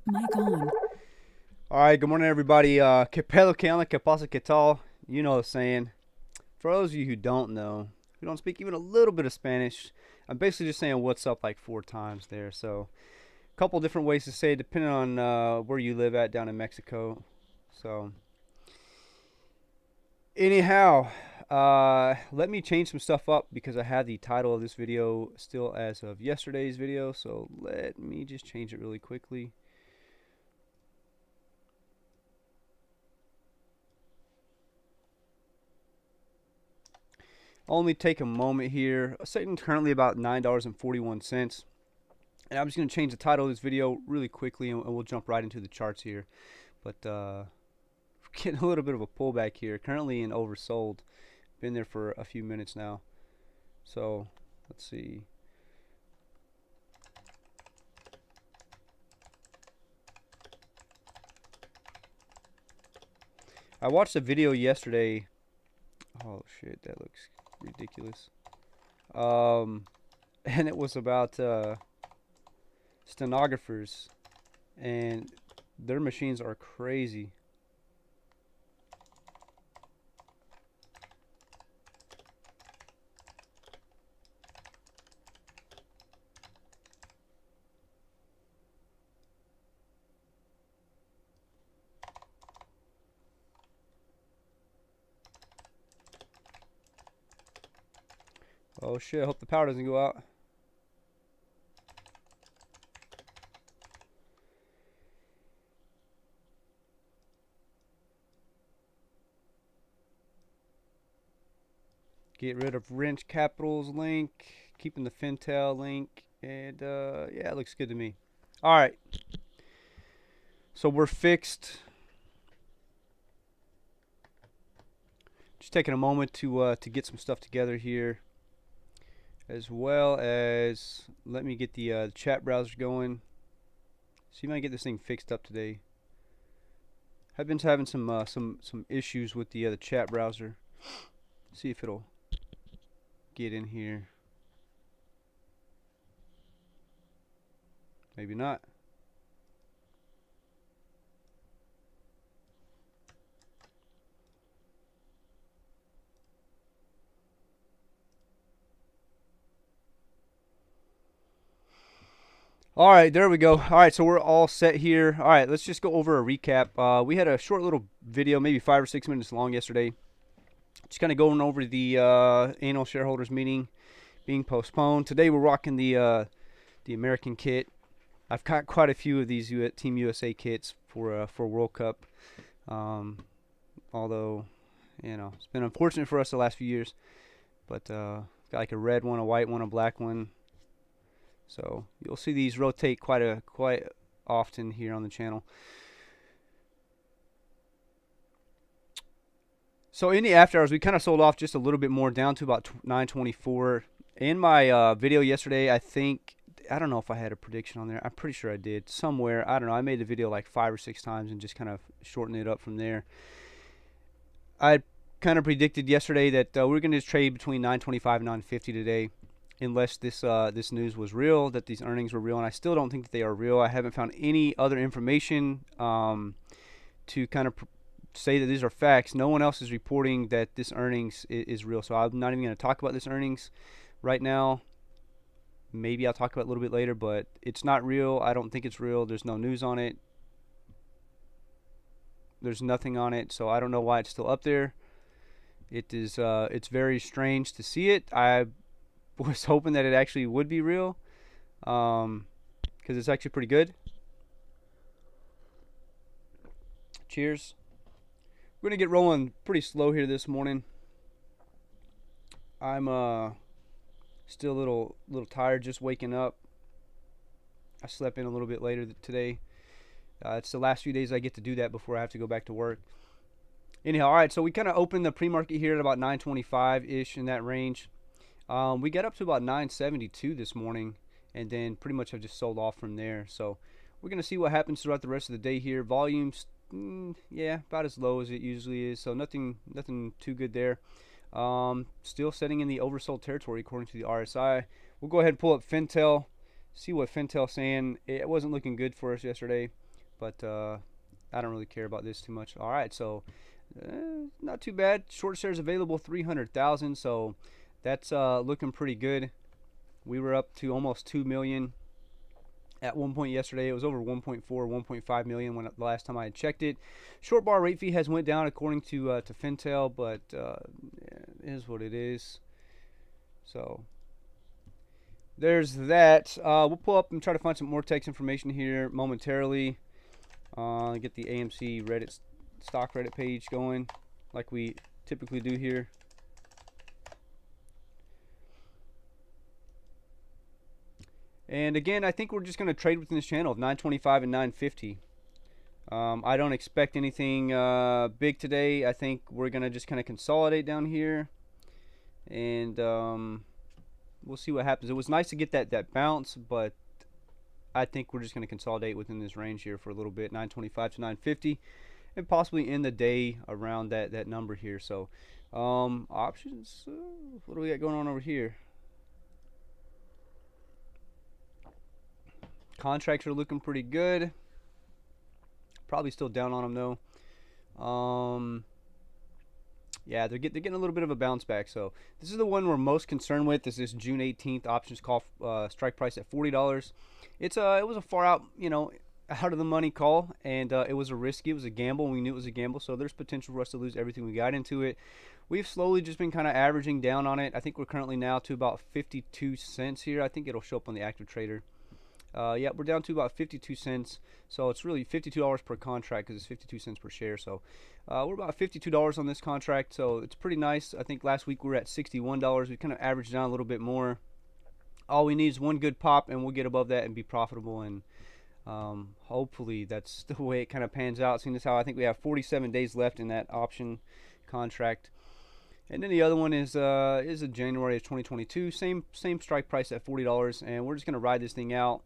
Mic on. All right, good morning, everybody. Que pedo, que onda, que pasa, que tal? You know the saying. For those of you who don't know, who don't speak even a little bit of Spanish, I'm basically just saying what's up like 4 times there. So, a couple different ways to say it depending on where you live at down in Mexico. So, anyhow, let me change some stuff up because I had the title of this video still as of yesterday's video. So, let me just change it really quickly. Only take a moment here. Sitting currently about $9.41. And I'm just going to change the title of this video really quickly and we'll jump right into the charts here. But getting a little bit of a pullback here. Currently in oversold. Been there for a few minutes now. So let's see. I watched a video yesterday. Oh shit, that looks ridiculous. And it was about stenographers, and their machines are crazy. Oh shit, I hope the power doesn't go out. Get rid of wrench capitals link, keeping the Fintel link, and yeah, it looks good to me. All right, so we're fixed. Just taking a moment to get some stuff together here, as well as let me get the chat browser going. See if I can get this thing fixed up today. I've been having some issues with the chat browser. See if it'll get in here. Maybe not. All right, there we go. All right, so we're all set here. All right, let's just go over a recap. We had a short little video, maybe 5 or 6 minutes long yesterday. Just kind of going over the annual shareholders meeting being postponed. Today we're rocking the American kit. I've got quite a few of these Team USA kits for World Cup. Although, you know, it's been unfortunate for us the last few years. But got like a red one, a white one, a black one. So you'll see these rotate quite often here on the channel. So in the after hours, we kind of sold off just a little bit more, down to about 924. In my video yesterday, I don't know if I had a prediction on there. I'm pretty sure I did somewhere. I don't know. I made the video like 5 or 6 times and just kind of shortened it up from there. I kind of predicted yesterday that we're going to trade between 925 and 950 today, unless this news was real, that these earnings were real, and I still don't think that they are real. I haven't found any other information to kind of say that these are facts. No one else is reporting that this earnings is real, so I'm not even going to talk about this earnings right now. Maybe I'll talk about it a little bit later, but it's not real. I don't think it's real. There's no news on it. There's nothing on it, so I don't know why it's still up there. It's very strange to see it. I was hoping that it actually would be real, because it's actually pretty good. Cheers. We're gonna get rolling pretty slow here this morning. I'm still a little tired, just waking up. I slept in a little bit later today. It's the last few days I get to do that before I have to go back to work. Anyhow, all right, so we kind of opened the pre-market here at about 925-ish, in that range. We got up to about 972 this morning, and then pretty much have just sold off from there. So we're going to see what happens throughout the rest of the day here. Volumes, yeah, about as low as it usually is, so nothing too good there. Still setting in the oversold territory according to the RSI. We'll go ahead and pull up Fintel, see what Fintel's saying. It wasn't looking good for us yesterday. but I don't really care about this too much. All right, so not too bad. Short shares available 300,000, so that's looking pretty good. We were up to almost 2 million at one point yesterday. It was over 1.4, 1.5 million when the last time I had checked it. Short bar rate fee has went down according to Fintel, but it is what it is. So there's that. We'll pull up and try to find some more text information here momentarily. Get the AMC Reddit stock Reddit page going like we typically do here. And again, I think we're just going to trade within this channel of 925 and 950. I don't expect anything big today. I think we're going to just kind of consolidate down here. And we'll see what happens. It was nice to get that bounce, but I think we're just going to consolidate within this range here for a little bit, 925 to 950. And possibly end the day around that number here. So options, what do we got going on over here? Contracts are looking pretty good. Probably still down on them though. Yeah, they're getting a little bit of a bounce back. So this is the one we're most concerned with. This is June 18th options call, strike price at $40. It was a far out, out of the money call, and it was it was a gamble. We knew it was a gamble, so there's potential for us to lose everything we got into it. We've slowly just been kind of averaging down on it. I think we're currently now to about 52 cents here. I think it'll show up on the active trader. Yeah, we're down to about 52 cents. So it's really $52 per contract because it's 52 cents per share. So we're about $52 on this contract. So it's pretty nice. I think last week we were at $61. We kind of averaged down a little bit more. All we need is one good pop and we'll get above that and be profitable. And hopefully that's the way it kind of pans out. Seeing as how I think we have 47 days left in that option contract. And then the other one is in January of 2022. Same strike price at $40. And we're just going to ride this thing out.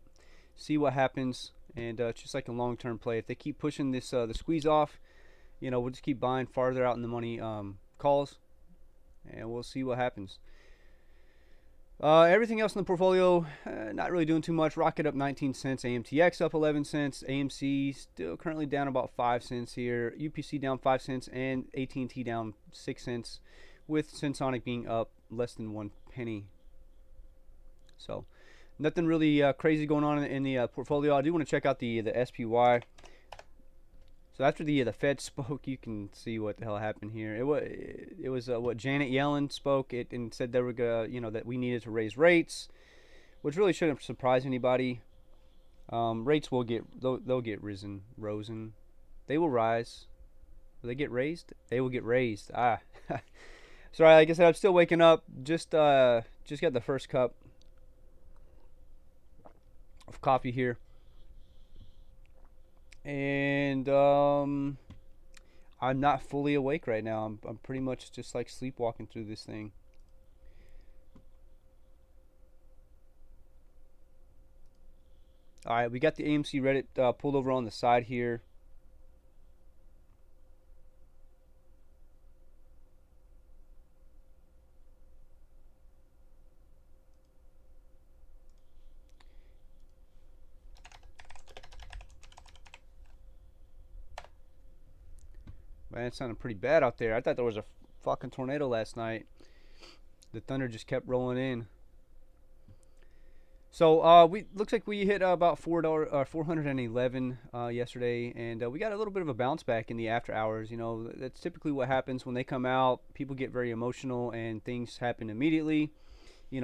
See what happens, and it's just like a long-term play. If they keep pushing this the squeeze off, we'll just keep buying farther out in the money calls, and we'll see what happens. Everything else in the portfolio, not really doing too much. Rocket up 19 cents, AMTX up 11 cents, AMC still currently down about 5 cents here, UPC down 5 cents, and AT&T down 6 cents, with Sensonic being up less than 1 penny. So nothing really crazy going on in the portfolio. I do want to check out the SPY. So after the Fed spoke, you can see what the hell happened here. It was what Janet Yellen spoke and said they were that we needed to raise rates, which really shouldn't surprise anybody. Rates will they'll get rosen. They will rise. Will they get raised? They will get raised. Sorry, like I said, I'm still waking up. Just got the first cup of coffee here, and I'm not fully awake right now. I'm pretty much just like sleepwalking through this thing. All right, we got the AMC Reddit pulled over on the side here. Man, it sounded pretty bad out there. I thought there was a fucking tornado last night. The thunder just kept rolling in. So looks like we hit about $411 yesterday, and we got a little bit of a bounce back in the after hours. That's typically what happens when they come out. People get very emotional, and things happen immediately.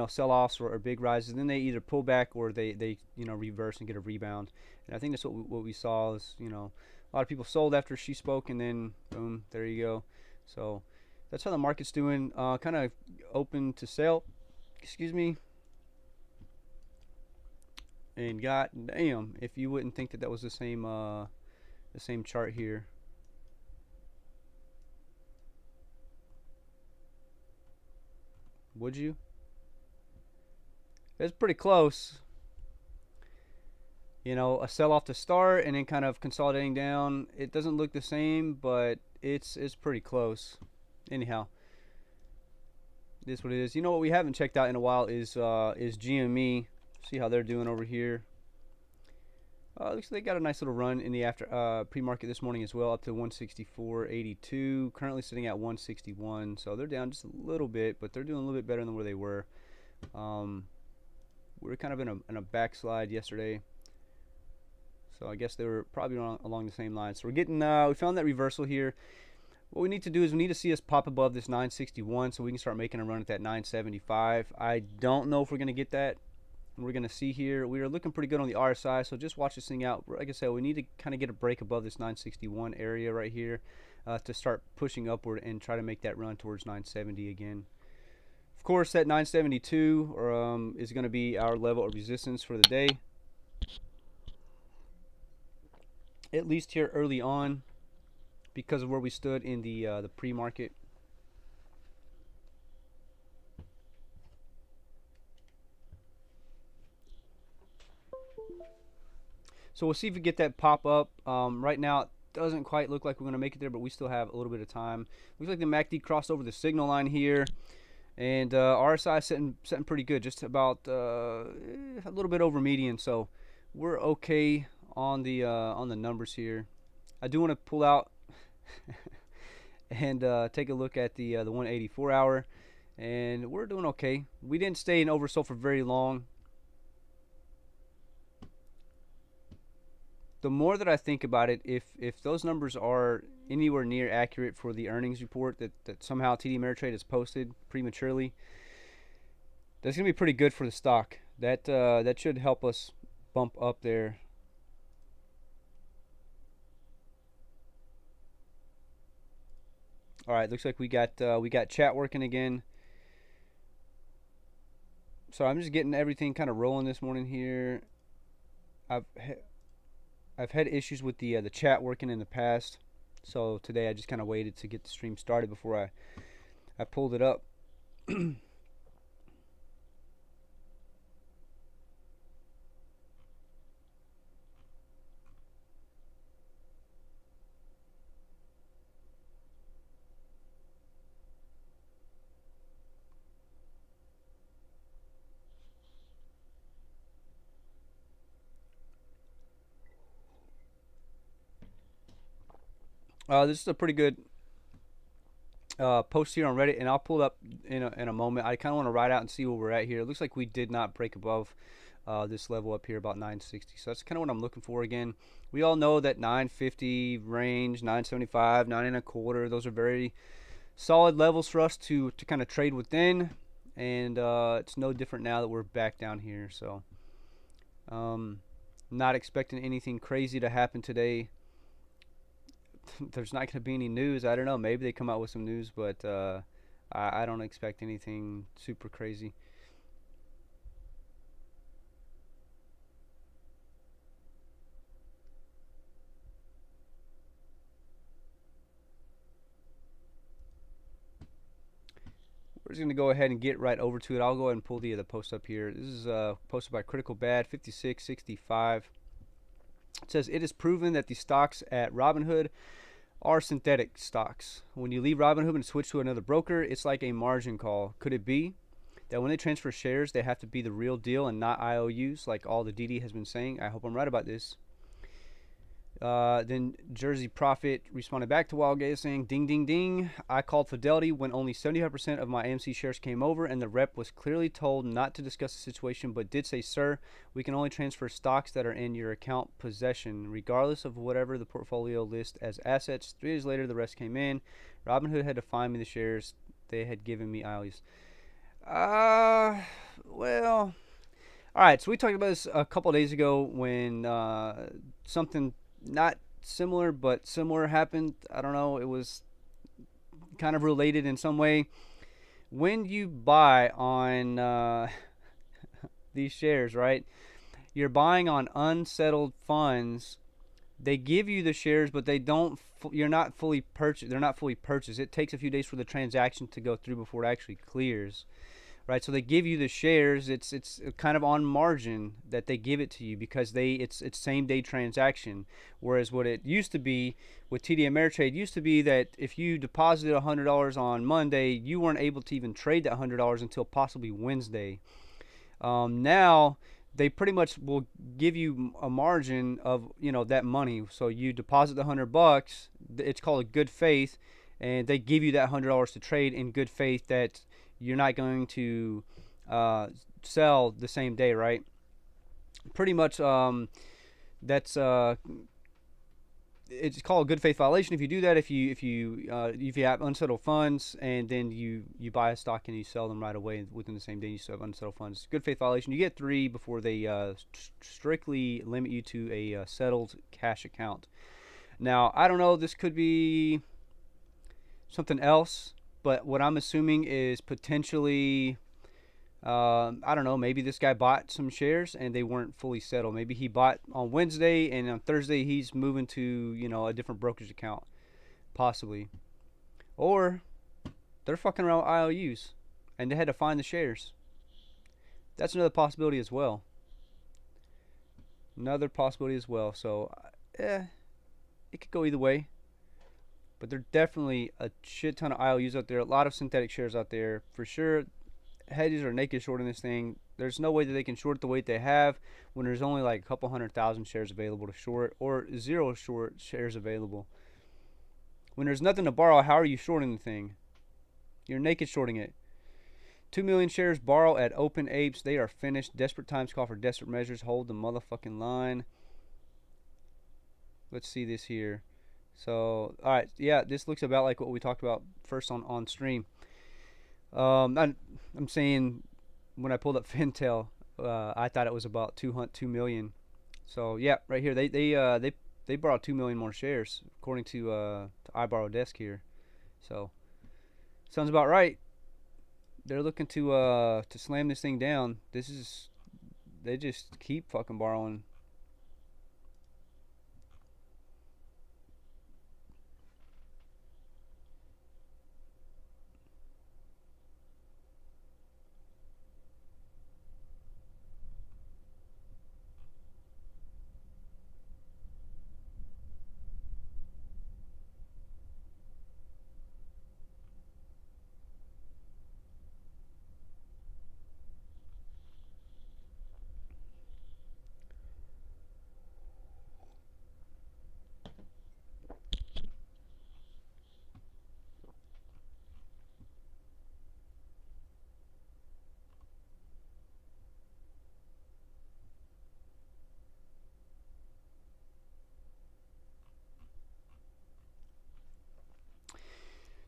Sell-offs or big rises, and then they either pull back or they reverse and get a rebound. And I think that's what we saw is a lot of people sold after she spoke, and then boom, there you go. So that's how the market's doing. Kind of open to sell. Excuse me. And god damn, if you wouldn't think that was the same chart here. Would you? It's pretty close. A sell-off to start and then kind of consolidating down. It doesn't look the same, but it's pretty close. Anyhow, it is what it is. What we haven't checked out in a while is GME. See how they're doing over here. Looks like they got a nice little run in the after pre-market this morning as well, up to 164.82. Currently sitting at 161, so they're down just a little bit, but they're doing a little bit better than where they were. We were kind of in a backslide yesterday, so I guess they were probably along the same line. So we're getting we found that reversal here. What we need to do is we need to see us pop above this 961 so we can start making a run at that 975. I don't know if we're going to get that. We're going to see here. We are looking pretty good on the RSI, so just watch this thing out. Like I said, we need to kind of get a break above this 961 area right here to start pushing upward and try to make that run towards 970 again. Of course, that 972 is going to be our level of resistance for the day, at least here early on, because of where we stood in the pre-market. So we'll see if we get that pop up. Right now, it doesn't quite look like we're going to make it there, but we still have a little bit of time. Looks like the MACD crossed over the signal line here, and RSI sitting pretty good, just about a little bit over median. So we're okay on the numbers here. I do want to pull out and take a look at the 184 hour, and we're doing okay. We didn't stay in oversold for very long. The more that I think about it, if those numbers are anywhere near accurate for the earnings report that somehow TD Ameritrade has posted prematurely, that's going to be pretty good for the stock. That should help us bump up there. All right, looks like we got chat working again. So I'm just getting everything kind of rolling this morning here. I've had issues with the chat working in the past, so today I just kind of waited to get the stream started before I pulled it up. This is a pretty good post here on Reddit, and I'll pull it up in a moment. I kind of want to ride out and see where we're at here. It looks like we did not break above this level up here, about 960. So that's kind of what I'm looking for again. We all know that 950 range, 975, 9.25, those are very solid levels for us to kind of trade within, and it's no different now that we're back down here. So not expecting anything crazy to happen today. There's not going to be any news. I don't know. Maybe they come out with some news, but I don't expect anything super crazy. We're just going to go ahead and get right over to it. I'll go ahead and pull the post up here. This is posted by Critical Bad 5665. It says, it is proven that the stocks at Robinhood are synthetic stocks. When you leave Robinhood and switch to another broker, it's like a margin call. Could it be that when they transfer shares, they have to be the real deal and not IOUs, like all the DD has been saying? I hope I'm right about this. Then Jersey Profit responded back to Wild Gaze saying, ding, ding, ding. I called Fidelity when only 75% of my AMC shares came over, and the rep was clearly told not to discuss the situation, but did say, sir, we can only transfer stocks that are in your account possession, regardless of whatever the portfolio lists as assets. 3 days later, the rest came in. Robinhood had to find me the shares they had given me IOUs. Well, all right, so we talked about this a couple of days ago when something not similar but similar happened. I don't know, it was kind of related in some way. When you buy on these shares, right, you're buying on unsettled funds. They give you the shares, but they don't you're not fully purchased. They're not fully purchased. It takes a few days for the transaction to go through before it actually clears. Right, so they give you the shares. It's kind of on margin that they give it to you because it's same day transaction. Whereas what it used to be with TD Ameritrade used to be that if you deposited $100 on Monday, you weren't able to even trade that $100 until possibly Wednesday. Now they pretty much will give you a margin of that money. So you deposit the $100. It's called a good faith, and they give you that $100 to trade in good faith that you're not going to sell the same day, right? Pretty much, that's it's called a good faith violation if you do that. If you have unsettled funds and then you buy a stock and you sell them right away within the same day, you still have unsettled funds. Good faith violation. You get 3 before they strictly limit you to a settled cash account. Now I don't know. This could be something else, but what I'm assuming is potentially. I don't know. Maybe this guy bought some shares and they weren't fully settled. Maybe he bought on Wednesday and on Thursday he's moving to a different brokerage account, possibly, or they're fucking around with IOUs and they had to find the shares. That's another possibility as well. So, it could go either way. But there's definitely a shit ton of IOUs out there. A lot of synthetic shares out there for sure. Hedges are naked shorting this thing. There's no way that they can short the weight they have when there's only like a couple 100,000 shares available to short, or 0 short shares available. When there's nothing to borrow, how are you shorting the thing? You're naked shorting it. 2 million shares borrow at open apes. They are finished. Desperate times call for desperate measures. Hold the motherfucking line. Let's see this here. So, all right, yeah, this looks about like what we talked about first on stream. I'm saying when I pulled up Fintel, I thought it was about 2 million. So yeah, right here they borrowed 2 million more shares according to iBorrowDesk here. So sounds about right. They're looking to slam this thing down. They just keep fucking borrowing.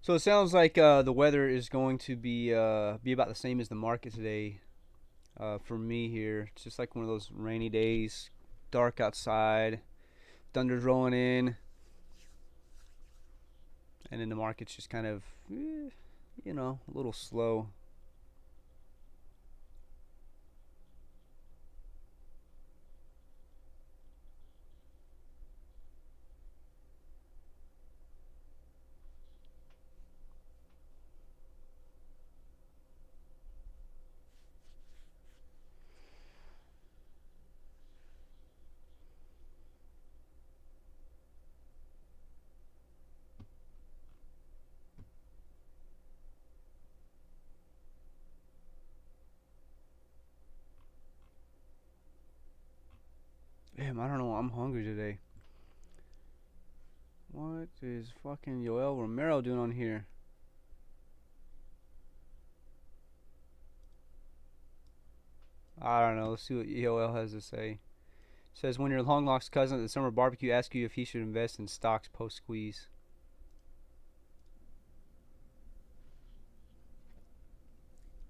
So it sounds like the weather is going to be about the same as the market today. For me here, it's just like one of those rainy days, dark outside, thunder's rolling in, and then the market's just kind of, a little slow. Damn, I don't know. I'm hungry today. What is fucking Yoel Romero doing on here? I don't know. Let's see what Yoel has to say. It says when your long lost cousin at the summer barbecue asks you if he should invest in stocks post squeeze.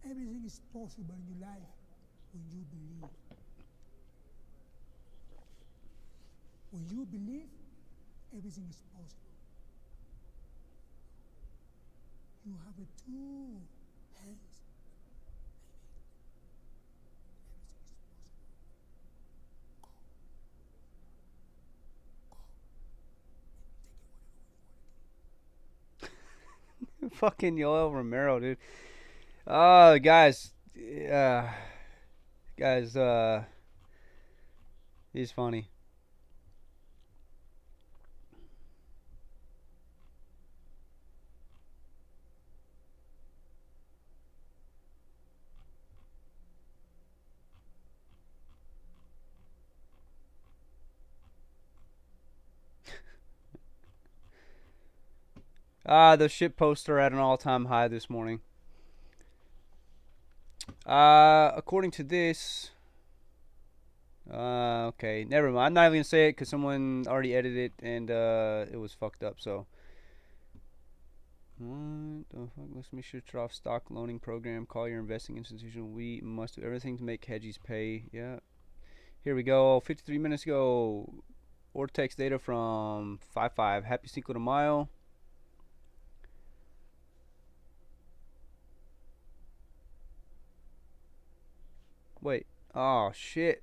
Everything is possible in your life when you believe. When you believe, everything is possible. You have a 2 hands. Fucking Yoel Romero, dude. Guys, guys, he's funny. The ship posts are at an all-time high this morning. According to this, okay, never mind. I'm not even gonna say it because someone already edited it and it was fucked up. So, what the fuck? Let's make sure to turn off stock loaning program. Call your investing institution. We must do everything to make hedgies pay. Yeah. Here we go. 53 minutes ago. Ortex data from 5/5. Happy Cinco de Mayo. Wait. Oh shit.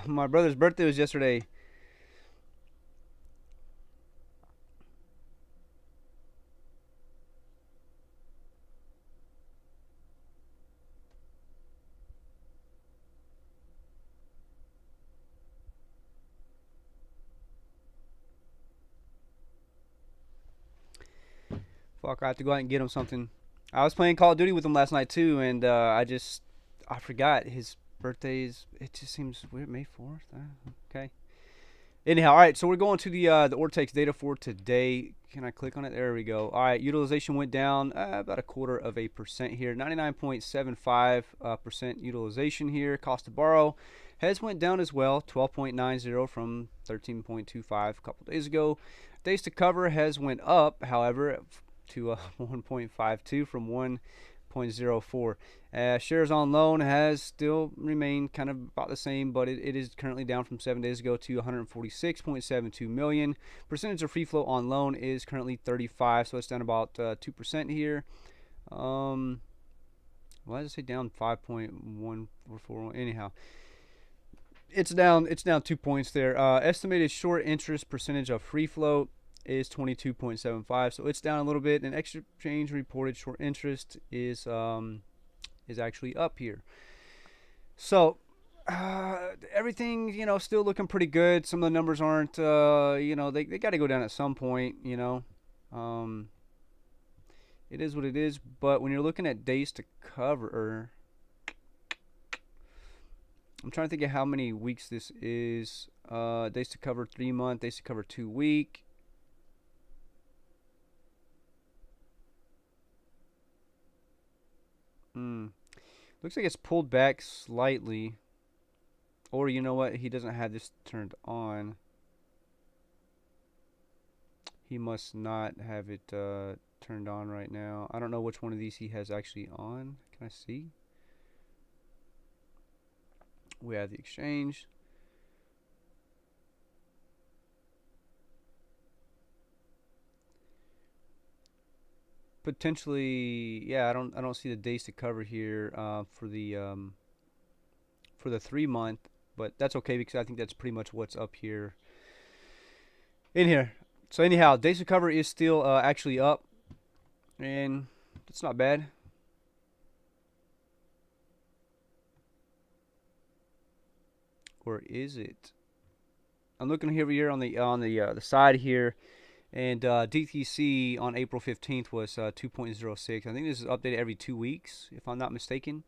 My brother's birthday was yesterday. Fuck, I have to go out and get him something. I was playing Call of Duty with him last night too, and I forgot his birthdays. It just seems weird. May 4th. Okay. Anyhow, all right. So we're going to the Ortex data for today. Can I click on it? There we go. All right. Utilization went down about 0.25% here. 99.75% utilization here. Cost to borrow has went down as well. 12.90 from 13.25 a couple days ago. Days to cover has went up, however, to 1.52 from 1.04. Shares on loan has still remained kind of about the same, but it is currently down from 7 days ago to 146.72 million. Percentage of free float on loan is currently 35, so it's down about 2% here. Why does it say down 5.144? Anyhow, it's down 2 points there. Estimated short interest percentage of free float is 22.75, so it's down a little bit. And exchange reported short interest is actually up here. So everything, still looking pretty good. Some of the numbers aren't, they got to go down at some point. It is what it is. But when you're looking at days to cover, I'm trying to think of how many weeks this is. Days to cover 3 month, days to cover 2 week. Looks like it's pulled back slightly. Or you know what? He doesn't have this turned on. He must not have it turned on right now. I don't know which one of these he has actually on. Can I see? We have the exchange. Potentially, yeah. I don't see the days to cover here for the 3 month, but that's okay because I think that's pretty much what's up here in here. So anyhow, days to cover is still actually up, and it's not bad. Or is it? I'm looking here on the side here. And DTC on April 15th was 2.06. I think this is updated every 2 weeks, if I'm not mistaken.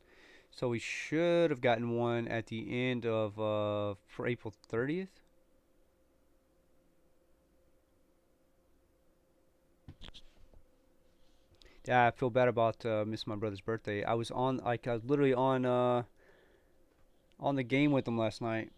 So we should have gotten one at the end of for April 30th. Yeah, I feel bad about missing my brother's birthday. I was literally on the game with him last night.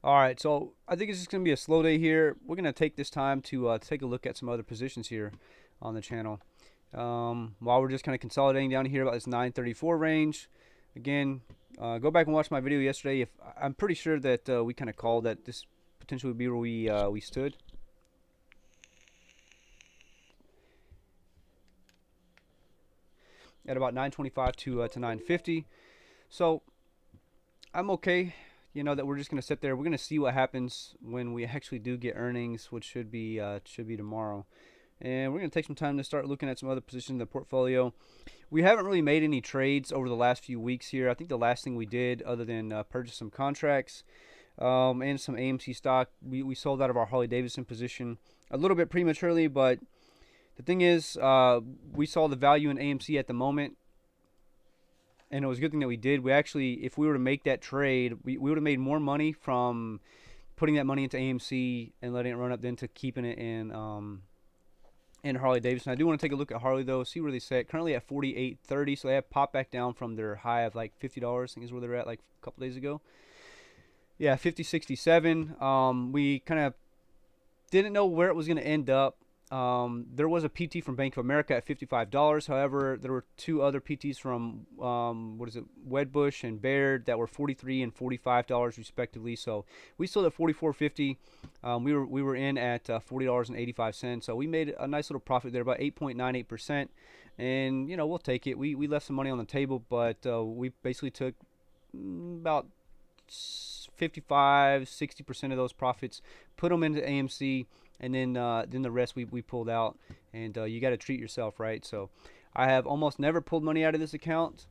All right, so I think it's just going to be a slow day here. We're going to take this time to take a look at some other positions here on the channel. While we're just kind of consolidating down here about this 934 range. Again, go back and watch my video yesterday. I'm pretty sure that we kind of called that this potentially would be where we stood. At about 925 to 950. So I'm okay. You know that we're just gonna sit there. We're gonna see what happens when we actually do get earnings, which should be tomorrow. And we're gonna take some time to start looking at some other positions in the portfolio. We haven't really made any trades over the last few weeks here. I think the last thing we did, other than purchase some contracts and some AMC stock, we sold out of our Harley Davidson position a little bit prematurely. But the thing is, we saw the value in AMC at the moment, and it was a good thing that we did. We actually, if we were to make that trade, we would have made more money from putting that money into AMC and letting it run up than to keeping it in Harley Davidson. I do want to take a look at Harley though, see where they sit. Currently at 48.30, so they have popped back down from their high of like $50. I think is where they're at like a couple days ago. Yeah, 50.67. We kind of didn't know where it was going to end up. There was a PT from Bank of America at $55. However, there were two other PTs from Wedbush and Baird that were $43 and $45 respectively. So we sold at $44.50. We were in at $40.85. So we made a nice little profit there, about 8.98%. And you know, we'll take it. We left some money on the table, but we basically took about 55-60% of those profits, put them into AMC, and then the rest we pulled out. And you got to treat yourself, right? So I have almost never pulled money out of this account.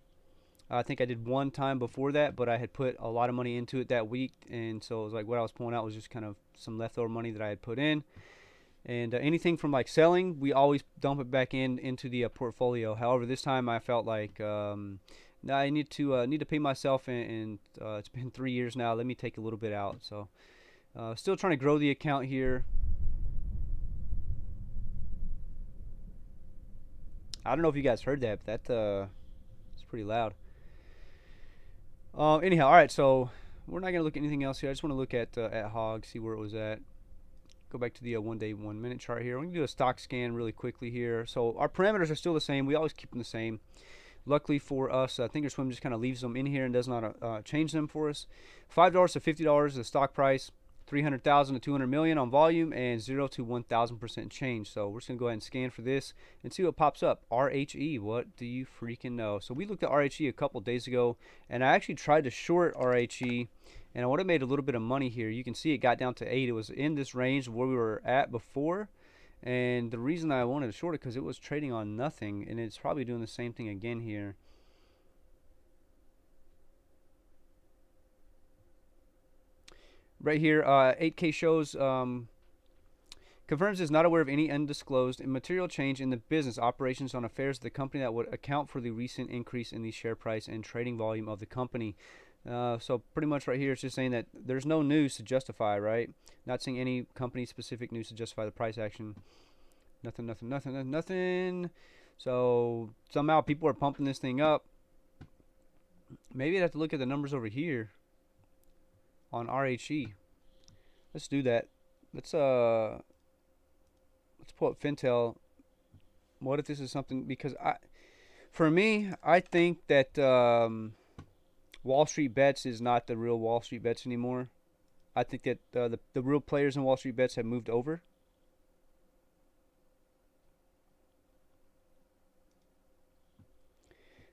I think I did one time before that, but I had put a lot of money into it that week, and so it was like what I was pulling out was just kind of some leftover money that I had put in. And anything from like selling, we always dump it back into the portfolio. However, this time I felt like nah, I need to pay myself, and it's been 3 years now. Let me take a little bit out. So still trying to grow the account here. I don't know if you guys heard that, but that it's pretty loud. Anyhow, all right. So we're not gonna look at anything else here. I just want to look at Hog, see where it was at. Go back to the 1 day, 1 minute chart here. We're gonna do a stock scan really quickly here. So our parameters are still the same. We always keep them the same. Luckily for us, Thinkorswim just kind of leaves them in here and does not change them for us. $5 to $50 is the stock price. 300,000 to 200 million on volume, and 0 to 1,000% change. So we're just gonna go ahead and scan for this and see what pops up. RHE, what do you freaking know? So we looked at RHE a couple days ago, and I actually tried to short RHE, and I would have made a little bit of money here. You can see it got down to 8. It was in this range where we were at before, and the reason I wanted to short it because it was trading on nothing, and it's probably doing the same thing again here. Right here, 8K shows confirms is not aware of any undisclosed immaterial change in the business operations on affairs of the company that would account for the recent increase in the share price and trading volume of the company. So pretty much right here it's just saying that there's no news to justify, right? Not seeing any company specific news to justify the price action. Nothing. So somehow people are pumping this thing up. Maybe I'd have to look at the numbers over here on RHE. Let's do that. Let's pull up Fintel. What if this is something, because for me, I think that Wall Street Bets is not the real Wall Street Bets anymore. I think that the real players in Wall Street Bets have moved over.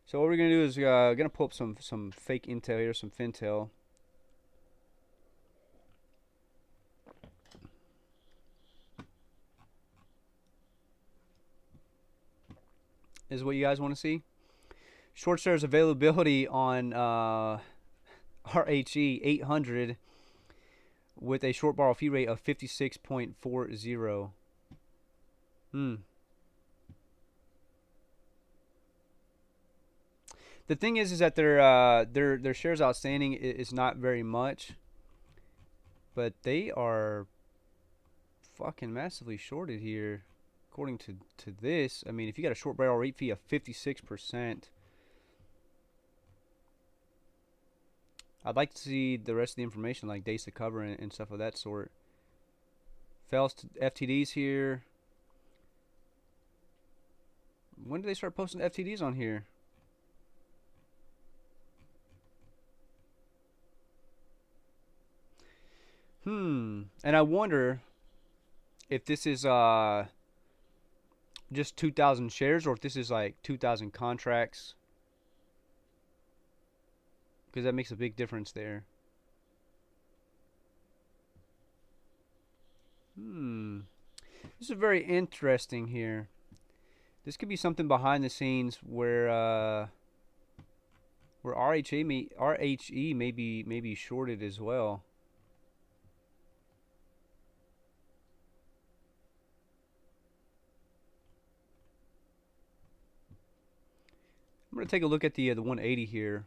So what we're gonna do is gonna pull up some fake intel here, some Fintel. Is what you guys want to see. Short shares availability on RHE 800 with a short borrow fee rate of 56.40. The thing is that their shares outstanding is not very much, but they are fucking massively shorted here. According to this, I mean, if you got a short barrel rate fee of 56%, I'd like to see the rest of the information, like days to cover and stuff of that sort. Fails to FTDs here. When do they start posting FTDs on here? And I wonder if this is just 2,000 shares, or if this is like 2,000 contracts. because that makes a big difference there. This is very interesting here. This could be something behind the scenes where RHE may be shorted as well. I'm gonna take a look at the 180 here.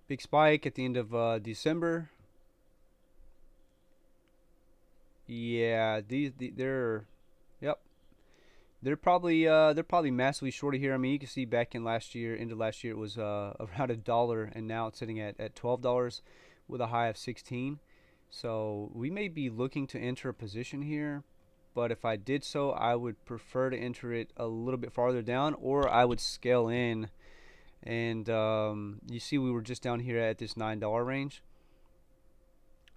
Big spike at the end of December. Yeah, they're yep. They're probably massively shorted here. I mean, you can see back in last year, into last year, it was around $1, and now it's sitting at $12 with a high of 16. So we may be looking to enter a position here, but if I did so, I would prefer to enter it a little bit farther down, or I would scale in. And you see we were just down here at this $9 range.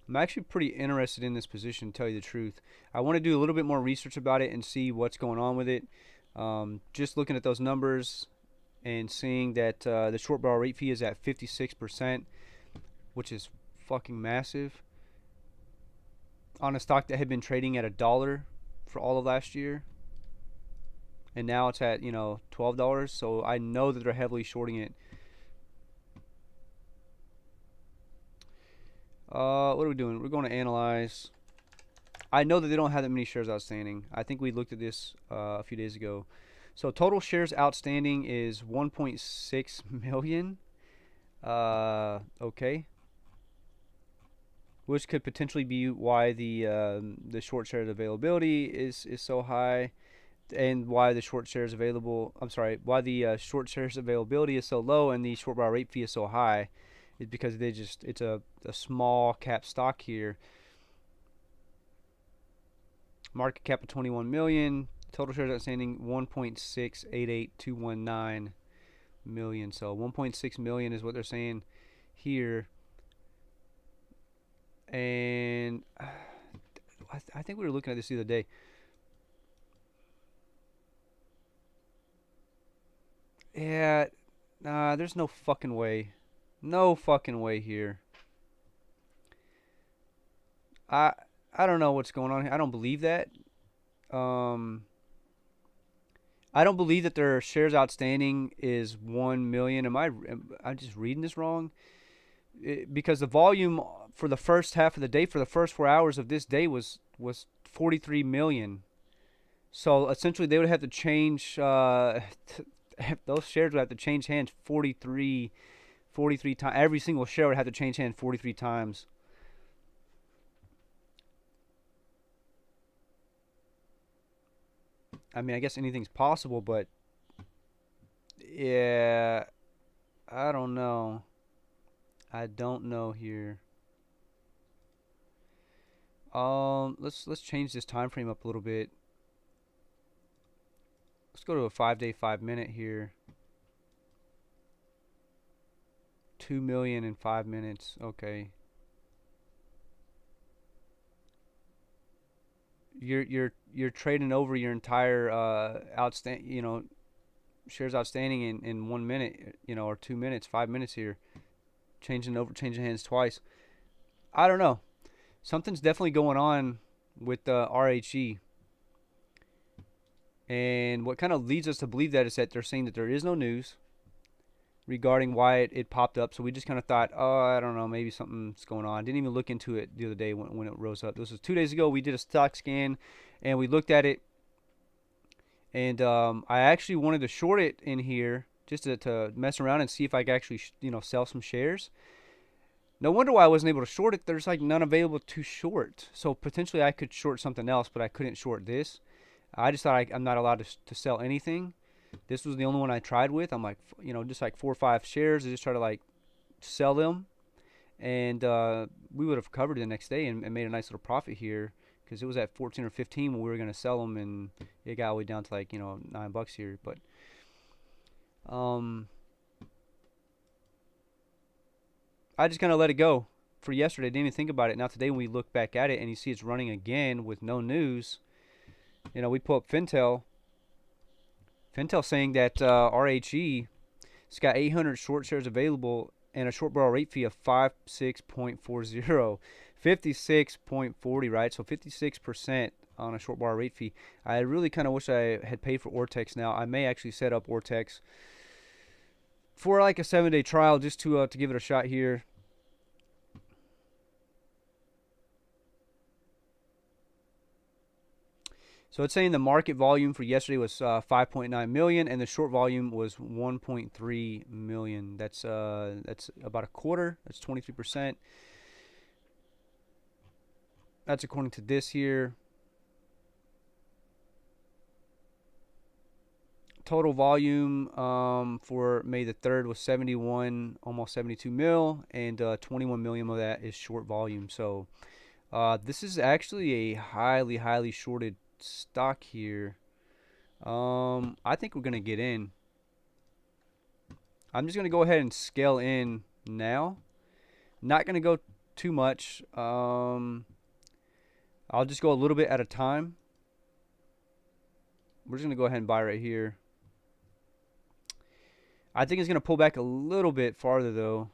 I'm actually pretty interested in this position, to tell you the truth. I want to do a little bit more research about it and see what's going on with it. Just looking at those numbers and seeing that the short barrel rate fee is at 56%, which is fucking massive, on a stock that had been trading at $1 for all of last year, and now it's at, you know, $12. So I know that they're heavily shorting it. What are we doing? We're going to analyze. I know that they don't have that many shares outstanding. I think we looked at this a few days ago. So total shares outstanding is 1.6 million. Okay. Which could potentially be why the short shares availability is so high, and why the short shares available. I'm sorry, why the short shares availability is so low and the short barrel rate fee is so high. Is because it's a small cap stock here. Market cap of 21 million. Total shares outstanding 1.688219 million. So 1.6 million is what they're saying here. And I think we were looking at this the other day. Yeah, nah, there's no fucking way. No fucking way here. I don't know what's going on here. I don't believe that. I don't believe that their shares outstanding is 1 million. Am I just reading this wrong? Because the volume for the first half of the day, for the first 4 hours of this day, was 43 million. So essentially, they would have to change. Those shares would have to change hands 43 times. Every single share would have to change hands 43 times. I mean, I guess anything's possible, but yeah, I don't know. I don't know here. Let's change this time frame up a little bit. Let's go to a 5-day, 5-minute here. 2 million in 5 minutes. Okay. You're trading over your entire shares outstanding in 1 minute, or 2 minutes, 5 minutes here. Changing hands twice. I don't know. Something's definitely going on with the RHE. And what kind of leads us to believe that is that they're saying that there is no news regarding why it popped up. So we just kind of thought, oh, I don't know, maybe something's going on. Didn't even look into it the other day when it rose up. This was 2 days ago. We did a stock scan and we looked at it. And I actually wanted to short it in here just to mess around and see if I could actually sell some shares. No wonder why I wasn't able to short it. There's like none available to short. So potentially I could short something else, but I couldn't short this. I just thought I'm not allowed to sell anything. This was the only one I tried with. I'm like, just like 4 or 5 shares. I just try to like sell them. And we would have covered it the next day and made a nice little profit here, because it was at 14 or 15 when we were going to sell them, and it got all the way down to like, $9 here. But I just kind of let it go for yesterday. Didn't even think about it. Now today when we look back at it and you see it's running again with no news, we pull up Fintel Fintel saying that RHE has got 800 short shares available and a short borrow rate fee of 56.40, 56.40, right? So 56% on a short borrow rate fee. I really kind of wish I had paid for Ortex now. I may actually set up Ortex for like a 7-day trial just to give it a shot here. So it's saying the market volume for yesterday was 5.9 million, and the short volume was 1.3 million. That's about a quarter. That's 23%. That's according to this here. Total volume for May the 3rd was 71, almost 72 mil, and 21 million of that is short volume. So this is actually a highly shorted stock here. I think we're gonna get in. I'm just gonna go ahead and scale in now. Not gonna go too much. I'll just go a little bit at a time. We're just gonna go ahead and buy right here. I think it's gonna pull back a little bit farther though,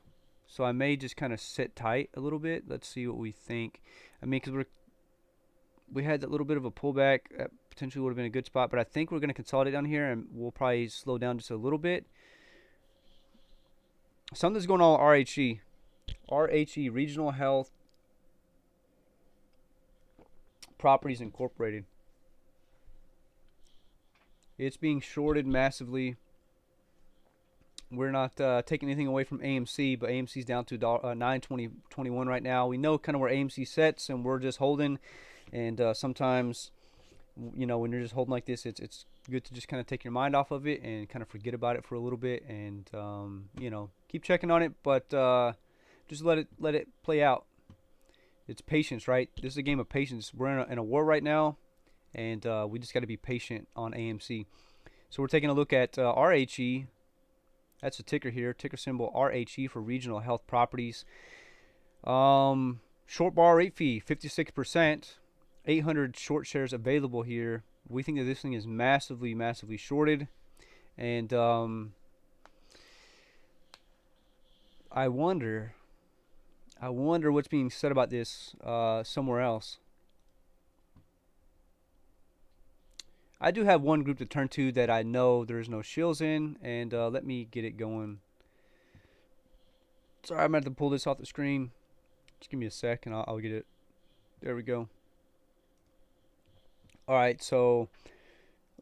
so I may just kind of sit tight a little bit. Let's see what we think. I mean, because we had that little bit of a pullback that potentially would have been a good spot, but I think we're going to consolidate down here and we'll probably slow down just a little bit. Something's going on with RHE. RHE, Regional Health Properties Incorporated. It's being shorted massively. We're not taking anything away from AMC, but AMC's down to $9.21 right now. We know kind of where AMC sets, and we're just holding. And sometimes, you know, when you're just holding like this, it's good to just kind of take your mind off of it and kind of forget about it for a little bit, and you know, keep checking on it, but just let it play out. It's patience, right? This is a game of patience. We're in a war right now, and we just got to be patient on AMC. So we're taking a look at RHE. That's the ticker here, ticker symbol RHE for Regional Health Properties. Short bar rate fee 56%. 800 short shares available here. We think that this thing is massively shorted, and I wonder what's being said about this somewhere else. I do have one group to turn to that I know there's no shills in, and let me get it going. Sorry, I'm going to have to pull this off the screen. Just give me a sec and I'll get it. There we go. Alright, so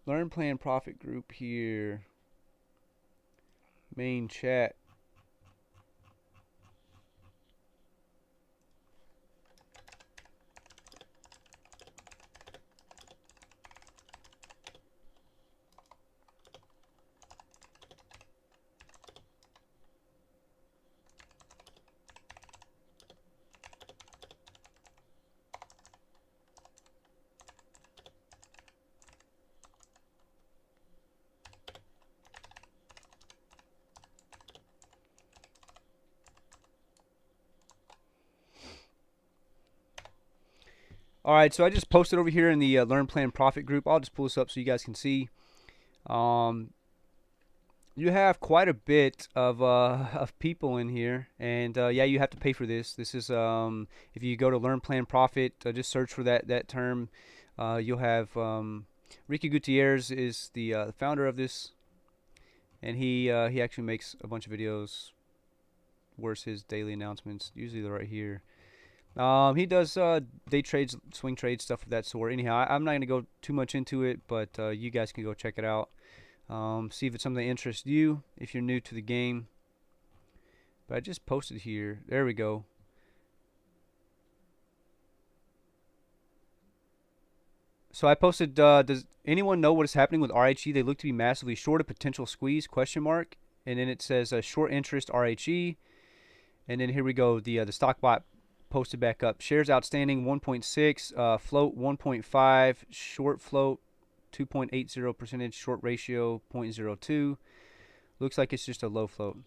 Learn Plan Profit Group here. Main chat. Alright, so I just posted over here in the Learn Plan Profit group. I'll just pull this up so you guys can see. You have quite a bit of people in here, and yeah, you have to pay for this. This is if you go to Learn Plan Profit, just search for that term. You'll have Ricky Gutierrez is the founder of this, and he actually makes a bunch of videos. Where's his daily announcements? Usually they're right here. He does day trades, swing trades, stuff of that sort. Anyhow, I'm not going to go too much into it, but you guys can go check it out. See if it's something that interests you if you're new to the game. But I just posted here. There we go. So I posted, does anyone know what is happening with RHE? They look to be massively short, a potential squeeze, question mark. And then it says short interest RHE. And then here we go, the stock bot posted back up. Shares outstanding 1.6, float 1.5, short float 2.80%, short ratio 0.02. Looks like it's just a low float.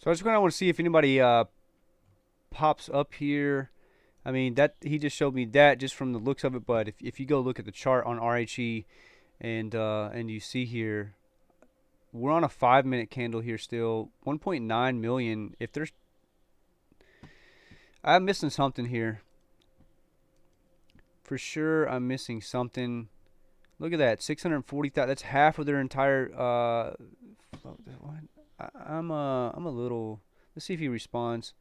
So I just kind of want to see if anybody pops up here. I mean, that he just showed me that just from the looks of it. But if you go look at the chart on RHE and you see here, we're on a 5-minute candle here still. 1.9 million. If there's, I'm missing something here. For sure, I'm missing something. Look at that, 640,000. That's half of their entire. I'm a little. Let's see if he responds.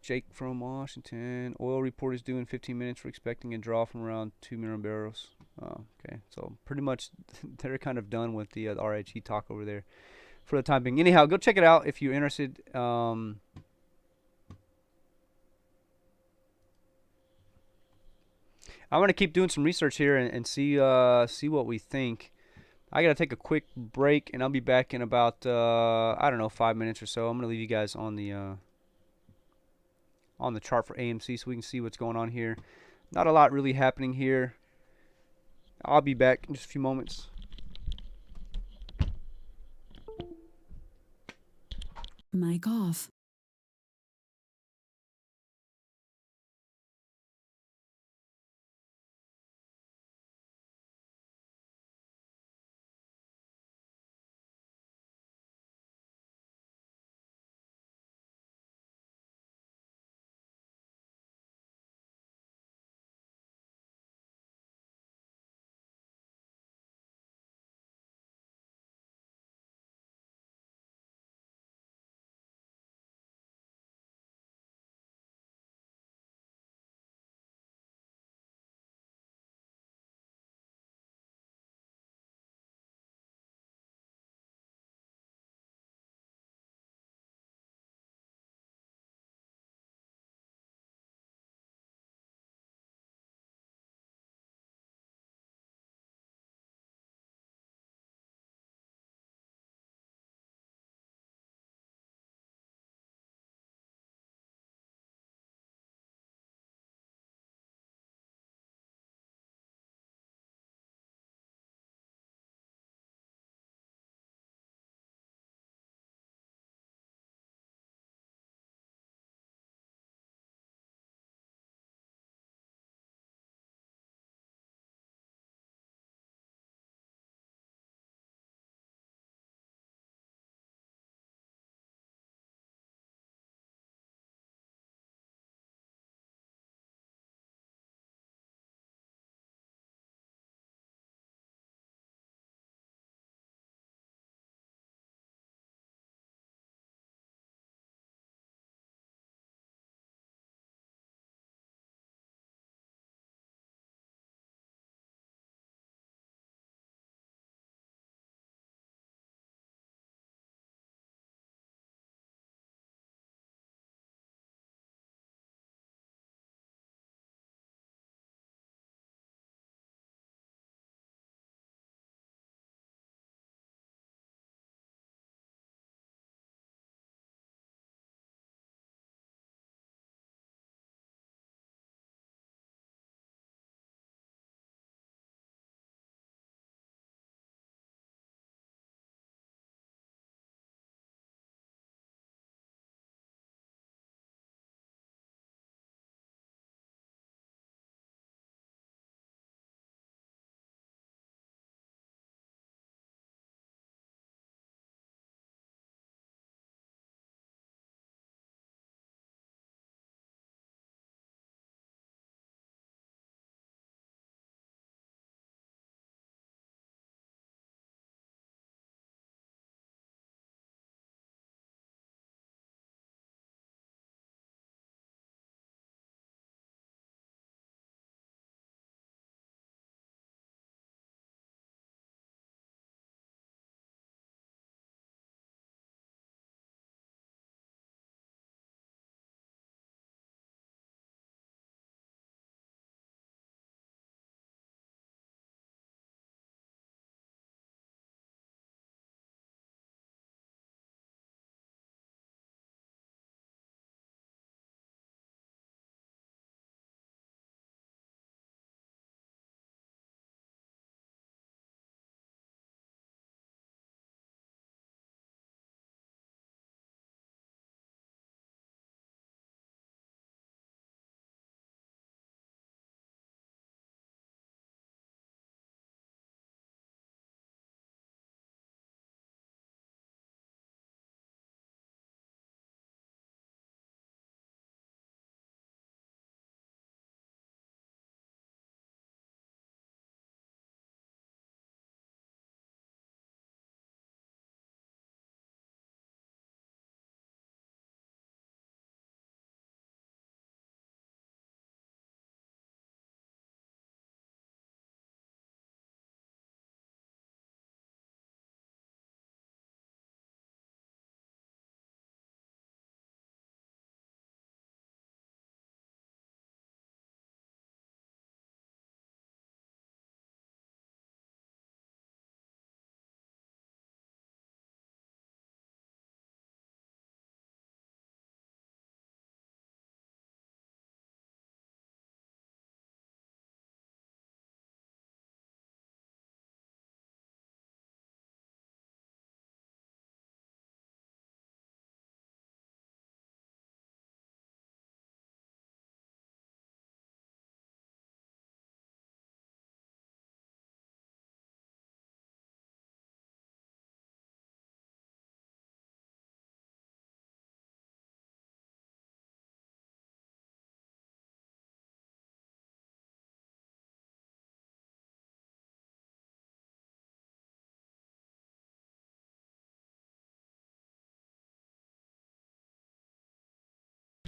Jake from Washington. Oil report is due in 15 minutes. We're expecting a draw from around 2 million barrels. Oh, okay, so pretty much they're kind of done with the RHE talk over there for the time being. Anyhow, go check it out if you're interested. I'm gonna keep doing some research here and see what we think. I gotta take a quick break and I'll be back in about I don't know, 5 minutes or so. I'm gonna leave you guys on the chart for AMC so we can see what's going on here. Not a lot really happening here. I'll be back in just a few moments. Mic off.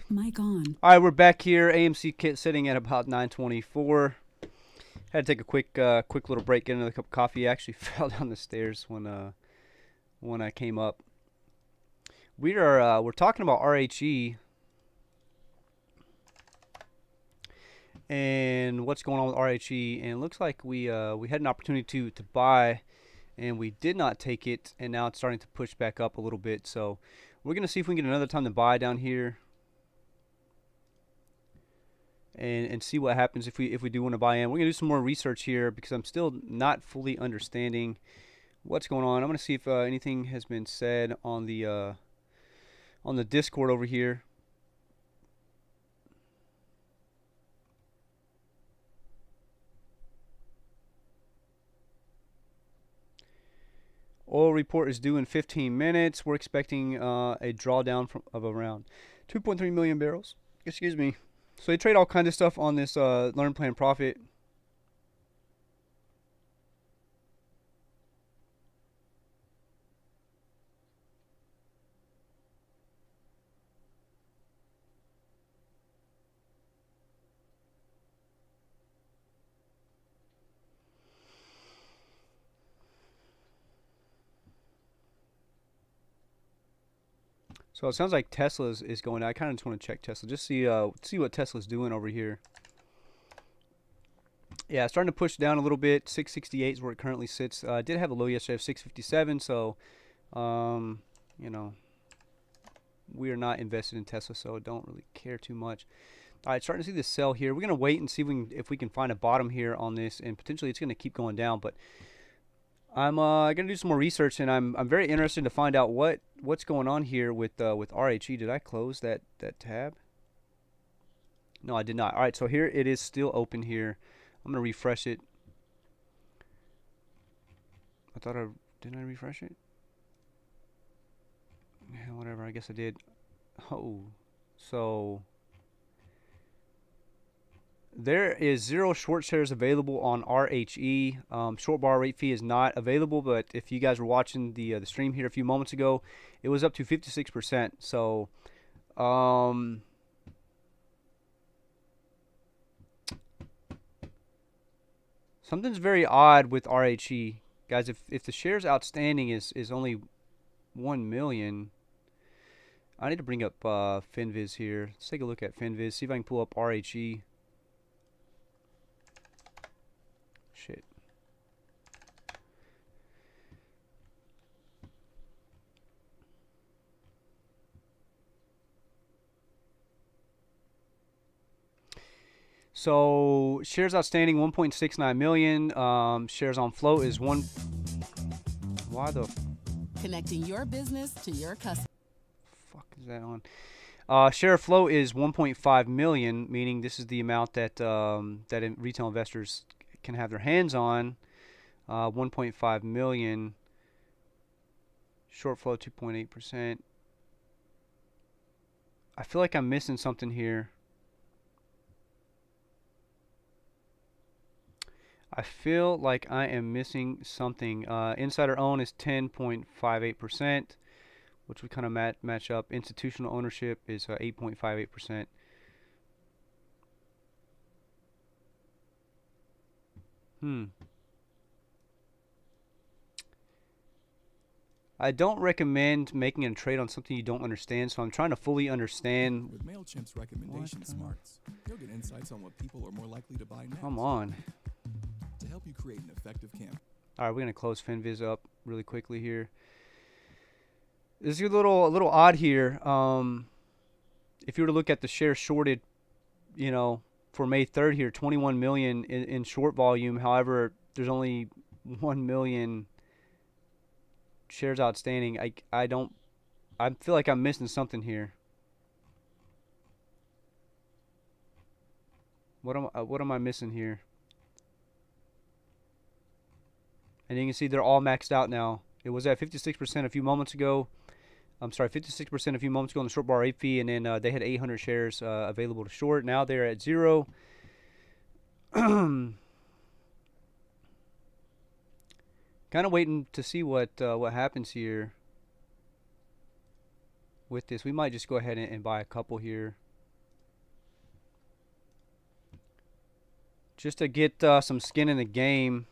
Mic on. All right, we're back here. AMC kit sitting at about 924. Had to take a quick little break, get another cup of coffee. I actually fell down the stairs when I came up. We're talking about RHE and what's going on with RHE, and it looks like we had an opportunity to buy, and we did not take it, and now it's starting to push back up a little bit. So we're gonna see if we can get another time to buy down here. And see what happens if we do want to buy in. We're gonna do some more research here because I'm still not fully understanding what's going on. I'm gonna see if anything has been said on the Discord over here. Oil report is due in 15 minutes. We're expecting a drawdown of around 2.3 million barrels. Excuse me. So they trade all kinds of stuff on this Learn, Plan, Profit. So it sounds like Tesla is going down. I kind of just want to check Tesla, just see what Tesla's doing over here. Yeah, it's starting to push down a little bit. 668 is where it currently sits. I did have a low yesterday of 657, so you know, we are not invested in Tesla, so don't really care too much. All right, starting to see this sell here. We're gonna wait and see if we can find a bottom here on this, and potentially it's gonna keep going down. But I'm gonna do some more research, and I'm very interested to find out what's going on here with RHE. Did I close that tab? No, I did not. All right, so here it is still open here. I'm gonna refresh it. Didn't I refresh it? Yeah, whatever. I guess I did. Oh, so there is 0 short shares available on RHE. Short bar rate fee is not available, but if you guys were watching the stream here a few moments ago, it was up to 56%. So, something's very odd with RHE, guys. If the shares outstanding is only 1 million, I need to bring up FinViz here. Let's take a look at FinViz. See if I can pull up RHE. Shit. So shares outstanding 1.69 million. Shares on float is one. Why the Connecting your business to your customer. fuck is that on? Share float is 1.5 million, meaning this is the amount that retail investors can have their hands on. 1.5 million. Short flow 2.8%. I feel like I'm missing something here. I feel like I am missing something. Insider own is 10.58%, which we kind of match up. Institutional ownership is 8.58%. I don't recommend making a trade on something you don't understand, so I'm trying to fully understand. With MailChimp's recommendation smarts, you'll get insights on what people are more likely to buy next. Come on. To help you create an effective campaign. All right, we're gonna close FinViz up really quickly here. This is a little odd here. If you were to look at the shares shorted, you know, for May 3rd here, 21 million in short volume. However, there's only 1 million shares outstanding. I feel like I'm missing something here. What am I missing here? And you can see they're all maxed out now. It was at 56% a few moments ago. I'm sorry, 56% a few moments ago on the short bar rate fee, and then they had 800 shares available to short. Now they're at 0. Kind of waiting to see what happens here with this. We might just go ahead and buy a couple here. just to get some skin in the game.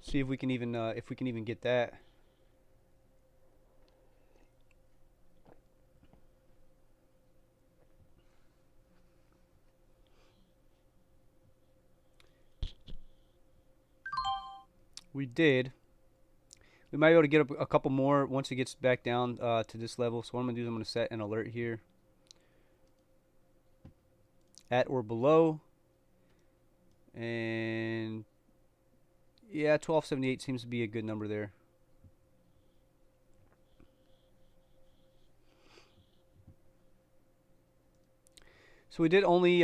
See if we can even get that. We did. We might be able to get a couple more once it gets back down to this level. So what I'm going to do is I'm going to set an alert here. At or below. And yeah, 1278 seems to be a good number there. So we did only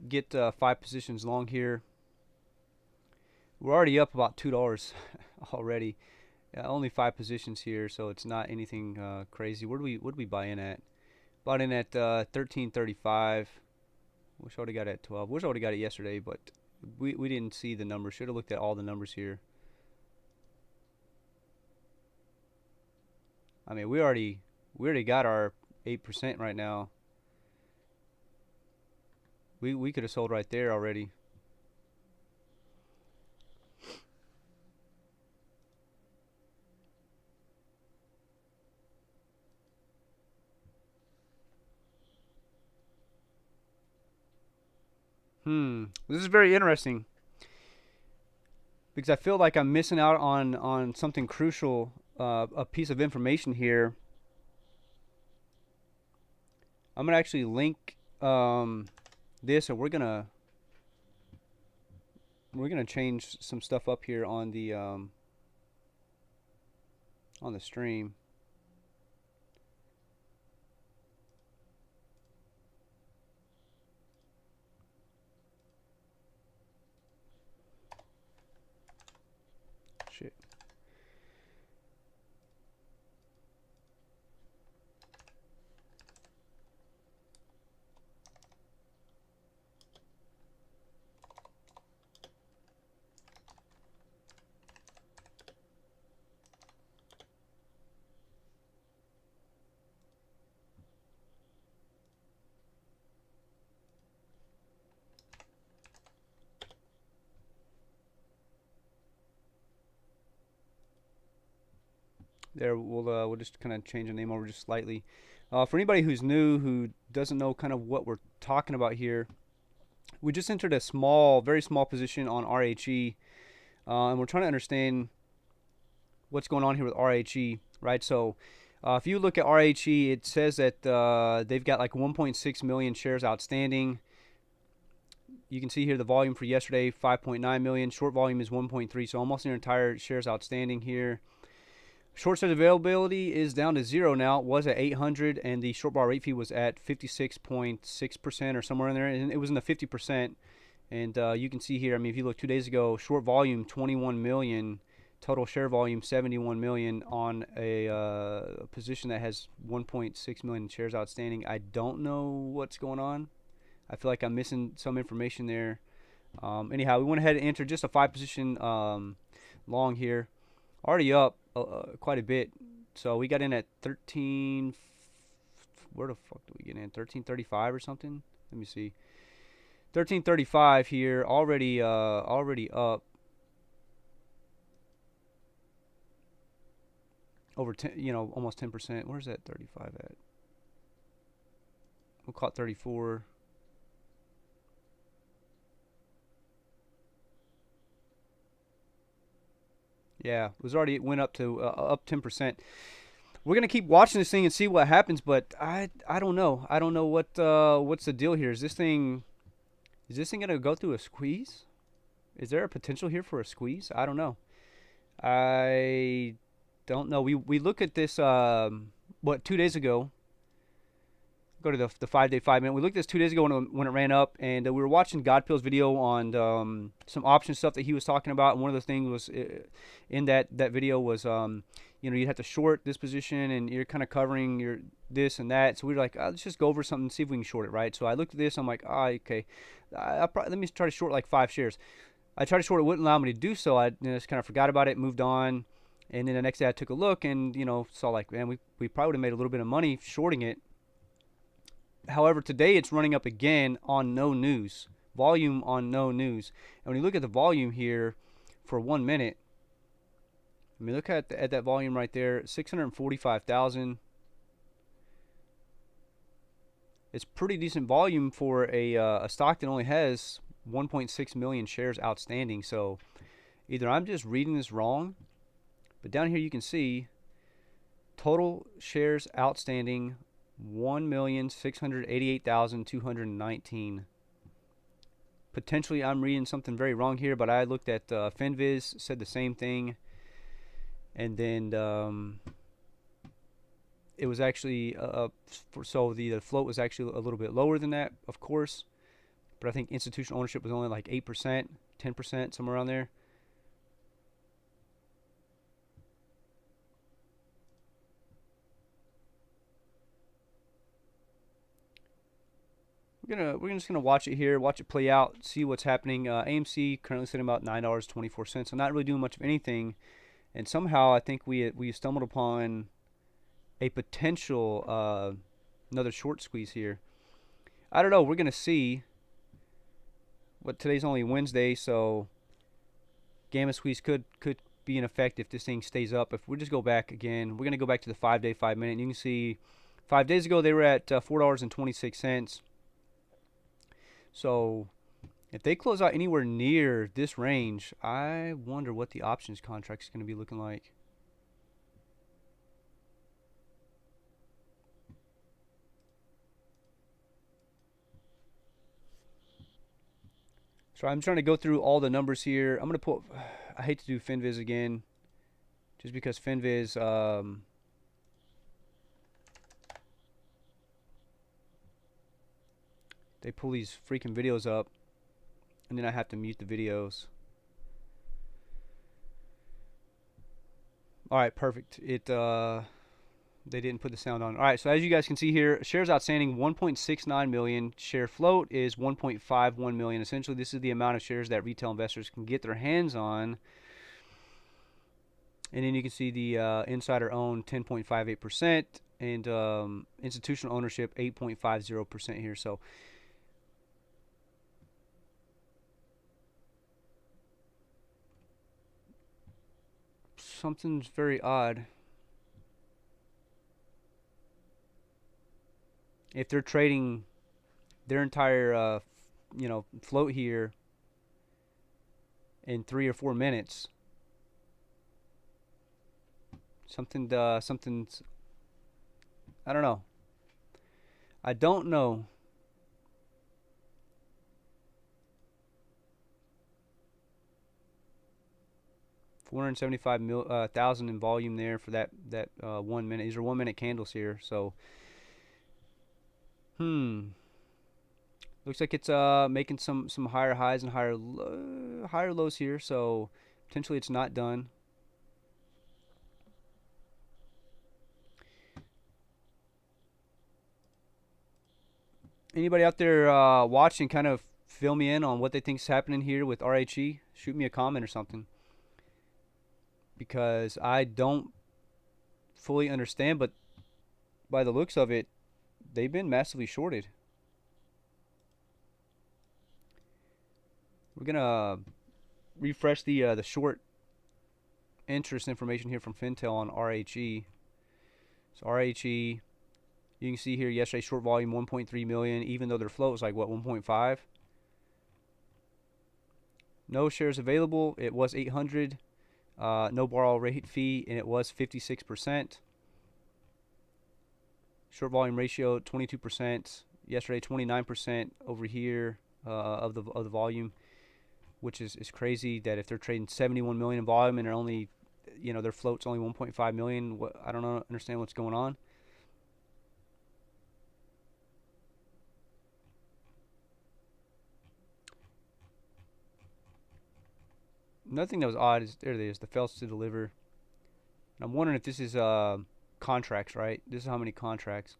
get 5 positions long here. We're already up about $2 already. Only 5 positions here, so it's not anything crazy. What did we buy in at? Bought in at 13.35. Wish I would have got it at 12. Wish I would have got it yesterday, but we didn't see the numbers. Should have looked at all the numbers here. I mean, we already got our 8% right now. We could have sold right there already. This is very interesting because I feel like I'm missing out on something crucial, a piece of information here. I'm gonna actually link this, and we're gonna change some stuff up here on the stream. Shit. There, we'll just kind of change the name over just slightly. For anybody who's new, who doesn't know kind of what we're talking about here, we just entered a very small position on RHE, and we're trying to understand what's going on here with RHE, right? So if you look at RHE, it says that they've got like 1.6 million shares outstanding. You can see here the volume for yesterday, 5.9 million. Short volume is 1.3, so almost their entire shares outstanding here. Short sales availability is down to 0 now. It was at 800, and the short bar rate fee was at 56.6% or somewhere in there, and it was in the 50%. And you can see here, I mean, if you look 2 days ago, short volume 21 million, total share volume 71 million on a position that has 1.6 million shares outstanding. I don't know what's going on. I feel like I'm missing some information there. Anyhow, we went ahead and entered just a 5 position long here. Already up quite a bit. So we got in at 13. Where the fuck did we get in? 13.35 or something? Let me see. 13.35 here. Already up over 10. Almost 10%. Where's that 35 at? We'll call it 34. Yeah, it went up to up 10%. We're gonna keep watching this thing and see what happens, but I don't know. I don't know what's the deal here. Is this thing gonna go through a squeeze? Is there a potential here for a squeeze? I don't know. I don't know. We look at this 2 days ago. go to the 5-day 5-minute. We looked at this 2 days ago when it ran up, and we were watching Godpill's video on some option stuff that he was talking about. And one of the things was in that video was you know, you'd have to short this position, and you're kind of covering your this and that. So we were like, let's just go over something and see if we can short it, right? So I looked at this. I'm like, okay, let me try to short like 5 shares. I tried to short it, wouldn't allow me to do so. I just kind of forgot about it, moved on, and then the next day I took a look and, you know, saw like, man, we probably would have made a little bit of money shorting it. However, today it's running up again on no news. Volume on no news. And when you look at the volume here for 1 minute, I mean, look at that volume right there, 645,000. It's pretty decent volume for a stock that only has 1.6 million shares outstanding. So either I'm just reading this wrong, but down here you can see total shares outstanding 1,688,219. Potentially I'm reading something very wrong here, but I looked at FinViz, said the same thing, and then it was actually so the float was actually a little bit lower than that, of course, but I think institutional ownership was only like 8%, 10%, somewhere around there. We're just gonna watch it here, watch it play out, see what's happening. AMC currently sitting about $9.24, so not really doing much of anything. And somehow I think we stumbled upon a potential another short squeeze here. I don't know. We're gonna see. What, today's only Wednesday, so gamma squeeze could be in effect if this thing stays up. If we just go back again, we're gonna go back to the 5-day 5-minute. And you can see 5 days ago they were at $4.26. So if they close out anywhere near this range, I wonder what the options contract is going to be looking like. So I'm trying to go through all the numbers here. I'm going to put, I hate to do FinViz again, just because FinViz, they pull these freaking videos up, and then I have to mute the videos. All right, perfect. They didn't put the sound on. All right, so as you guys can see here, shares outstanding 1.69 million. Share float is 1.51 million. Essentially, this is the amount of shares that retail investors can get their hands on. And then you can see the insider owned 10.58% and institutional ownership 8.50% here. So something's very odd. If they're trading their entire you know, float here in 3 or 4 minutes, something's I don't know. I don't know. $475,000 in volume there for that 1 minute. These are 1 minute candles here, so looks like it's making some higher highs and higher lows here, so potentially it's not done. Anybody out there watching, kind of fill me in on what they think is happening here with RHE? Shoot me a comment or something, because I don't fully understand, but by the looks of it, they've been massively shorted. We're gonna refresh the short interest information here from Fintel on RHE. So RHE, you can see here yesterday short volume 1.3 million, even though their float was like what, 1.5. No shares available. It was 800. No borrow rate fee, and it was 56%. Short volume ratio 22%. Yesterday 29% over here of the volume, which is crazy. That if they're trading 71 million in volume and they're only, you know, their float's only 1.5 million. I don't understand what's going on. Nothing that was odd is there. It is. The fails to deliver. I'm wondering if this is contracts, right? This is how many contracts.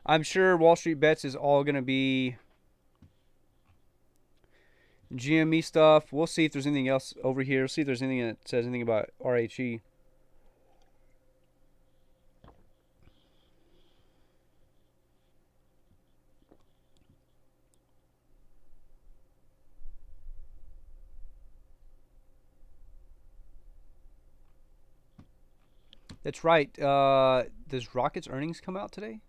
I'm sure Wall Street Bets is all going to be GME stuff. We'll see if there's anything else over here. See if there's anything that says anything about RHE. That's right. Does Rocket's earnings come out today?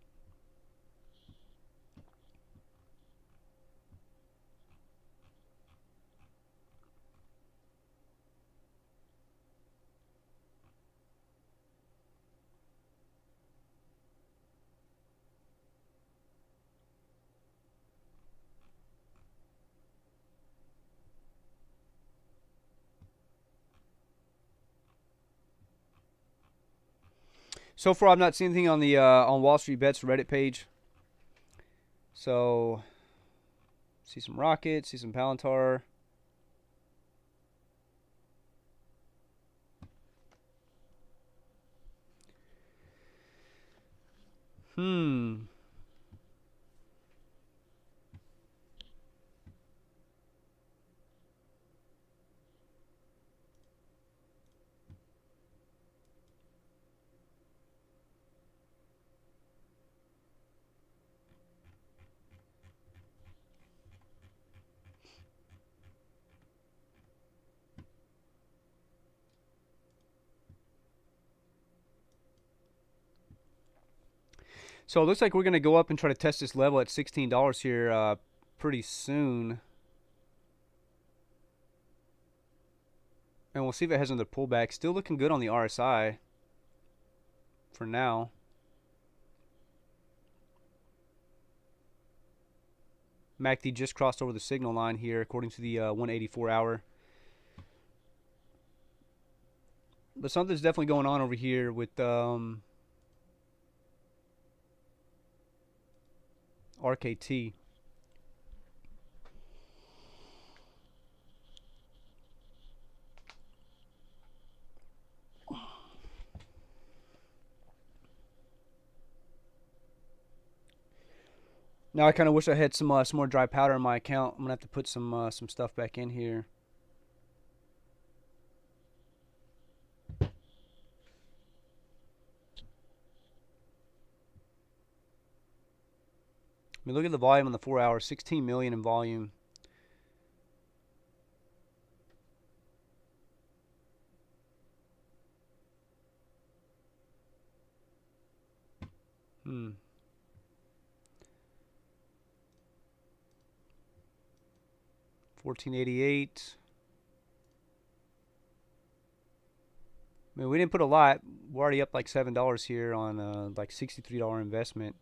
So far, I've not seen anything on the on Wall Street Bets Reddit page. So, see some Rocket, see some Palantir. So it looks like we're going to go up and try to test this level at $16 here pretty soon. And we'll see if it has another pullback. Still looking good on the RSI for now. MACD just crossed over the signal line here according to the 184 hour. But something's definitely going on over here with RKT. Now I kind of wish I had some more dry powder in my account. I'm gonna have to put some stuff back in here. I mean, look at the volume on the 4 hours, 16 million in volume. Hmm. $14.88. I mean, we didn't put a lot. We're already up like $7 here on like $63 investment.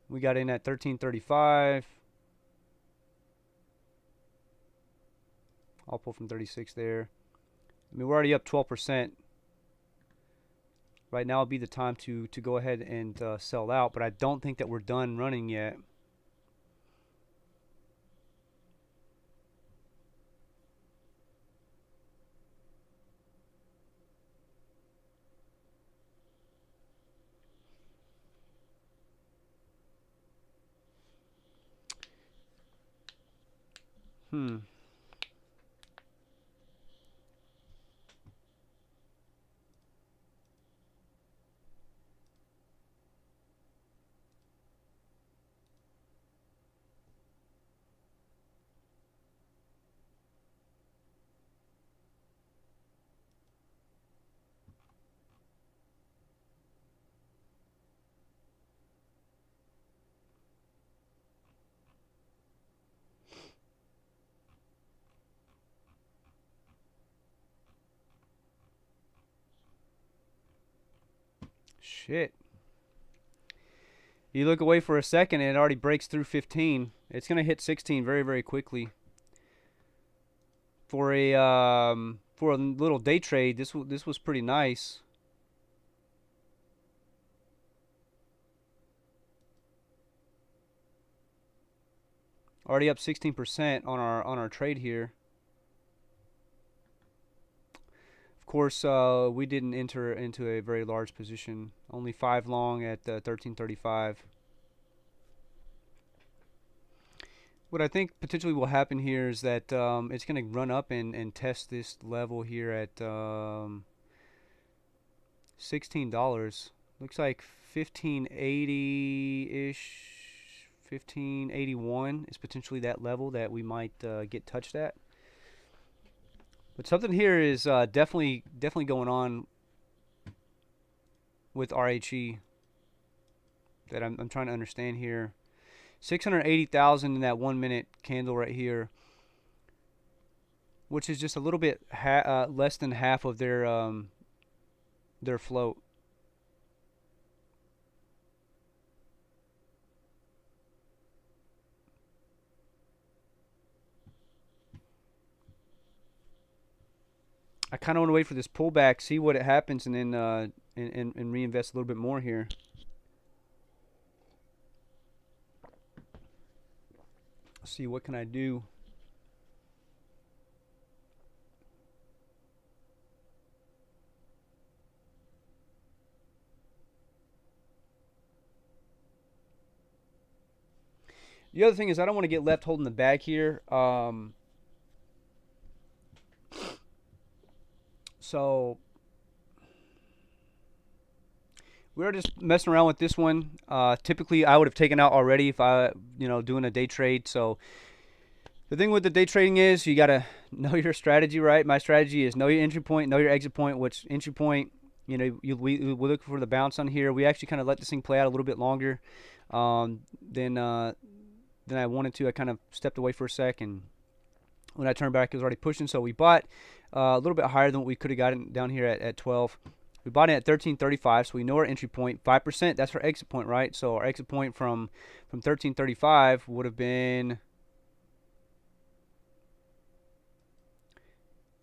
We got in at $13.35. I'll pull from 36 there. I mean, we're already up 12%. Right now would be the time to go ahead and sell out, but I don't think that we're done running yet. Hmm. shit. You look away for a second and it already breaks through 15. It's going to hit 16 very, very quickly. For a little day trade, this was pretty nice. Already up 16% on our trade here. Of course, we didn't enter into a very large position. Only 5 long at 1335. What I think potentially will happen here is that it's going to run up and test this level here at $16. Looks like 1580-ish, 1581 is potentially that level that we might get touched at. But something here is definitely going on with RHE that I'm trying to understand here. 680,000 in that 1 minute candle right here, which is just a little bit less than half of their float. I kind of want to wait for this pullback, see what it happens, and then and reinvest a little bit more here. See what can I do. The other thing is I don't want to get left holding the bag here. So we were just messing around with this one. Typically, I would have taken out already if I, doing a day trade. So the thing with the day trading is you got to know your strategy, right? My strategy is know your entry point, know your exit point, which entry point, we look for the bounce on here. We actually kind of let this thing play out a little bit longer than I wanted to. I kind of stepped away for a sec, and when I turned back, it was already pushing. So we bought a little bit higher than what we could have gotten down here at 12. We bought it at 1335, so we know our entry point. 5%, that's our exit point, right? So our exit point from 1335 would have been...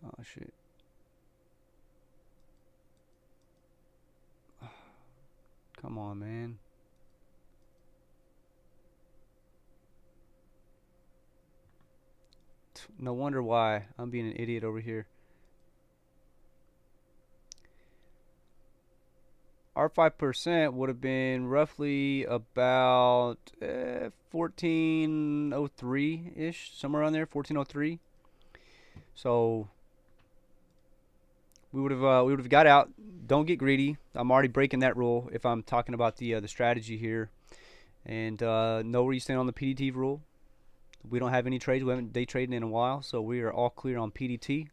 Oh, shit. Come on, man. No wonder why I'm being an idiot over here. Our 5% would have been roughly about 1403-ish, somewhere around there, 1403. So we would have got out. Don't get greedy. I'm already breaking that rule if I'm talking about the strategy here. And know where you stand on the PDT rule. We don't have any trades. We haven't day traded in a while, so we are all clear on PDT.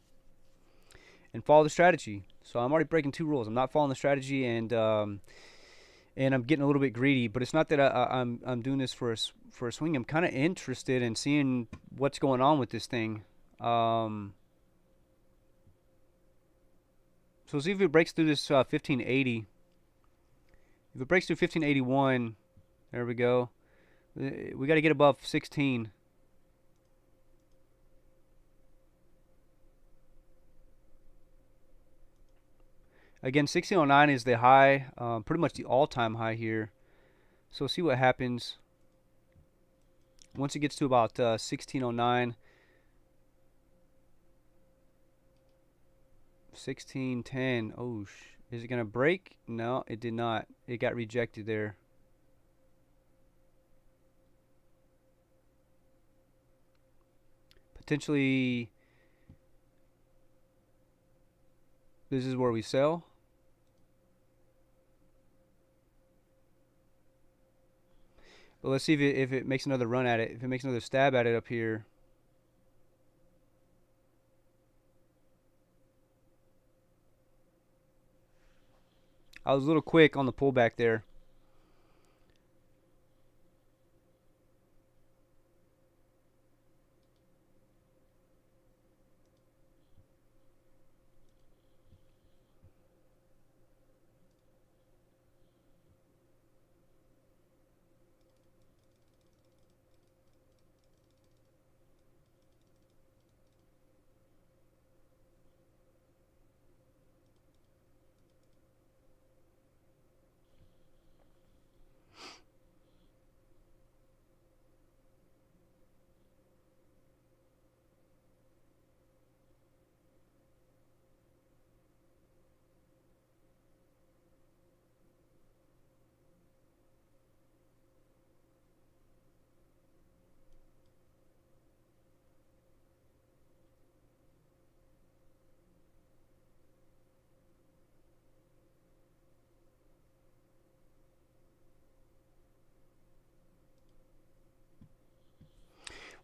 And follow the strategy. So I'm already breaking 2 rules. I'm not following the strategy, and I'm getting a little bit greedy. But it's not that I'm doing this for a swing. I'm kind of interested in seeing what's going on with this thing. So see if it breaks through this 1580. If it breaks through 1581, there we go. We got to get above 16. Again, 1609 is the high, pretty much the all-time high here. So see what happens once it gets to about 1609. 1610. Oh, is it going to break? No, it did not. It got rejected there. Potentially, this is where we sell. But let's see if it makes another run at it. If it makes another stab at it up here. I was a little quick on the pullback there.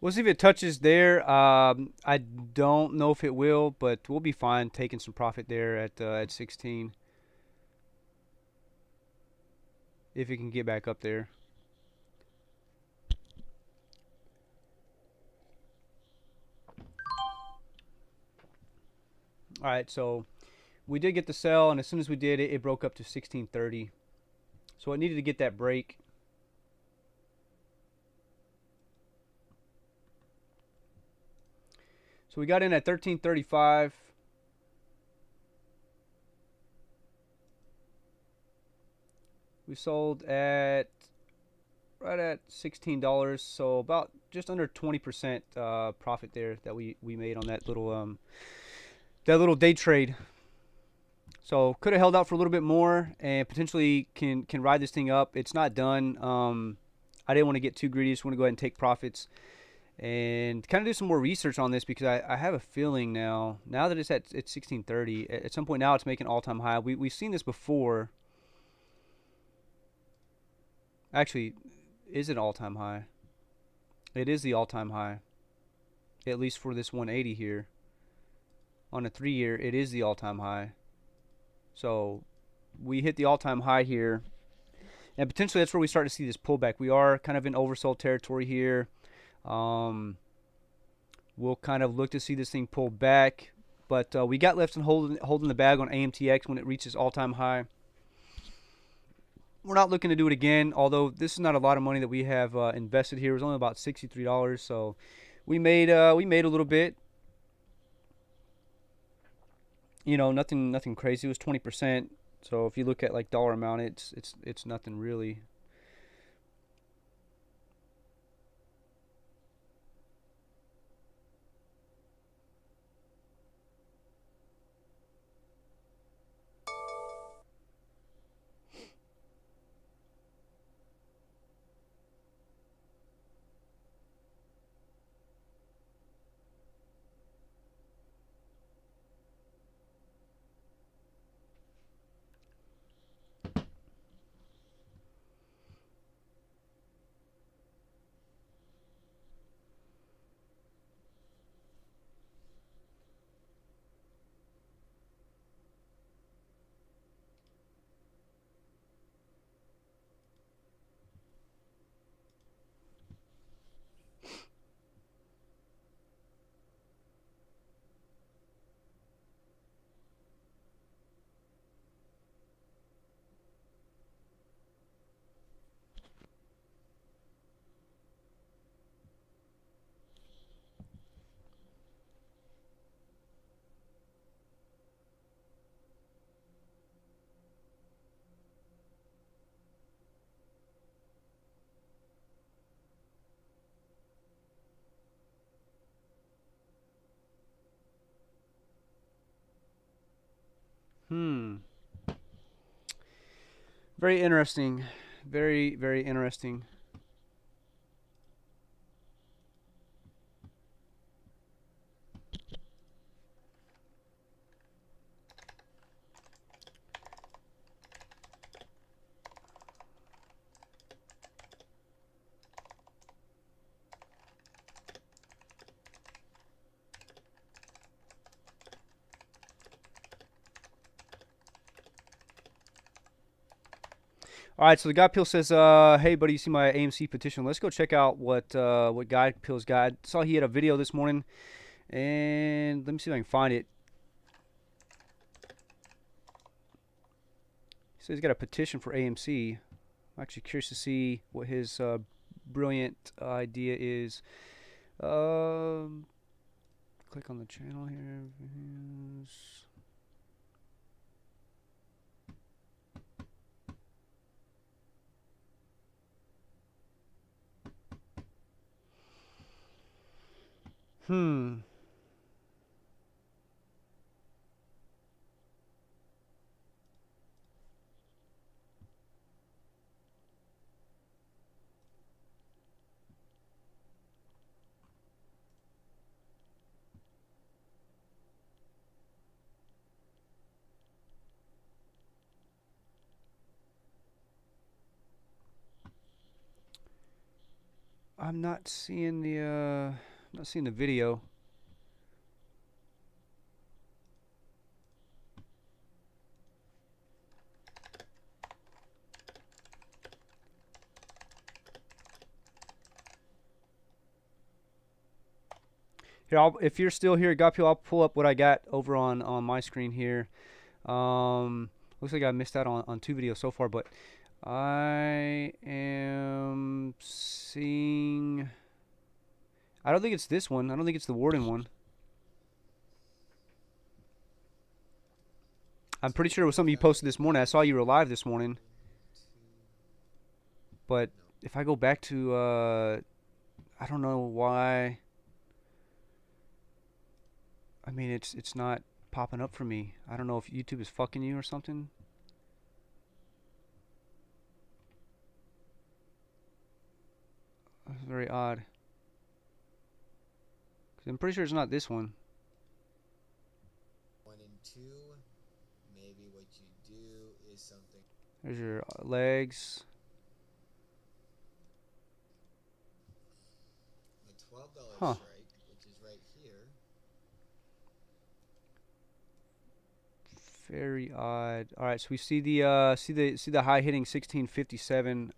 We'll see if it touches there. I don't know if it will, but we'll be fine taking some profit there at 16 if it can get back up there. All right, so we did get the sell, and as soon as we did, it broke up to 1630. So it needed to get that break. So we got in at 1335. We sold at right at $16, so about just under 20% profit there that we made on that little day trade. So could have held out for a little bit more and potentially can ride this thing up. It's not done. I didn't want to get too greedy. Just want to go ahead and take profits and kind of do some more research on this, because I have a feeling now that it's at 1630, at some point now it's making all-time high. We've seen this before. Actually, is it all-time high? It is the all-time high, at least for this 180 here. On a 3-year, it is the all-time high. So we hit the all-time high here, and potentially that's where we start to see this pullback. We are kind of in oversold territory here. We'll kind of look to see this thing pull back, but we got left and holding the bag on AMTX when it reaches all-time high. We're not looking to do it again, although this is not a lot of money that we have invested here. It was only about $63, so we made a little bit. You know, nothing crazy. It was 20%. So if you look at like dollar amount, it's nothing really. Very interesting. Very, very interesting. All right, so the Guy Peel says, "Hey, buddy, you see my AMC petition? Let's go check out what Guy Peel's got." Saw he had a video this morning, and let me see if I can find it. He says he's got a petition for AMC. I'm actually curious to see what his brilliant idea is. Click on the channel here. Hmm. I'm not seeing the video. Here, if you're still here, Gopio, I'll pull up what I got over on my screen here. Looks like I missed out on 2 videos so far, but I am seeing. I don't think it's this one. I don't think it's the Warden one. I'm pretty sure it was something you posted this morning. I saw you were live this morning. But if I go back to, I don't know why. I mean, it's not popping up for me. I don't know if YouTube is fucking you or something. That's very odd. 'Cause I'm pretty sure it's not this one. 1 and 2. Maybe what you do is something. There's your legs. The $12 Huh. strike, which is right here. Very odd. All right, so we see the see the high hitting 1657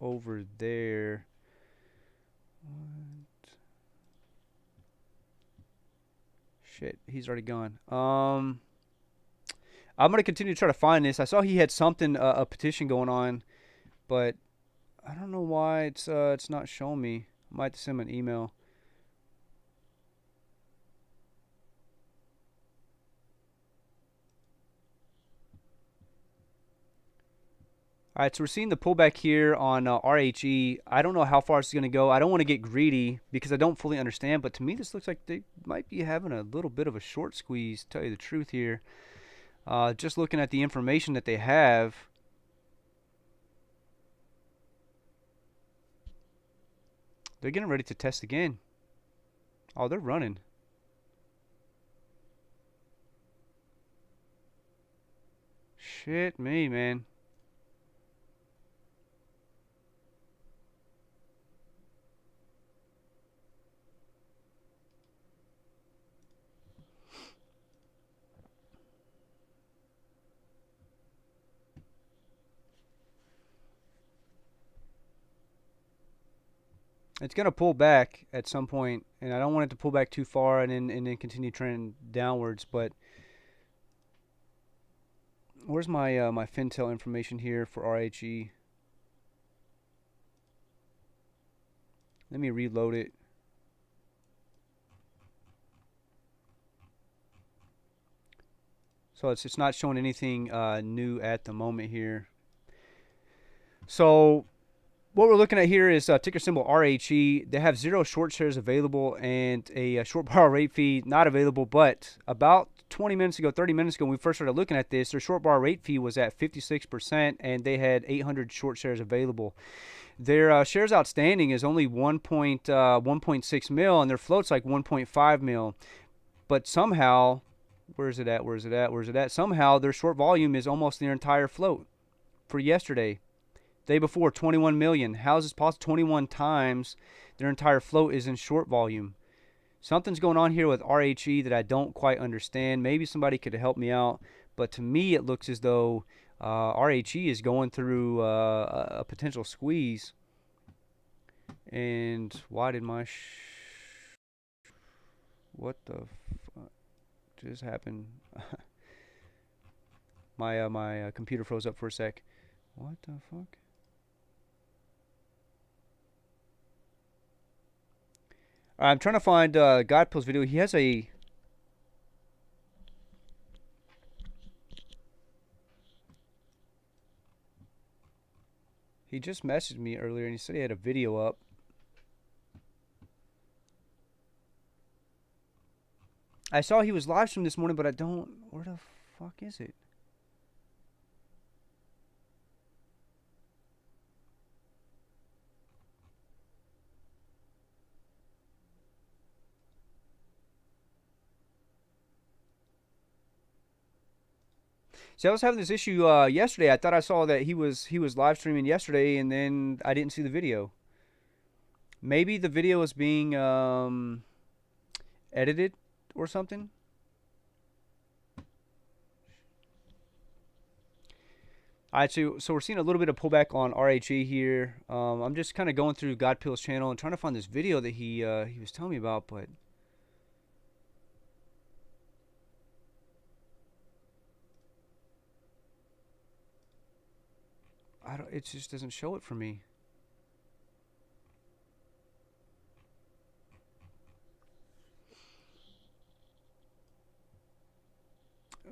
over there. What? Shit, he's already gone. I'm gonna continue to try to find this. I saw he had something a petition going on, but I don't know why it's not showing me. I might have to send him an email. All right, so we're seeing the pullback here on RHE. I don't know how far it's going to go. I don't want to get greedy because I don't fully understand, but to me this looks like they might be having a little bit of a short squeeze, to tell you the truth here. Just looking at the information that they have. They're getting ready to test again. Oh, they're running. Shit me, man. It's going to pull back at some point, and I don't want it to pull back too far and then continue trending downwards. But where's my my Fintel information here for RHE? Let me reload it. So it's not showing anything new at the moment here. So what we're looking at here is ticker symbol RHE. They have 0 short shares available and a short bar rate fee not available. But about 20 minutes ago, 30 minutes ago, when we first started looking at this, their short bar rate fee was at 56%, and they had 800 short shares available. Their shares outstanding is only 1.6 mil, and their float's like 1.5 mil. But somehow, where's it at? Somehow their short volume is almost their entire float for yesterday. Day before, 21 million. How is this possible? 21 times their entire float is in short volume. Something's going on here with RHE that I don't quite understand. Maybe somebody could help me out. But to me, it looks as though RHE is going through a potential squeeze. And why did my what the fuck just happened? my computer froze up for a sec. What the fuck? I'm trying to find Godpill's video. He has a... He just messaged me earlier and he said he had a video up. I saw he was live streamed this morning, but I don't... Where the fuck is it? See, I was having this issue yesterday. I thought I saw that he was live streaming yesterday, and then I didn't see the video. Maybe the video is being edited or something. Alright, so we're seeing a little bit of pullback on RHE here. I'm just kind of going through Godpill's channel and trying to find this video that he was telling me about, but it just doesn't show it for me.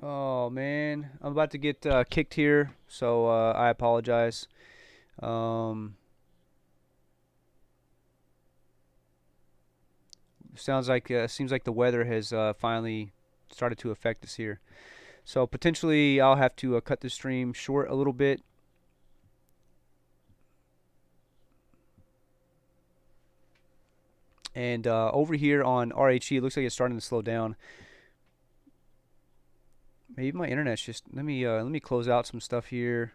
Oh man, I'm about to get kicked here, so I apologize. Seems like the weather has finally started to affect us here, so potentially I'll have to cut the stream short a little bit. And over here on RHE, it looks like it's starting to slow down. Maybe my internet's just. Let me close out some stuff here.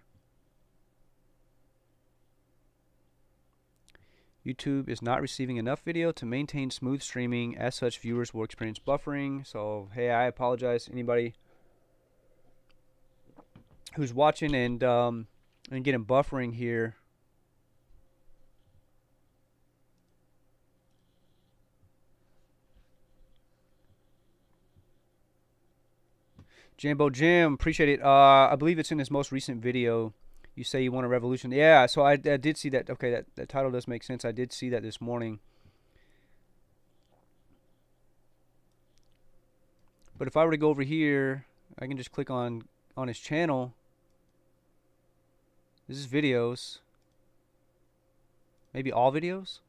YouTube is not receiving enough video to maintain smooth streaming. As such, viewers will experience buffering. So hey, I apologize anybody who's watching and getting buffering here. Jambo Jim, appreciate it. I believe it's in his most recent video. You say you want a revolution. Yeah, so I did see that. Okay, that title does make sense. I did see that this morning. But if I were to go over here, I can just click on his channel. This is videos. Maybe all videos?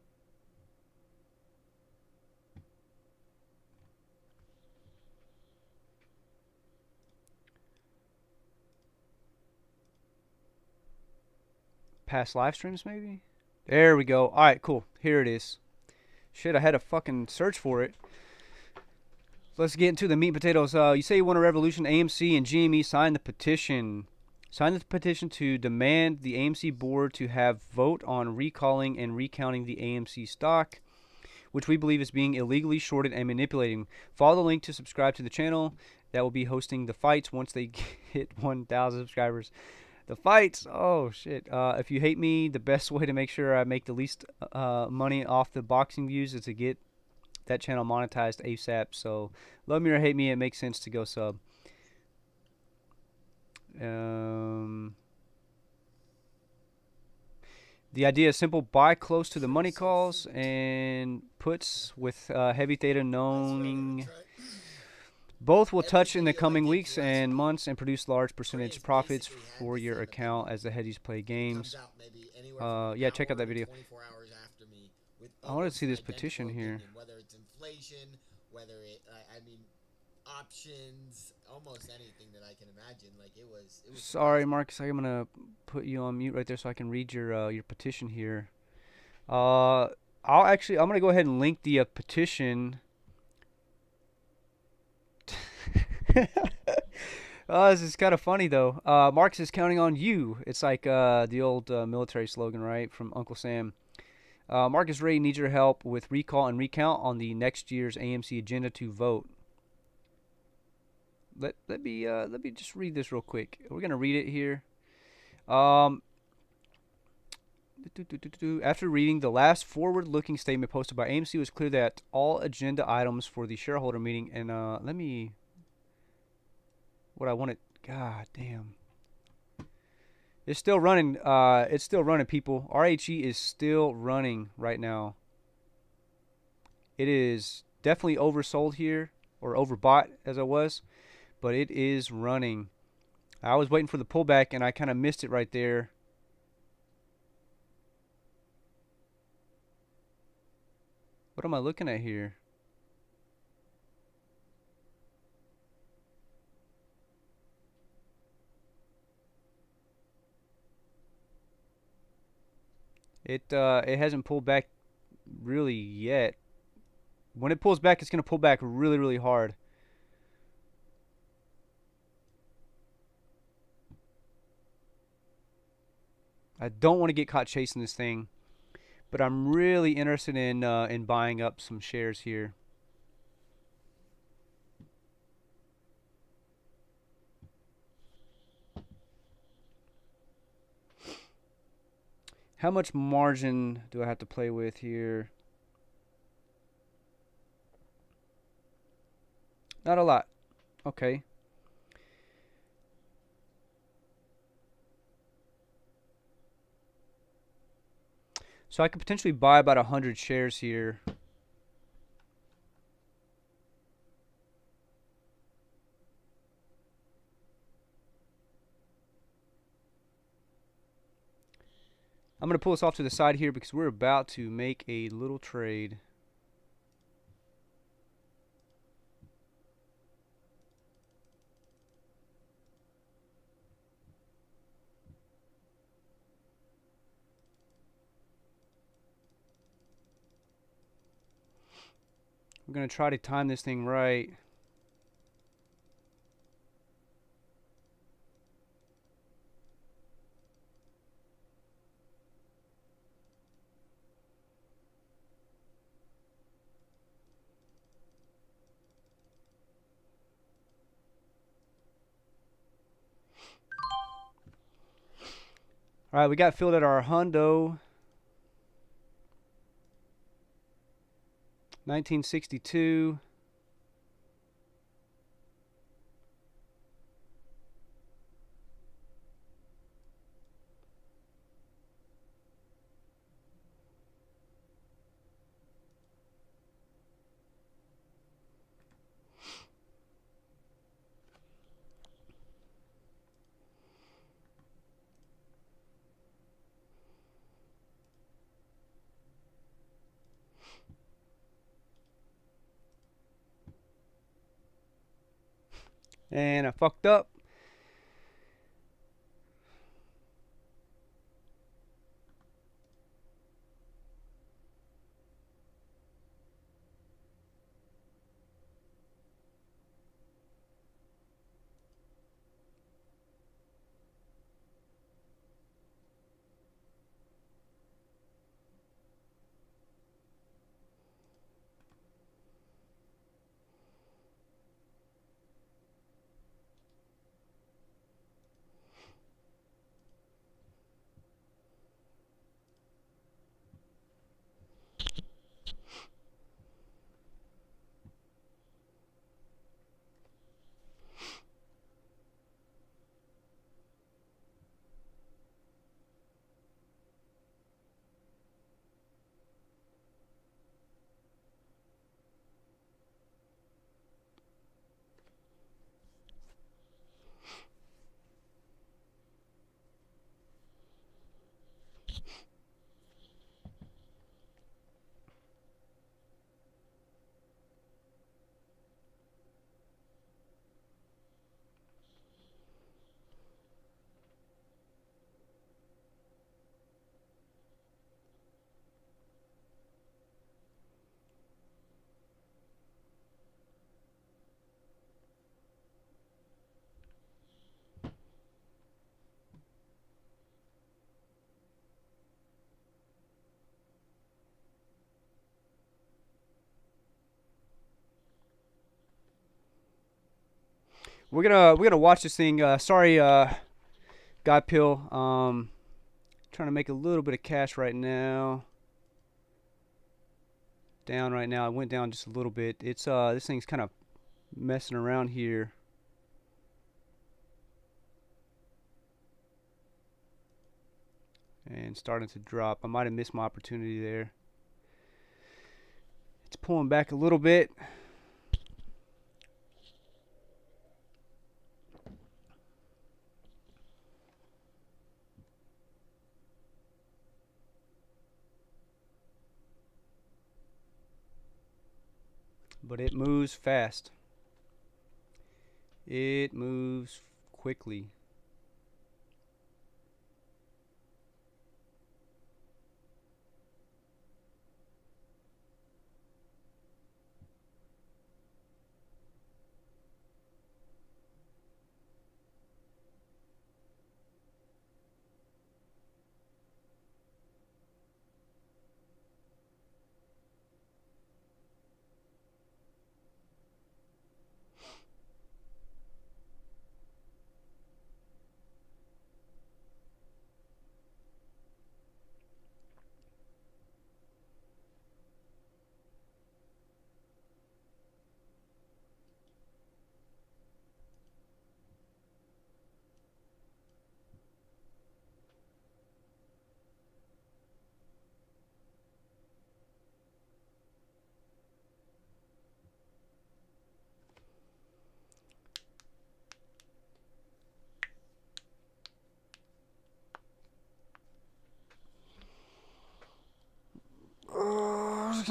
Past live streams, maybe? There we go. Alright, cool. Here it is. Shit, I had to fucking search for it. Let's get into the meat and potatoes. You say you want a revolution. AMC and GME sign the petition. Sign the petition to demand the AMC board to have vote on recalling and recounting the AMC stock, which we believe is being illegally shorted and manipulating. Follow the link to subscribe to the channel that will be hosting the fights once they hit 1,000 subscribers. The fights, oh shit. If you hate me, the best way to make sure I make the least money off the boxing views is to get that channel monetized ASAP. So, love me or hate me, it makes sense to go sub. The idea is simple. Buy close to the money calls and puts with heavy theta knowing both will touch in the coming weeks and months and produce large percentage profits for your account as the hedgies play games. Yeah, check out that video. I want to see this petition here. Whether it's inflation, whether it, I mean, options, almost anything that I can imagine. Like it was Sorry, Marcus. I'm gonna put you on mute right there so I can read your petition here. I'm gonna go ahead and link the petition. Oh, this is kind of funny though. Marcus is counting on you. It's like the old military slogan, right, from Uncle Sam. Marcus Ray needs your help with recall and recount on the next year's AMC agenda to vote. Let me just read this real quick. We're gonna read it here. After reading the last forward-looking statement posted by AMC, it was clear that all agenda items for the shareholder meeting and what I wanted. God damn. It's still running. It's still running, people. RHE is still running right now. It is definitely oversold here, or overbought as I was, but it is running. I was waiting for the pullback, and I kind of missed it right there. What am I looking at here? It hasn't pulled back really yet. When it pulls back, it's going to pull back really, really hard. I don't want to get caught chasing this thing. but I'm really interested in buying up some shares here. How much margin do I have to play with here? Not a lot. Okay. So I could potentially buy about 100 shares here. I'm going to pull this off to the side here because we're about to make a little trade. We're going to try to time this thing right. All right, we got filled at our hundo. 1962. And I fucked up. We're gonna watch this thing. Sorry, Guy Pill. Trying to make a little bit of cash right now. Down right now. It went down just a little bit. It's this thing's kind of messing around here. And starting to drop. I might have missed my opportunity there. It's pulling back a little bit. But it moves fast. It moves quickly.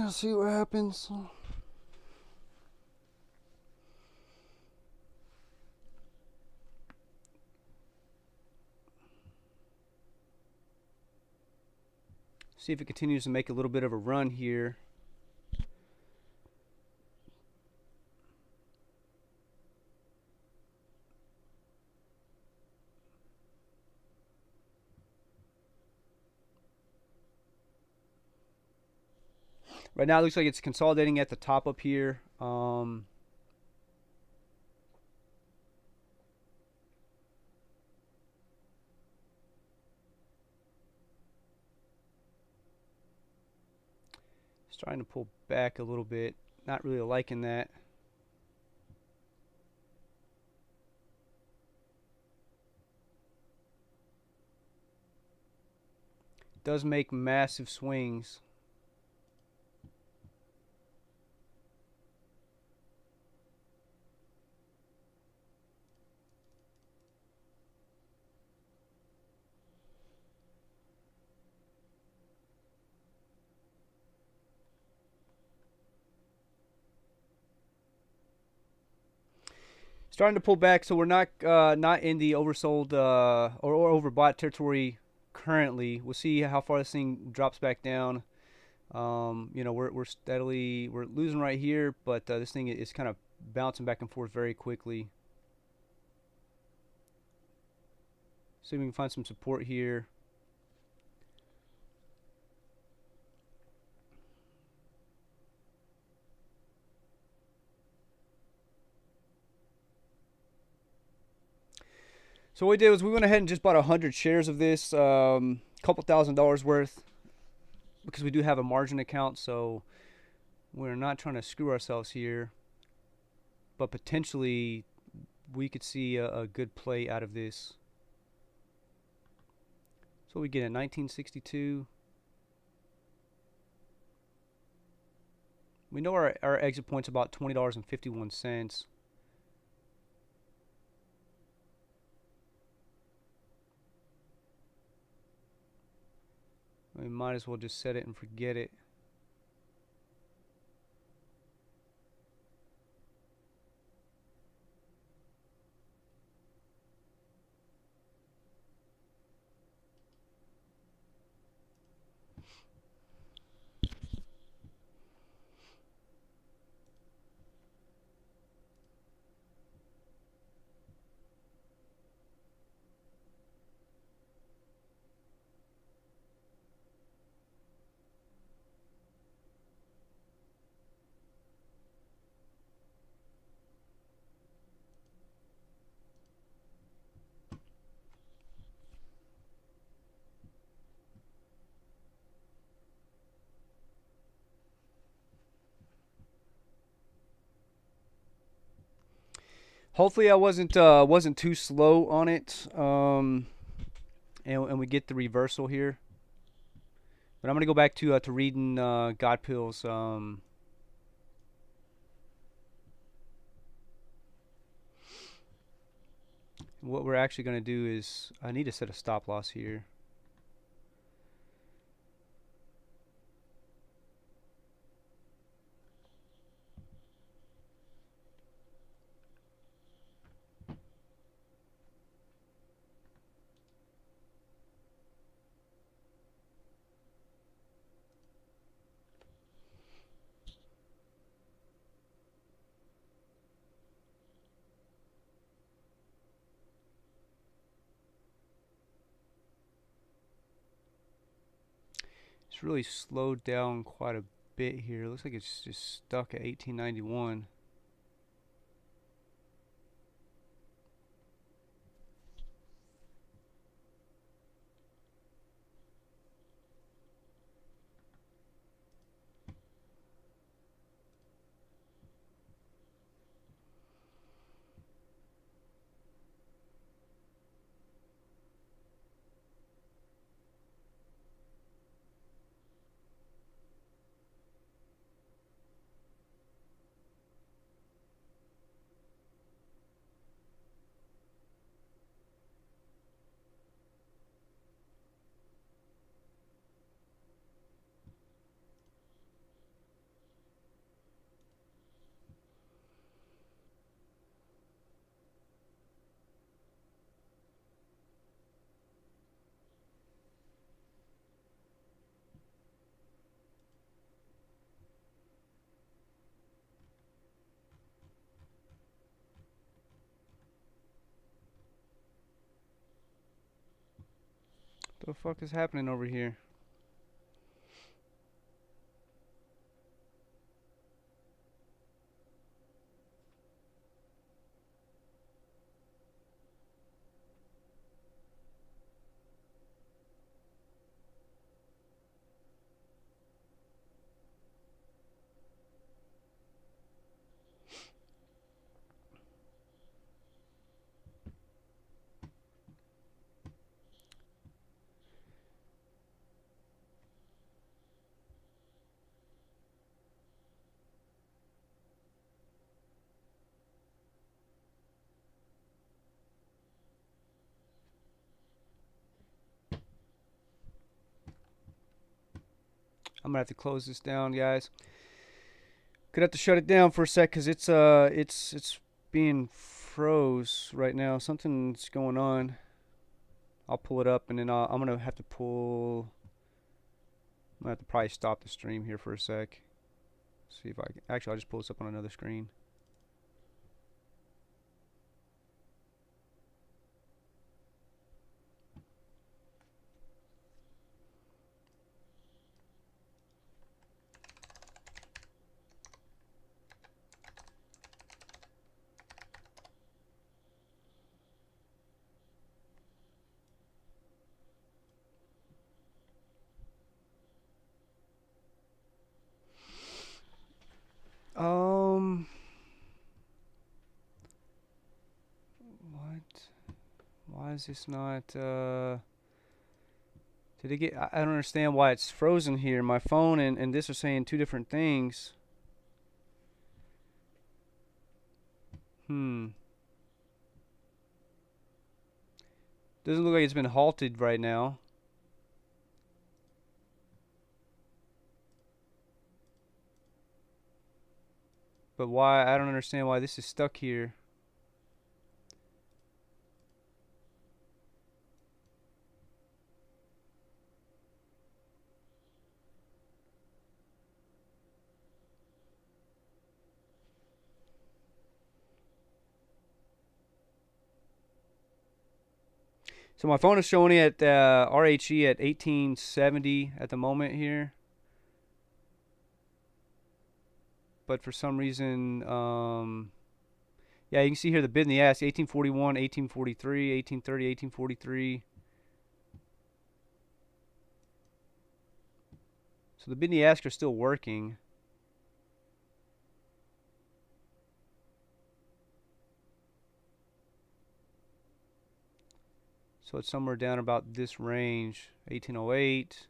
Let's see what happens. See if it continues to make a little bit of a run here. Right now it looks like it's consolidating at the top up here. It's trying to pull back a little bit. Not really liking that. Does make massive swings. Starting to pull back, so we're not in the oversold or overbought territory currently. We'll see how far this thing drops back down. You know, we're losing right here, but this thing is kind of bouncing back and forth very quickly. See if we can find some support here. So what we did was we went ahead and just bought 100 shares of this, couple $1,000s worth, because we do have a margin account, so we're not trying to screw ourselves here, but potentially we could see a good play out of this. So we get at 1962. We know our exit point's about $20.51. We might as well just set it and forget it. Hopefully I wasn't too slow on it, and we get the reversal here. But I'm gonna go back to reading God Pills. What we're actually gonna do is I need to set a stop loss here. It's really slowed down quite a bit here. It looks like it's just stuck at 1891. The fuck is happening over here? I'm gonna have to close this down, guys. Gonna have to shut it down for a sec because it's being froze right now. Something's going on. I'll pull it up and then I'm gonna have to pull. I'm gonna have to probably stop the stream here for a sec. See if I can. Actually, I'll just pull this up on another screen. What? Why is this not, did it get, I don't understand why it's frozen here. My phone and this are saying two different things. Doesn't look like it's been halted right now. But why, I don't understand why this is stuck here. So my phone is showing it at RHE at 1870 at the moment here. But for some reason, yeah, you can see here the bid and the ask, 1841, 1843, 1830, 1843. So the bid and the ask are still working. So it's somewhere down about this range, 1808.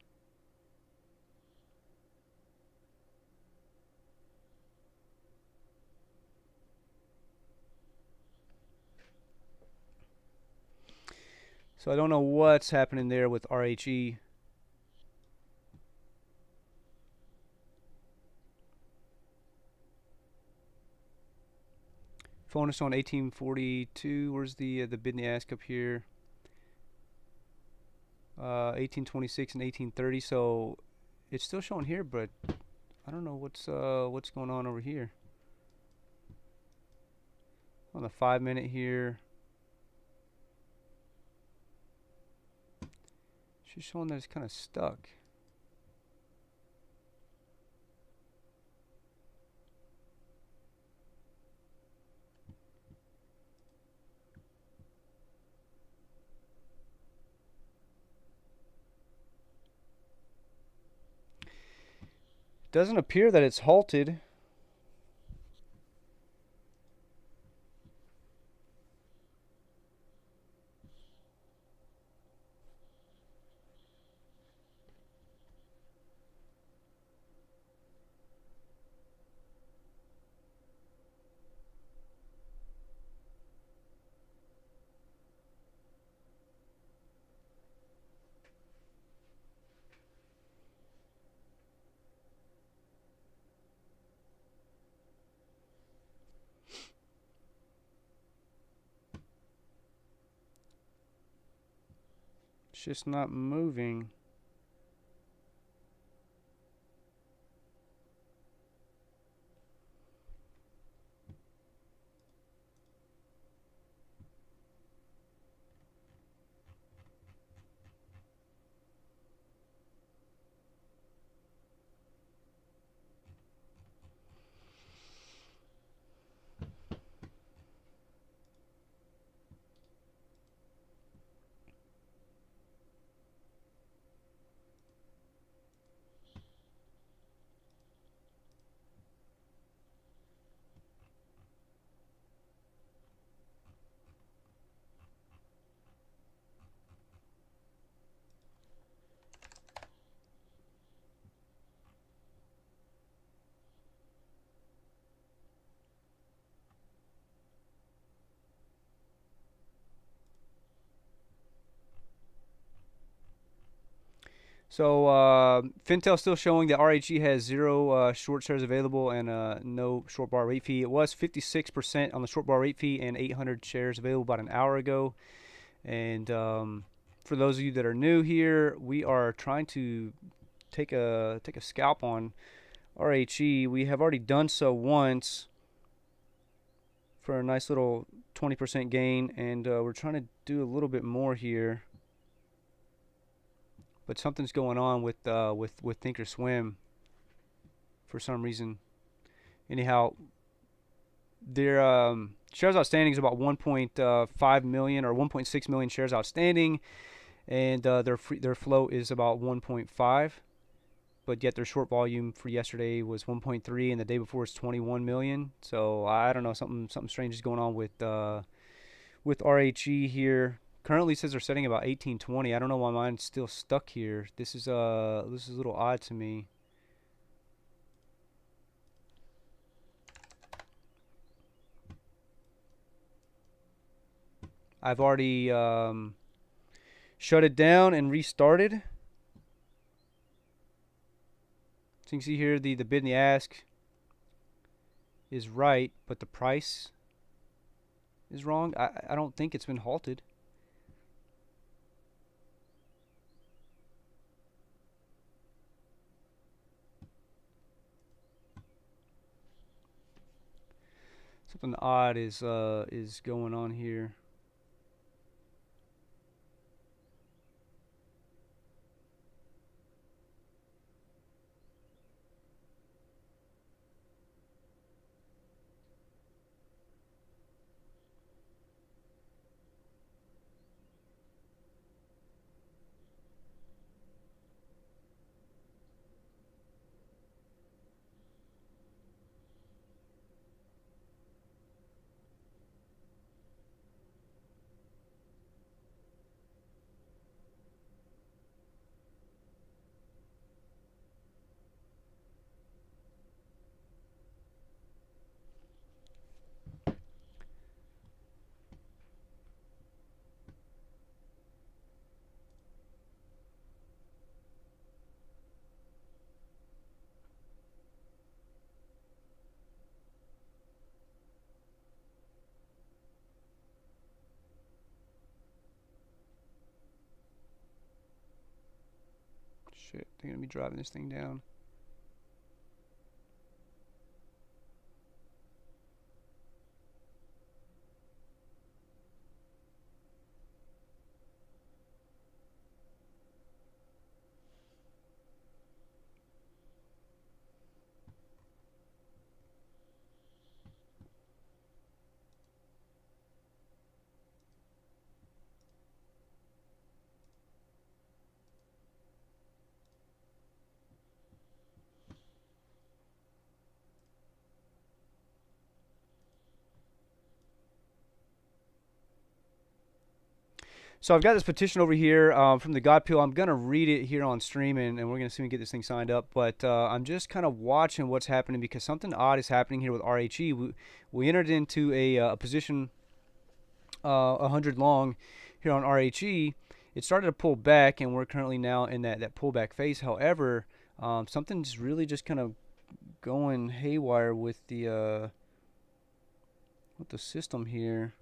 So I don't know what's happening there with RHE. Phone is on 1842. Where's the bid and the ask up here? 1826 and 1830. So it's still showing here, but I don't know what's going on over here. On the 5 minute here, she's showing that it's kind of stuck. Doesn't appear that it's halted. It's just not moving. So Fintel still showing that RHE has 0 short shares available and no short bar rate fee. It was 56% on the short bar rate fee and 800 shares available about an hour ago. And for those of you that are new here, we are trying to take a scalp on RHE. We have already done so once for a nice little 20% gain, and we're trying to do a little bit more here. But something's going on with Thinkorswim for some reason. Anyhow, their shares outstanding is about 1.5 million or 1.6 million shares outstanding, and their float is about 1.5. But yet their short volume for yesterday was 1.3, and the day before is 21 million. So I don't know, something strange is going on with RHE here. Currently says they're setting about 1820. I don't know why mine's still stuck here. This is a little odd to me. I've already shut it down and restarted. So you can see here the bid and the ask is right, but the price is wrong. I don't think it's been halted. Something odd is going on here. Shit, they're gonna be driving this thing down. So I've got this petition over here from the God Peel. I'm going to read it here on stream, and we're going to see if we can get this thing signed up. But I'm just kind of watching what's happening because something odd is happening here with RHE. We entered into a position 100 long here on RHE. It started to pull back, and we're currently now in that pullback phase. However, something's really just kind of going haywire with the system here.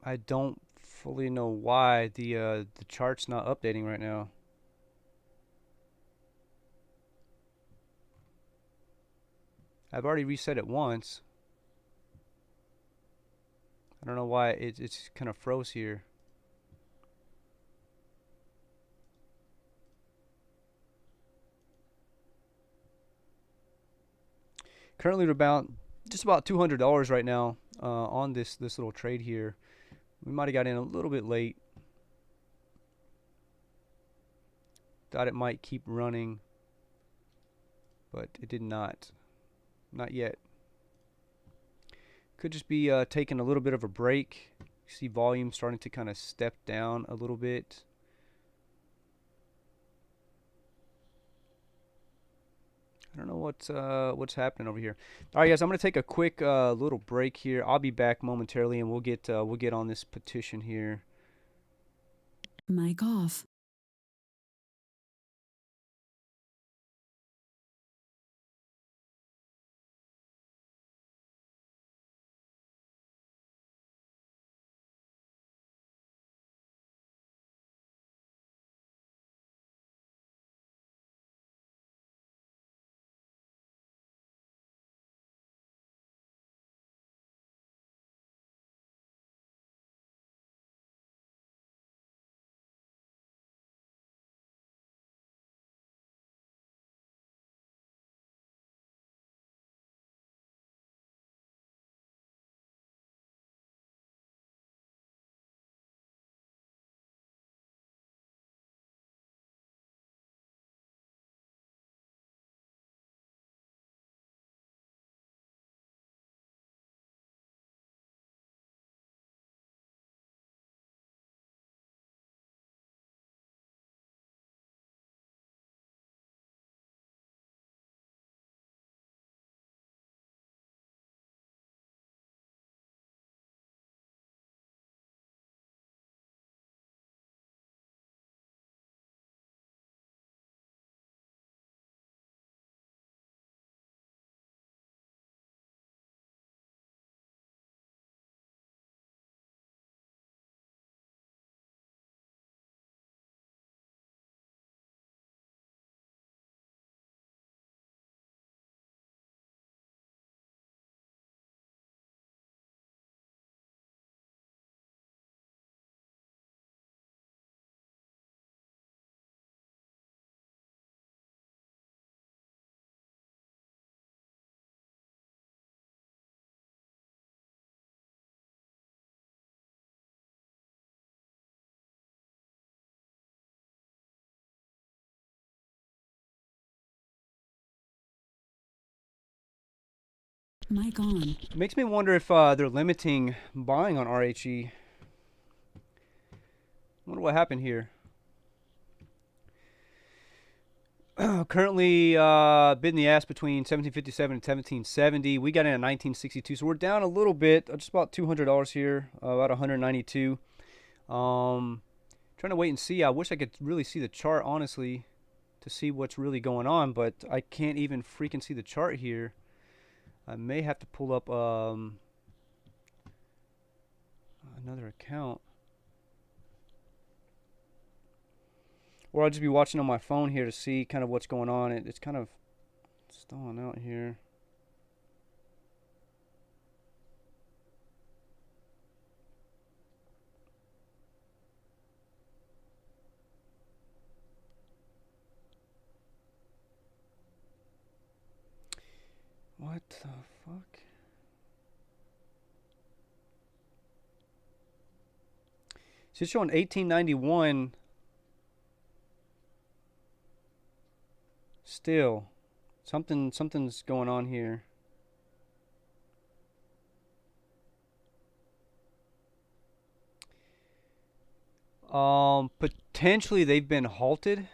I don't fully know why the chart's not updating right now. I've already reset it once. I don't know why it's kind of froze here. Currently, we're about just about $200 right now on this little trade here. We might have got in a little bit late. Thought it might keep running, but it did not. Not yet. Could just be taking a little bit of a break. You see volume starting to kind of step down a little bit. I don't know what's happening over here. All right, guys, I'm gonna take a quick little break here. I'll be back momentarily, and we'll get on this petition here. Mic off. Mic on. It makes me wonder if they're limiting buying on RHE. Wonder what happened here. Currently bidding the ass between 1757 and 1770. We got in at 1962, so we're down a little bit, just about $200 here, about 192. Trying to wait and see. I wish I could really see the chart, honestly, to see what's really going on, but I can't even freaking see the chart here. I may have to pull up another account. Or I'll just be watching on my phone here to see kind of what's going on. It's kind of stalling out here. What the fuck? So it's showing 1891. Still, something's going on here. Potentially they've been halted,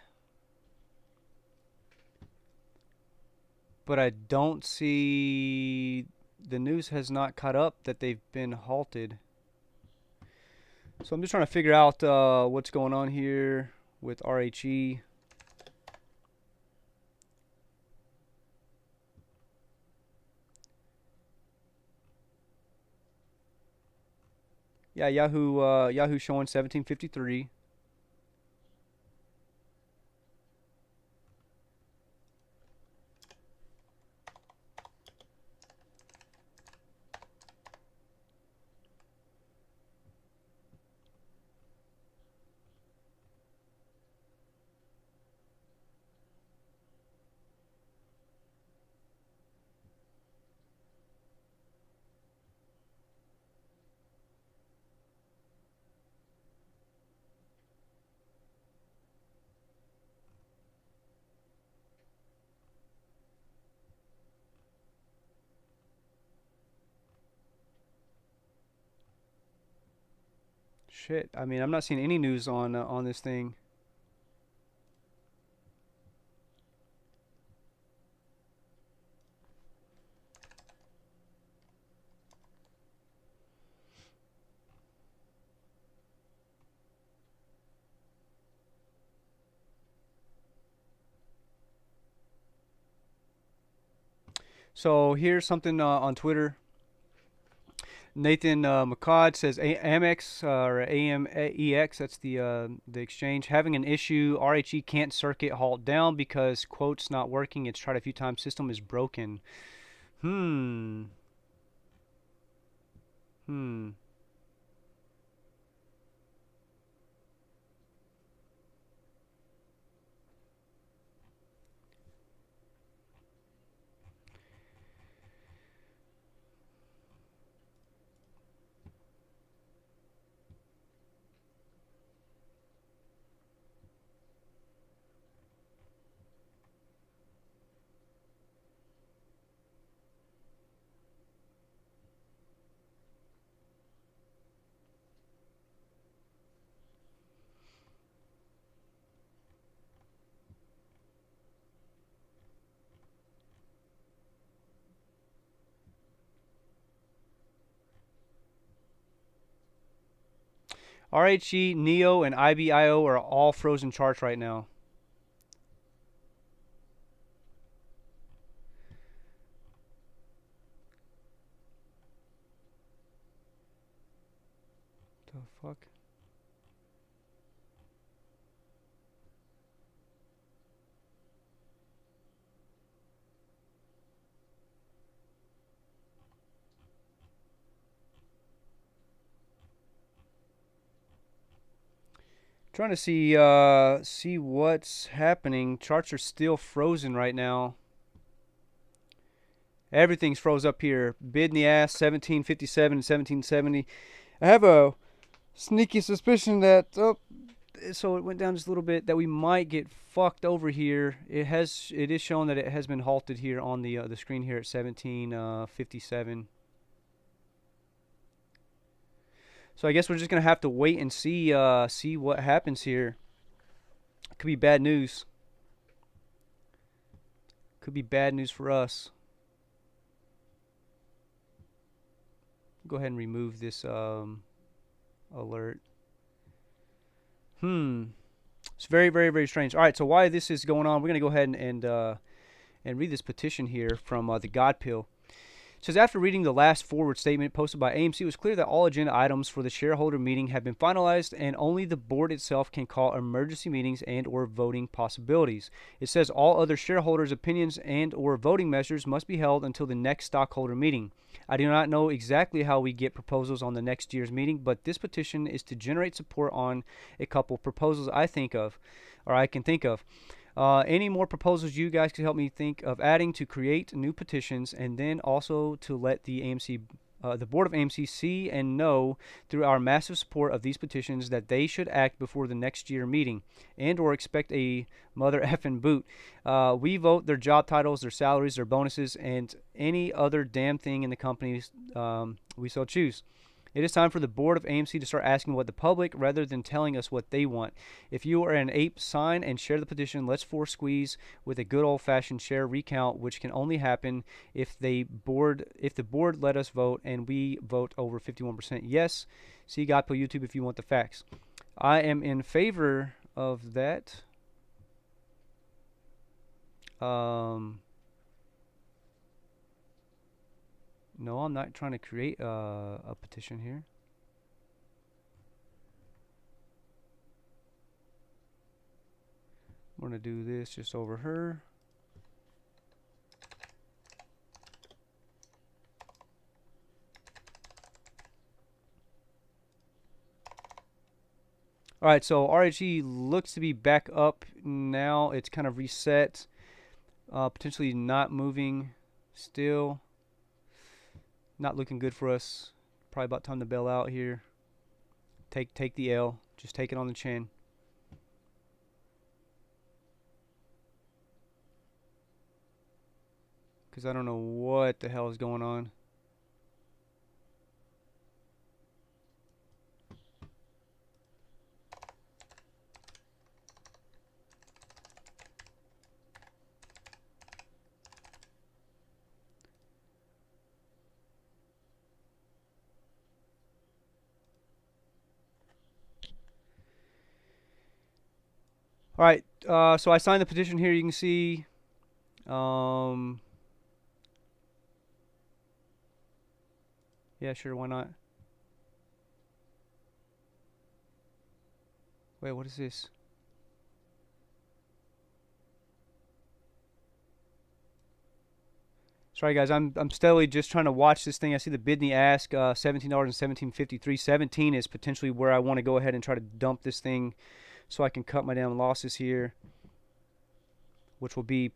but I don't see, the news has not caught up that they've been halted. So I'm just trying to figure out what's going on here with RHE. Yeah, Yahoo showing 1753. Shit, I mean, I'm not seeing any news on this thing. So here's something on Twitter. Nathan McCod says Amex or AMEX, that's the exchange, having an issue. RHE can't circuit halt down because quote's not working. It's tried a few times. System is broken. Hmm. RHE, NEO, and IBIO are all frozen charts right now. The fuck? Trying to see what's happening. Charts are still frozen right now. Everything's froze up here. Bid in the ass, 1757 and 1770. I have a sneaky suspicion that so it went down just a little bit, that we might get fucked over here. It is showing that it has been halted here on the screen here at 1757. So I guess we're just gonna have to wait and see what happens here. Could be bad news. Could be bad news for us. Go ahead and remove this alert. It's very, very, very strange. All right, so while this is going on, we're gonna go ahead and read this petition here from the God Pill. It says, after reading the last forward statement posted by AMC, it was clear that all agenda items for the shareholder meeting have been finalized and only the board itself can call emergency meetings and or voting possibilities. It says all other shareholders' opinions and or voting measures must be held until the next stockholder meeting. I do not know exactly how we get proposals on the next year's meeting, but this petition is to generate support on a couple of proposals I can think of. Any more proposals you guys could help me think of adding to create new petitions, and then also to let the board of AMC see and know through our massive support of these petitions that they should act before the next year meeting, and or expect a mother effing boot. We vote their job titles, their salaries, their bonuses, and any other damn thing in the companies we so choose. It is time for the board of AMC to start asking what the public rather than telling us what they want. If you are an ape, sign and share the petition. Let's force squeeze with a good old-fashioned share recount, which can only happen if the board let us vote and we vote over 51% yes. See Godpill YouTube if you want the facts. I am in favor of that. No, I'm not trying to create a petition here. I'm going to do this just over her. Alright, so RHE looks to be back up now. It's kind of reset. Potentially not moving still. Not looking good for us. Probably about time to bail out here. Take the L. Just take it on the chin. Because I don't know what the hell is going on. Alright, so I signed the petition here. You can see Yeah, sure, why not? Wait, what is this? Sorry guys, I'm steadily just trying to watch this thing. I see the bid and the ask, $17 and 17.53. 17 is potentially where I want to go ahead and try to dump this thing so I can cut my damn losses here, which will be,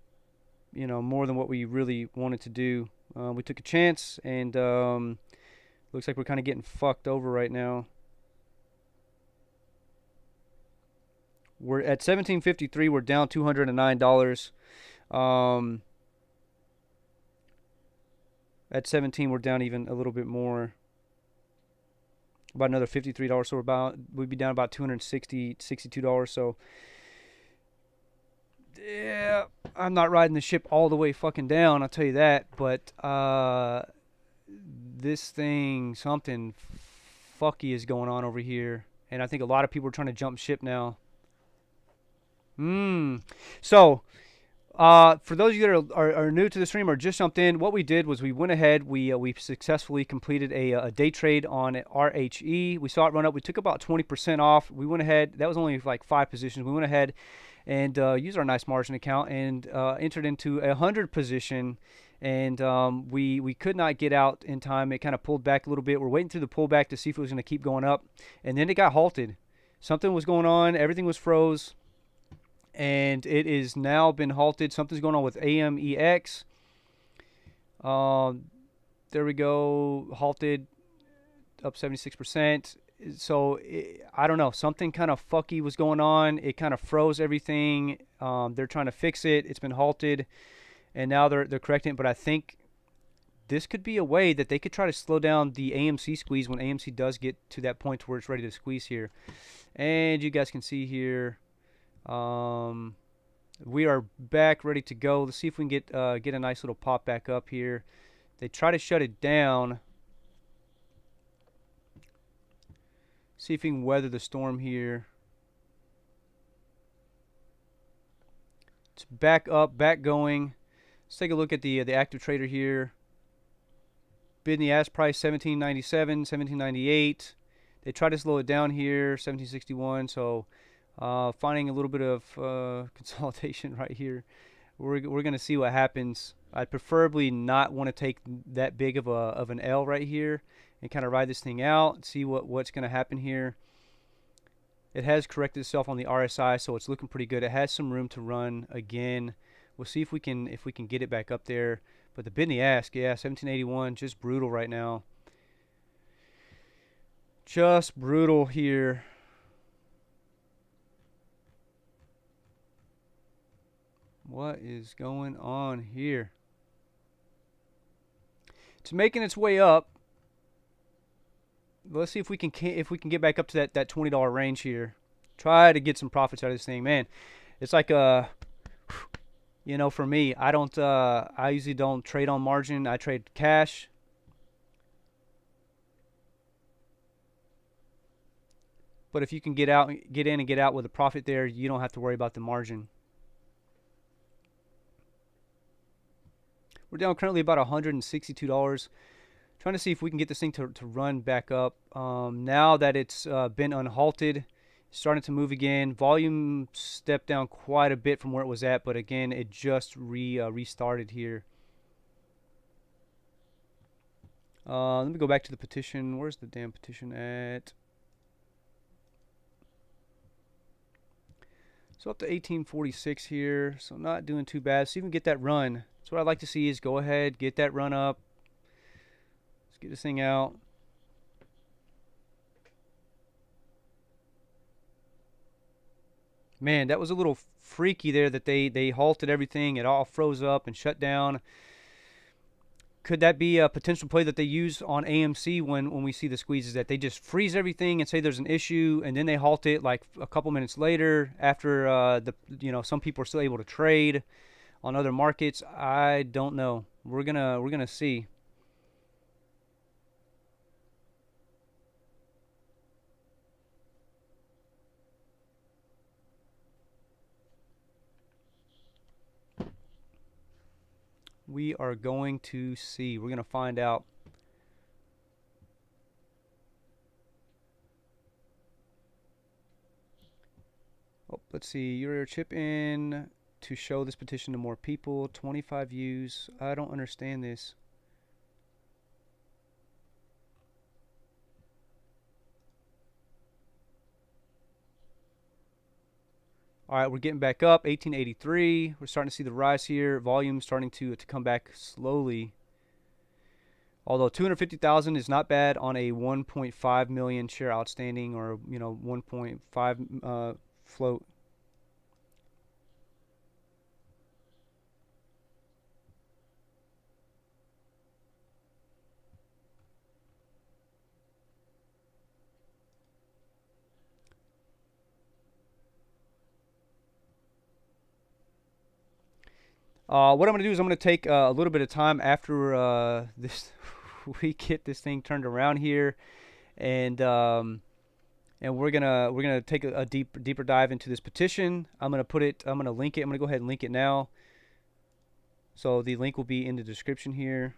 you know, more than what we really wanted to do. We took a chance, and looks like we're kind of getting fucked over right now. We're at 17.53. We're down $209. At 17, we're down even a little bit more, about another $53. So we'd be down about $262. So yeah, I'm not riding the ship all the way fucking down, I'll tell you that. But this thing, something fucky is going on over here, and I think a lot of people are trying to jump ship now. So for those of you that are new to the stream or just jumped in, what we did was we went ahead, we successfully completed a day trade on RHE. We saw it run up. We took about 20% off. We went ahead. That was only like 5 positions. We went ahead and used our nice margin account and entered into a 100 position. And we could not get out in time. It kind of pulled back a little bit. We're waiting through the pullback to see if it was going to keep going up. And then it got halted. Something was going on. Everything was froze. And it is now been halted. Something's going on with AMEX. There we go. Halted. Up 76%. So I don't know. Something kind of fucky was going on. It kind of froze everything. They're trying to fix it. It's been halted. And now they're correcting it. But I think this could be a way that they could try to slow down the AMC squeeze when AMC does get to that point where it's ready to squeeze here. And you guys can see here. We are back ready to go. Let's see if we can get a nice little pop back up here. They try to shut it down. See if we can weather the storm here. It's back up, back going. Let's take a look at the active trader here. Bid in the ask price 17.97, 17.98. They try to slow it down here, 17.61. So finding a little bit of consolidation right here. We're going to see what happens. I'd preferably not want to take that big of an L right here and kind of ride this thing out and see what's going to happen here. It has corrected itself on the RSI, so it's looking pretty good. It has some room to run again. We'll see if we can get it back up there. But the bid and the ask, yeah, 17.81, just brutal right now. Just brutal here. What is going on here? It's making its way up. Let's see if we can get back up to that $20 range here. Try to get some profits out of this thing, man. It's like you know, for me, I usually don't trade on margin. I trade cash. But if you can get in and get out with a profit there, you don't have to worry about the margin. We're down currently about $162. Trying to see if we can get this thing to run back up. Now that it's been unhalted, starting to move again. Volume stepped down quite a bit from where it was at, but again, it just restarted here. Let me go back to the petition. Where's the damn petition at? So up to 1846 here. So not doing too bad. So even get that run. So what I'd like to see is go ahead, get that run up. Let's get this thing out. Man, that was a little freaky there that they halted everything. It all froze up and shut down. Could that be a potential play that they use on AMC when we see the squeezes, that they just freeze everything and say there's an issue, and then they halt it like a couple minutes later after some people are still able to trade on other markets? I don't know. We're gonna see. We are going to see. We're going to find out. Let's see. Your chip in to show this petition to more people. 25 views. I don't understand this. All right, we're getting back up. 1883. We're starting to see the rise here. Volume starting to come back slowly. Although 250,000 is not bad on a 1.5 million share outstanding, or 1.5 float. What I'm going to do is I'm going to take a little bit of time after this we get this thing turned around here, and we're gonna take a deeper dive into this petition. I'm gonna link it. I'm gonna go ahead and link it now. So the link will be in the description here.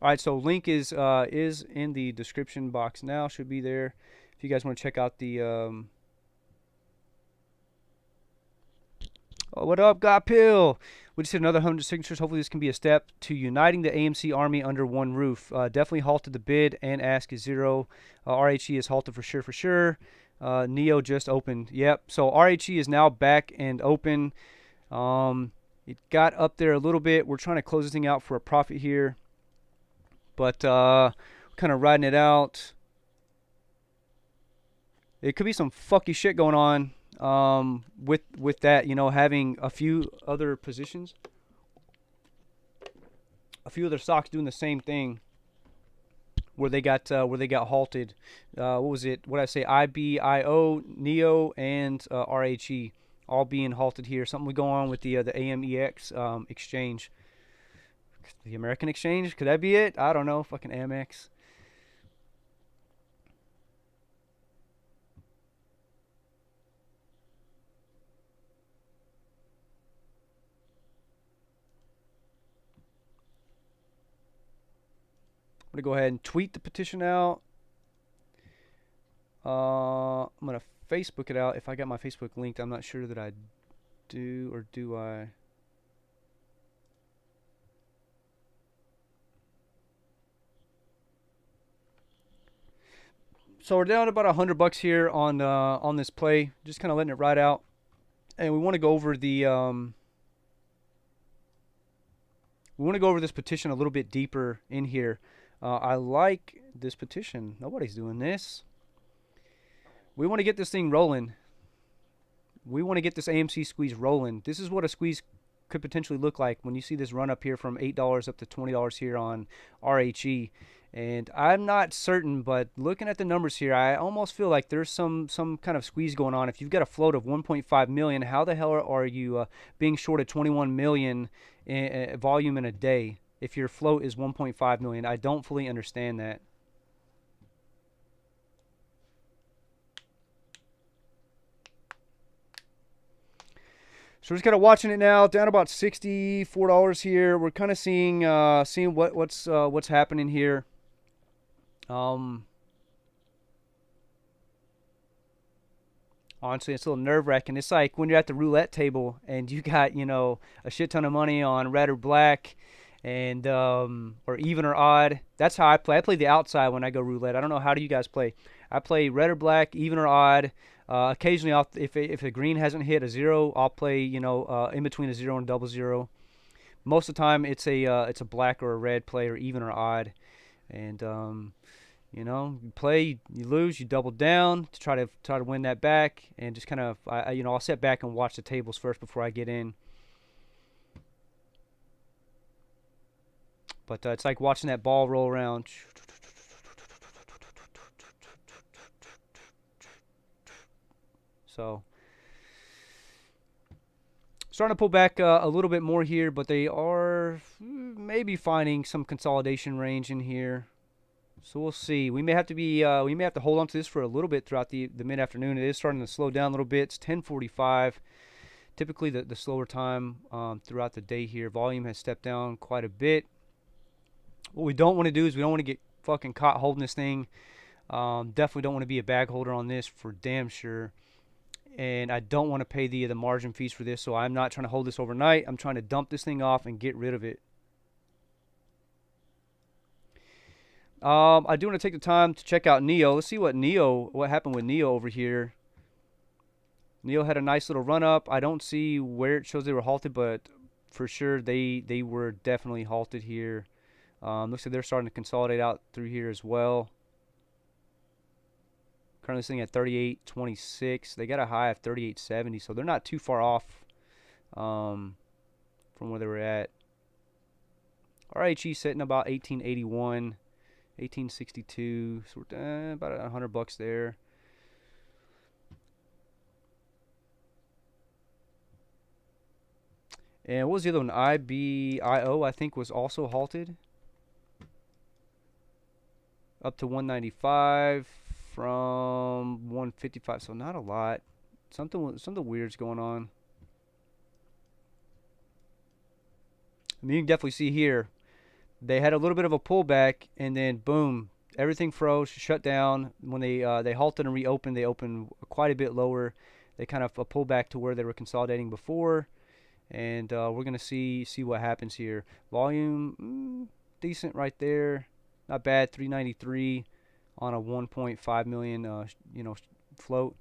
All right, so link is in the description box now. Should be there if you guys want to check out the. Oh, what up, Godpill? We just hit another 100 signatures. Hopefully, this can be a step to uniting the AMC army under one roof. Definitely halted the bid and ask is zero. RHE is halted for sure. Neo just opened. Yep. So RHE is now back and open. It got up there a little bit. We're trying to close this thing out for a profit here. But kind of riding it out. It could be some fucky shit going on with that, having a few other positions, a few other stocks doing the same thing, where they got halted. What was it? What did I say? IBIO, Neo, and RHE all being halted here. Something was going on with the AMEX exchange. The American exchange? Could that be it? I don't know. Fucking Amex. I'm going to go ahead and tweet the petition out. I'm going to Facebook it out. If I got my Facebook linked, I'm not sure that I do, or do I? So we're down about $100 here on this play, just kind of letting it ride out, and we want to go over this petition a little bit deeper in here. I like this petition. Nobody's doing this. We want to get this thing rolling. We want to get this AMC squeeze rolling. This is what a squeeze could potentially look like when you see this run up here from $8 up to $20 here on RHE. And I'm not certain, but looking at the numbers here, I almost feel like there's some kind of squeeze going on. If you've got a float of 1.5 million, how the hell are you being shorted 21 million volume in a day if your float is 1.5 million? I don't fully understand that. So we're just kind of watching it now, down about $64 here. We're kind of seeing what's happening here. Honestly, it's a little nerve-wracking. It's like when you're at the roulette table and you got, a shit ton of money on red or black, and or even or odd. That's how I play. I play the outside when I go roulette. I don't know, how do you guys play? I play red or black, even or odd. Occasionally, if the green hasn't hit a zero, I'll play in between a zero and double zero. Most of the time, it's a black or a red play, or even or odd, and you play, you lose, you double down to try to win that back, and just kind of I'll sit back and watch the tables first before I get in. But it's like watching that ball roll around. So starting to pull back a little bit more here, but they are maybe finding some consolidation range in here. So we'll see. We may have to hold on to this for a little bit throughout the mid-afternoon. It is starting to slow down a little bit. It's 10:45. Typically the slower time throughout the day here. Volume has stepped down quite a bit. What we don't want to do is we don't want to get fucking caught holding this thing. Definitely don't want to be a bag holder on this for damn sure. And I don't want to pay the margin fees for this, so I'm not trying to hold this overnight. I'm trying to dump this thing off and get rid of it. I do want to take the time to check out Neo. Let's see what happened with Neo over here. Neo had a nice little run up. I don't see where it shows they were halted, but for sure they were definitely halted here. Looks like they're starting to consolidate out through here as well. Currently sitting at 38.26. They got a high of 38.70, so they're not too far off from where they were at. RHE sitting about 1881, 1862. So we're about $100 there. And what was the other one? IBIO, I think, was also halted. Up to 195 from 155, so not a lot. Something weird's going on. I mean, you can definitely see here, they had a little bit of a pullback, and then boom, everything froze, shut down. When they halted and reopened, they opened quite a bit lower. They kind of pulled back to where they were consolidating before, and we're gonna see what happens here. Volume decent right there, not bad. 393 on a 1.5 million float,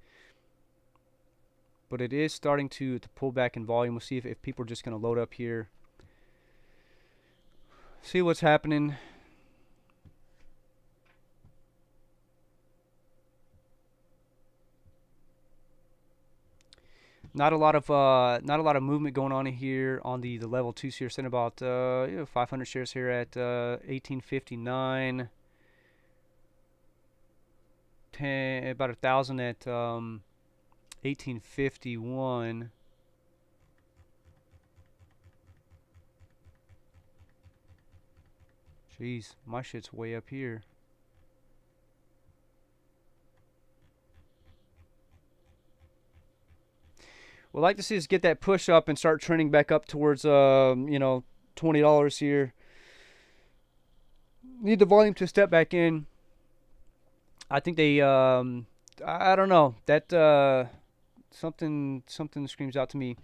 but it is starting to pull back in volume. We'll see if people are just gonna load up here, see what's happening. Not a lot of movement going on in here on the level 2 here. Sitting about 500 shares here at 1859. About 1,000 at 1851. Jeez, my shit's way up here. We'd like to see us get that push up and start trending back up towards $20 here. Need the volume to step back in. I think they I don't know, that something screams out to me.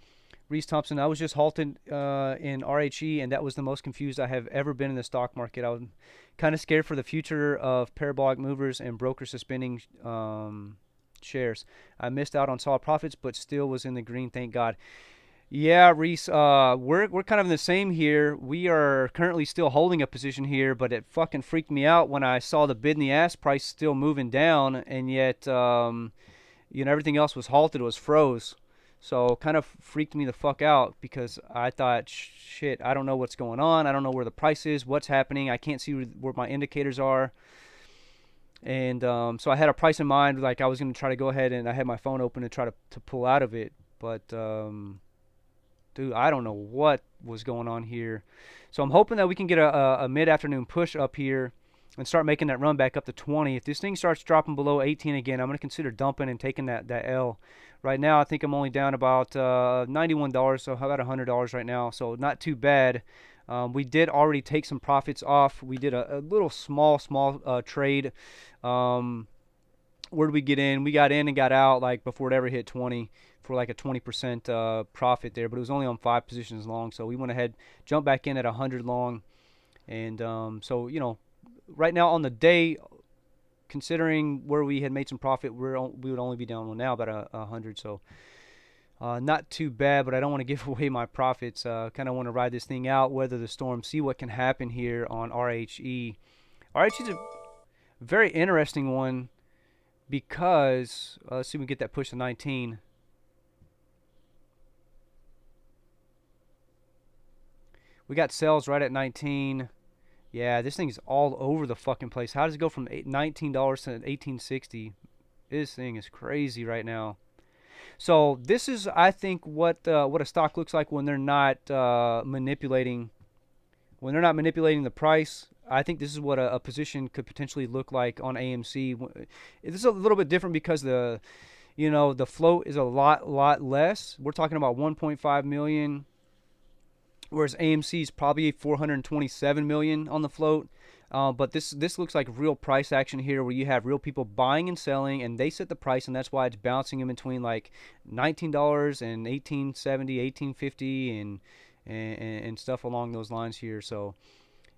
Reese Thompson, I was just halted in RHE, and that was the most confused I have ever been in the stock market. I was kind of scared for the future of parabolic movers and brokers suspending shares. I missed out on solid profits, but still was in the green, thank God. Yeah, Reese, we're kind of in the same here. We are currently still holding a position here, but it fucking freaked me out when I saw the bid and the ask price still moving down, and yet everything else was halted, it was froze. So kind of freaked me the fuck out, because I thought, shit, I don't know what's going on. I don't know where the price is, what's happening. I can't see where my indicators are. And so I had a price in mind, like I was going to try to go ahead, and I had my phone open to try to pull out of it. But, dude, I don't know what was going on here. So I'm hoping that we can get a mid-afternoon push up here and start making that run back up to 20. If this thing starts dropping below 18 again, I'm going to consider dumping and taking that L. Right now, I think I'm only down about $91, so how about $100 right now? So not too bad. We did already take some profits off. We did a little small trade. Where did we get in? We got in and got out like before it ever hit 20 for like a 20% profit there, but it was only on 5 positions long. So we went ahead, jumped back in at 100 long. And so, right now on the day, considering where we had made some profit, we would only be down now about 100. So not too bad, but I don't want to give away my profits. Kind of want to ride this thing out, weather the storm, see what can happen here on RHE. RHE is a very interesting one because let's see if we can get that push to 19. We got sales right at 19. Yeah, this thing is all over the fucking place. How does it go from $19 to $18.60? This thing is crazy right now. So this is, I think, what a stock looks like when they're not manipulating. When they're not manipulating the price, I think this is what a position could potentially look like on AMC. This is a little bit different because the float is a lot less. We're talking about 1.5 million, whereas AMC is probably 427 million on the float. But this looks like real price action here, where you have real people buying and selling, and they set the price, and that's why it's bouncing in between like $19 and $18.70, $18.50, and stuff along those lines here. So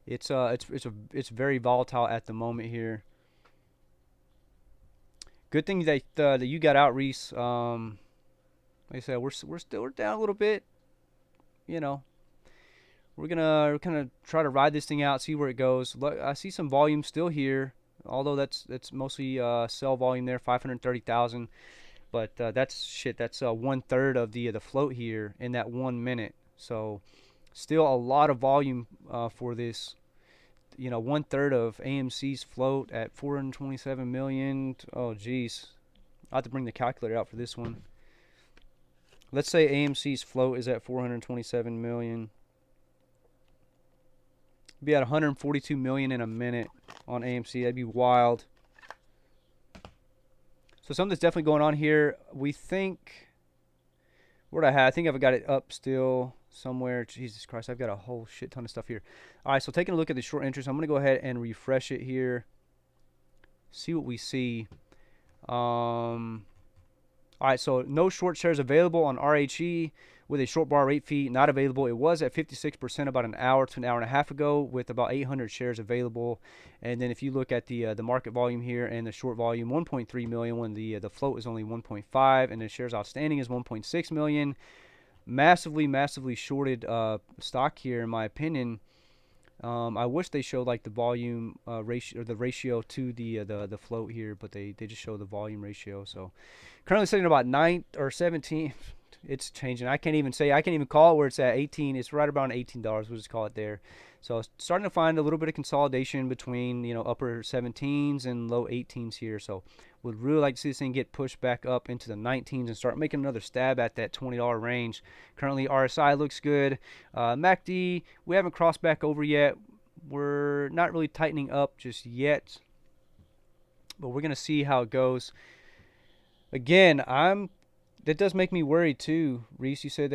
it's very volatile at the moment here. Good thing that you got out, Reese. Like I said, we're down a little bit. We're gonna kind of try to ride this thing out, see where it goes. Look, I see some volume still here, although that's mostly sell volume there, 530,000. But that's 1/3 of the float here in that 1 minute. So still a lot of volume for this. 1/3 of AMC's float at 427 million. Oh geez, I have to bring the calculator out for this one. Let's say AMC's float is at 427 million. Be at 142 million in a minute on AMC. That'd be wild. So something's definitely going on here. We think, what I had, I think I've got it up still somewhere. Jesus Christ, I've got a whole shit ton of stuff here. All right, so taking a look at the short interest, I'm going to go ahead and refresh it here. See what we see. All right, so no short shares available on RHE with a short bar rate fee not available. It was at 56% about an hour to an hour and a half ago, with about 800 shares available. And then if you look at the market volume here and the short volume, 1.3 million when the float is only 1.5, and the shares outstanding is 1.6 million. Massively shorted stock here, in my opinion. I wish they showed like the volume ratio, or the ratio to the float here, but they just show the volume ratio. So currently sitting at about 9 or 17. It's changing. I can't even call it where it's at 18. It's right around $18. We'll just call it there. So starting to find a little bit of consolidation between upper 17s and low 18s here. So would really like to see this thing get pushed back up into the 19s and start making another stab at that $20 range. Currently RSI looks good. MACD, we haven't crossed back over yet. We're not really tightening up just yet, but we're gonna see how it goes. Again, that does make me worried too. Reese, you said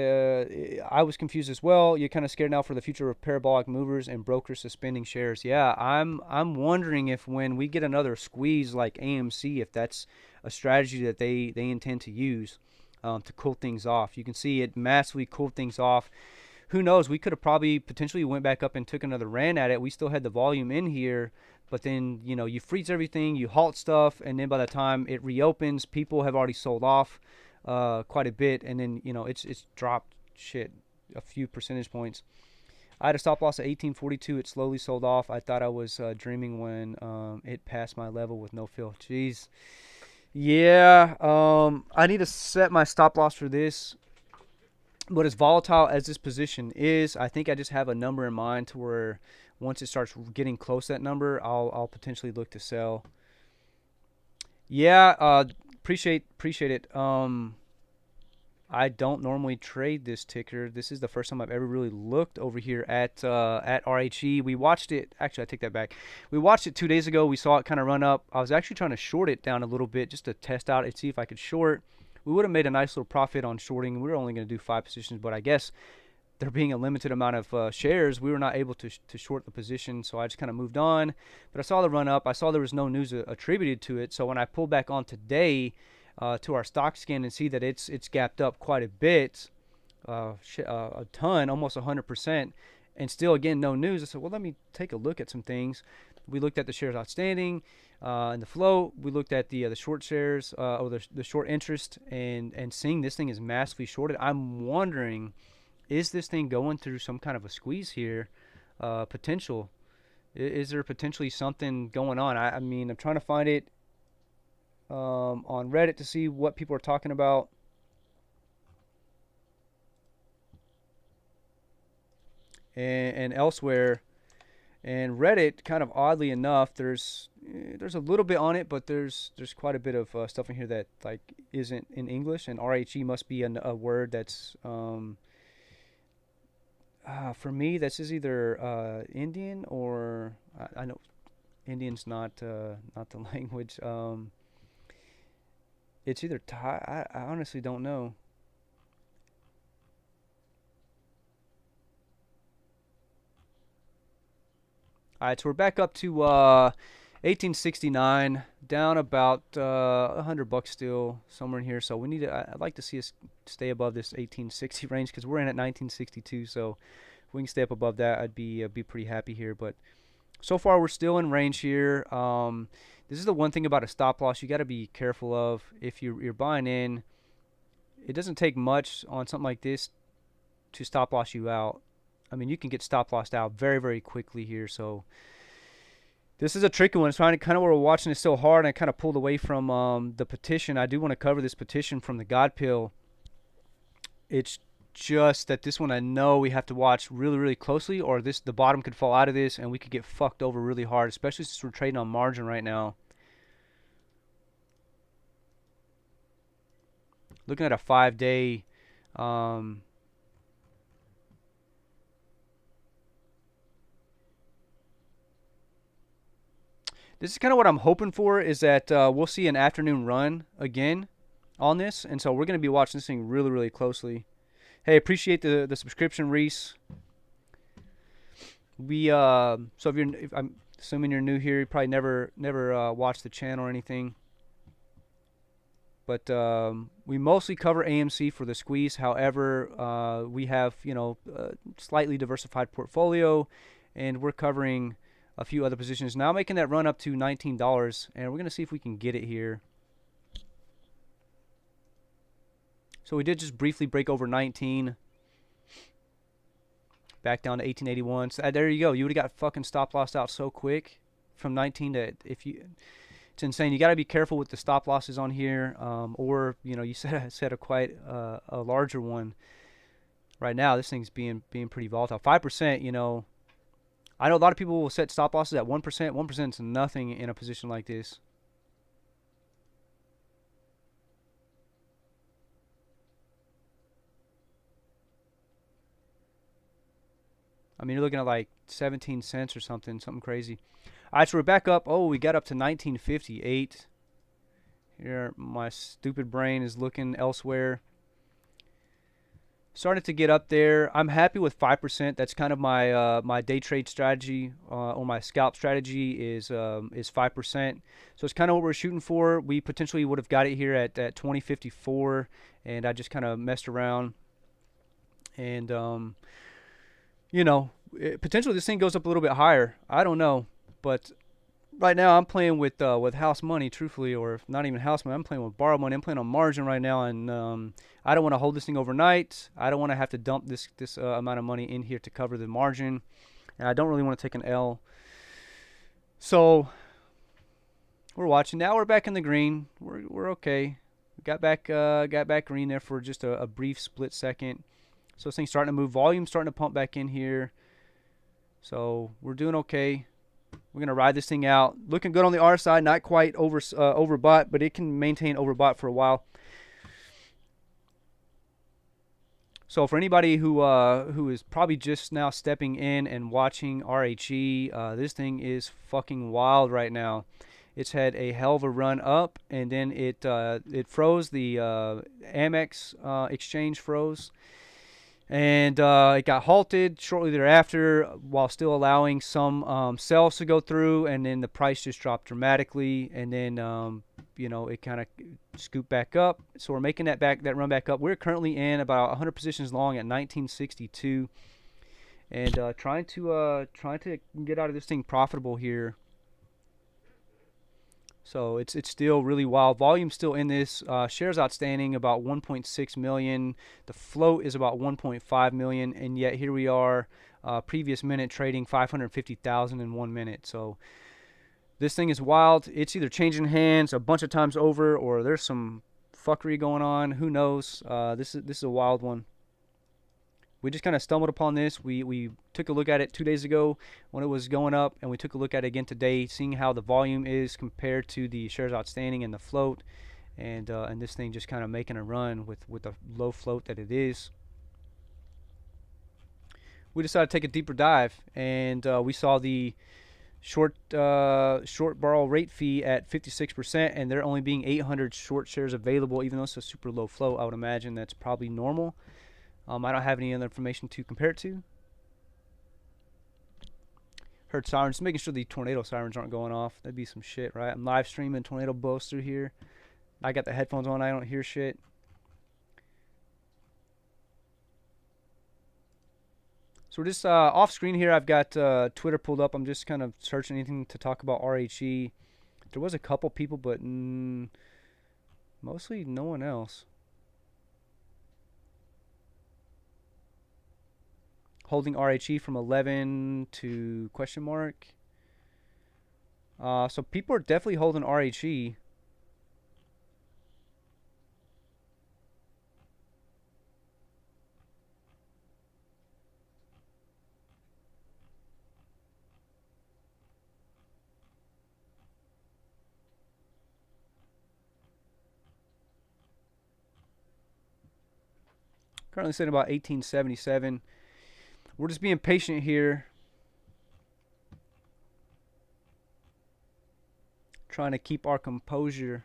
I was confused as well. You're kind of scared now for the future of parabolic movers and brokers suspending shares. Yeah, I'm wondering if when we get another squeeze like AMC, if that's a strategy that they intend to use to cool things off. You can see it massively cooled things off. Who knows? We could have probably potentially went back up and took another run at it. We still had the volume in here, but then you freeze everything, you halt stuff, and then by the time it reopens, people have already sold off quite a bit, and then it's dropped a few percentage points. I had a stop loss at 1842. It slowly sold off. I thought I was dreaming when it passed my level with no fill. Jeez. Yeah, I need to set my stop loss for this. But as volatile as this position is, I think I just have a number in mind to where once it starts getting close to that number, I'll potentially look to sell. Yeah, appreciate it. I don't normally trade this ticker. This is the first time I've ever really looked over here at RHE. We watched it. Actually, I take that back. We watched it 2 days ago. We saw it kind of run up. I was actually trying to short it down a little bit just to test out and see if I could short. We would have made a nice little profit on shorting. We were only going to do 5 positions, but I guess there being a limited amount of shares, we were not able to short the position, so I just kind of moved on. But I saw the run up. I saw there was no news attributed to it, so when I pulled back on today to our stock scan and see that it's gapped up quite a bit, a ton, almost 100%, and still again no news, I said, well, let me take a look at some things. We looked at the shares outstanding and the float. We looked at the short shares or the short interest, and seeing this thing is massively shorted. I'm wondering, is this thing going through some kind of a squeeze here? Potential. Is there potentially something going on? I mean, I'm trying to find it on Reddit to see what people are talking about. And elsewhere. And Reddit, kind of oddly enough, there's a little bit on it, but there's quite a bit of stuff in here that like isn't in English, and RHE must be a word that's For me, this is either Indian or I know Indian's not the language. It's either Thai. I honestly don't know. All right, so we're back up to 1869, down about $100 still, somewhere in here. So we need to. I'd like to see us stay above this 1860 range because we're in at 1962. So if we can stay up above that, I'd be pretty happy here. But so far, we're still in range here. This is the one thing about a stop loss you got to be careful of. If you're buying in, it doesn't take much on something like this to stop loss you out. I mean, you can get stop lossed out very, very quickly here. So this is a tricky one. It's kind of where we're watching it so hard, and I kind of pulled away from the petition. I do want to cover this petition from the God Pill. It's just that this one I know we have to watch really, really closely, or the bottom could fall out of this, and we could get fucked over really hard, especially since we're trading on margin right now. Looking at a 5-day. This is kind of what I'm hoping for, is that we'll see an afternoon run again on this. And so we're going to be watching this thing really, really closely. Hey, appreciate the subscription, Reese. So if I'm assuming you're new here, you probably never watched the channel or anything. But we mostly cover AMC for the squeeze. However, we have, a slightly diversified portfolio, and we're covering a few other positions. Now making that run up to $19, and we're going to see if we can get it here. So we did just briefly break over 19. Back down to 1881. So there you go. You would have got fucking stop loss out so quick from 19 to it's insane. You got to be careful with the stop losses on here, or you set a quite a larger one. Right now, this thing's being pretty volatile. 5%. I know a lot of people will set stop losses at 1%. 1% is nothing in a position like this. I mean, you're looking at like 17 cents or something crazy. All right, so we're back up. Oh, we got up to 1958. Here, my stupid brain is looking elsewhere. Started to get up there. I'm happy with 5%. That's kind of my my day trade strategy, or my scalp strategy is 5%. So it's kind of what we're shooting for. We potentially would have got it here at 2054, and I just kind of messed around. And potentially this thing goes up a little bit higher. I don't know, but right now I'm playing with house money, truthfully, or not even house money. I'm playing with borrowed money. I'm playing on margin right now, and I don't want to hold this thing overnight. I don't want to have to dump this amount of money in here to cover the margin, and I don't really want to take an L. So we're watching. Now we're back in the green. We're okay. Got back green there for just a brief split second. So this thing's starting to move. Volume's starting to pump back in here. So we're doing okay. We're going to ride this thing out. Looking good on the R side. Not quite overbought, but it can maintain overbought for a while. So for anybody who is probably just now stepping in and watching RHE, this thing is fucking wild right now. It's had a hell of a run up, and then it froze. The Amex exchange froze. And it got halted shortly thereafter while still allowing some sales to go through, and then the price just dropped dramatically, and then it kind of scooped back up. So we're making that run back up. We're currently in about 100 positions long at 1962, and trying to get out of this thing profitable here. So it's still really wild. Volume's still in this. Shares outstanding about 1.6 million. The float is about 1.5 million, and yet here we are, previous minute trading 550,000 in 1 minute. So this thing is wild. It's either changing hands a bunch of times over, or there's some fuckery going on. Who knows? This is a wild one. We just kind of stumbled upon this. We took a look at it 2 days ago when it was going up, and we took a look at it again today, seeing how the volume is compared to the shares outstanding and the float, and this thing just kind of making a run with the low float that it is. we decided to take a deeper dive, and we saw the short borrow rate fee at 56%, and there only being 800 short shares available. Even though it's a super low flow, I would imagine that's probably normal. I don't have any other information to compare it to. Heard sirens, making sure the tornado sirens aren't going off. That'd be some shit, right? I'm live streaming, tornado blows through here. I got the headphones on, I don't hear shit. So we're just off screen here. I've got Twitter pulled up. I'm just kind of searching anything to talk about RHE. There was a couple people, but mostly no one else. Holding RHE from 11 to question mark. So people are definitely holding RHE. Currently sitting about 1877. We're just being patient here. Trying to keep our composure.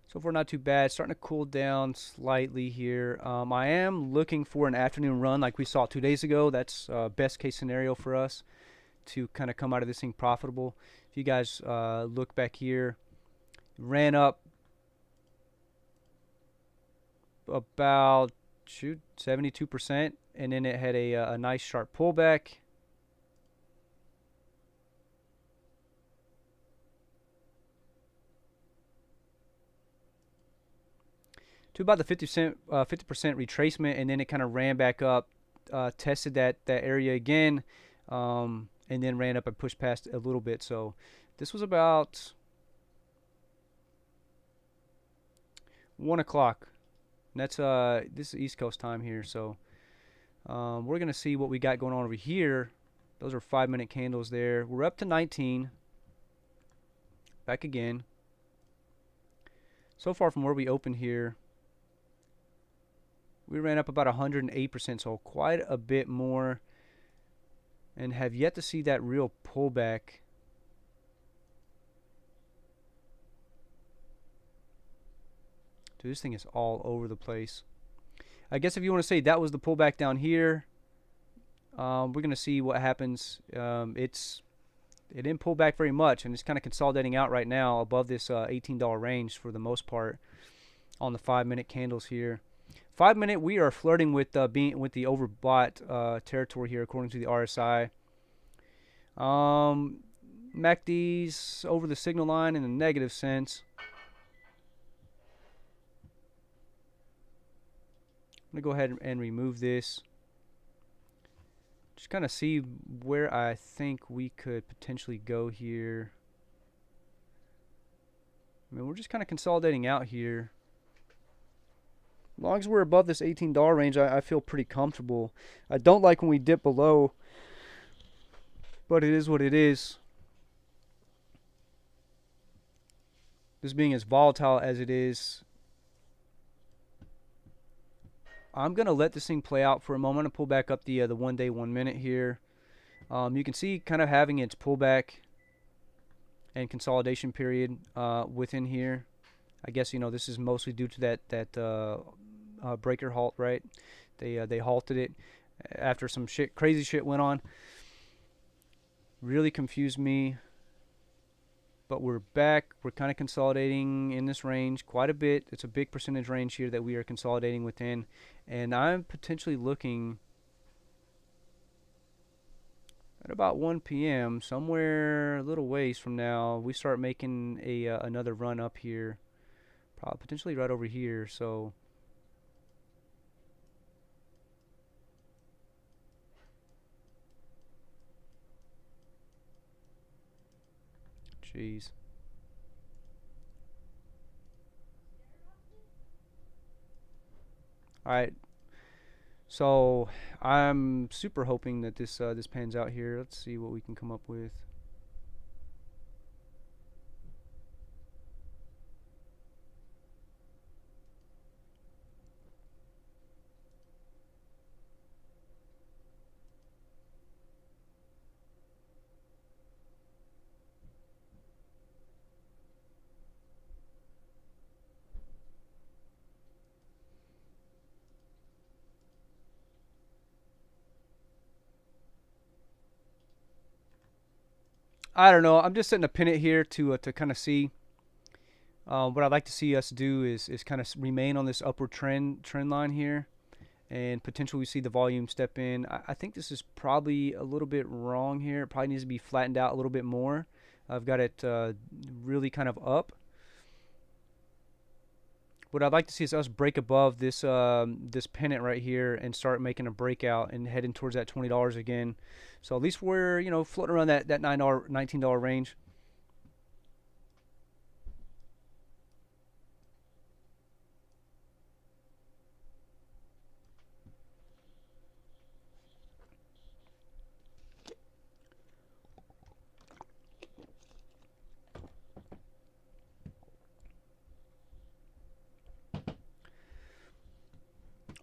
So far not too bad. Starting to cool down slightly here. I am looking for an afternoon run like we saw 2 days ago. That's best case scenario for us to kind of come out of this thing profitable. If you guys look back here, ran up about 72%, and then it had a nice sharp pullback. To about the 50% retracement, and then it kind of ran back up, tested that area again, and then ran up and pushed past a little bit. So this was about 1 o'clock. That's this is East Coast time here, so we're gonna see what we got going on over here. Those are 5-minute candles there. We're up to 19. Back again. So far from where we opened here, we ran up about 108%, so quite a bit more, and have yet to see that real pullback. Dude, this thing is all over the place. I guess if you want to say that was the pullback down here, we're going to see what happens. It didn't pull back very much, and it's kind of consolidating out right now above this $18 range for the most part on the 5-minute candles here. 5-minute, we are flirting with being with the overbought territory here, according to the RSI. MACD's over the signal line in a negative sense. I'm gonna go ahead and remove this. Just kind of see where I think we could potentially go here. I mean, we're just kind of consolidating out here. As long as we're above this $18 range, I feel pretty comfortable. I don't like when we dip below, but it is what it is. This being as volatile as it is, I'm going to let this thing play out for a moment and pull back up the 1 day, 1 minute here. You can see kind of having its pullback and consolidation period within here. I guess, you know, this is mostly due to that breaker halt, right? They halted it after some crazy shit went on. Really confused me. But we're back. We're kind of consolidating in this range quite a bit. It's a big percentage range here that we are consolidating within. And I'm potentially looking at about 1 p.m., somewhere a little ways from now, we start making another run up here. Probably potentially right over here. So jeez. All right. So I'm super hoping that this pans out here. Let's see what we can come up with. I don't know. I'm just setting a pin it here to kind of see. What I'd like to see us do is kind of remain on this upward trend line here, and potentially we see the volume step in. I think this is probably a little bit wrong here. It probably needs to be flattened out a little bit more. I've got it really kind of up. What I'd like to see is us break above this this pennant right here and start making a breakout and heading towards that $20 again. So at least we're, you know, floating around that $9, $19 range.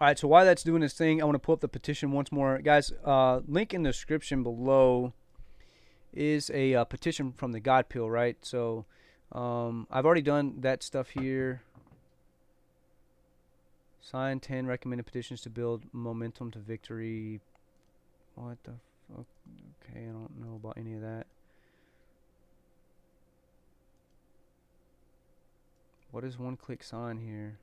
All right, so while that's doing this thing, I want to pull up the petition once more. Guys, link in the description below is a petition from the God Pill, right? So I've already done that stuff here. Sign 10 recommended petitions to build momentum to victory. What the fuck? Okay, I don't know about any of that. What is one-click sign here?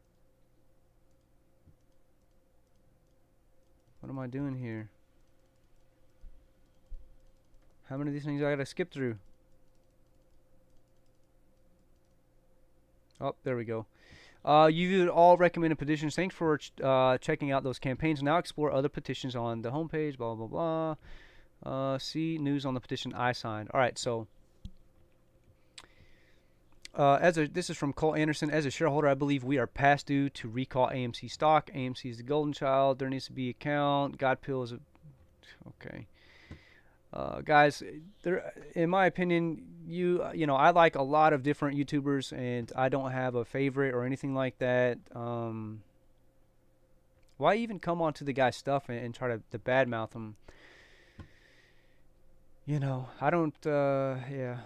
What am I doing here? How many of these things I gotta skip through? Oh, there we go. You viewed all recommended petitions. Thanks for checking out those campaigns. Now explore other petitions on the homepage. Blah blah blah. See news on the petition I signed. All right, so this is from Cole Anderson. As a shareholder, I believe we are past due to recall AMC stock. AMC is the golden child. There needs to be a count. God Pill is a okay. Guys, there, in my opinion, you know, I like a lot of different YouTubers, and I don't have a favorite or anything like that. Why even come onto the guy's stuff and try to badmouth him? You know, I don't. Yeah.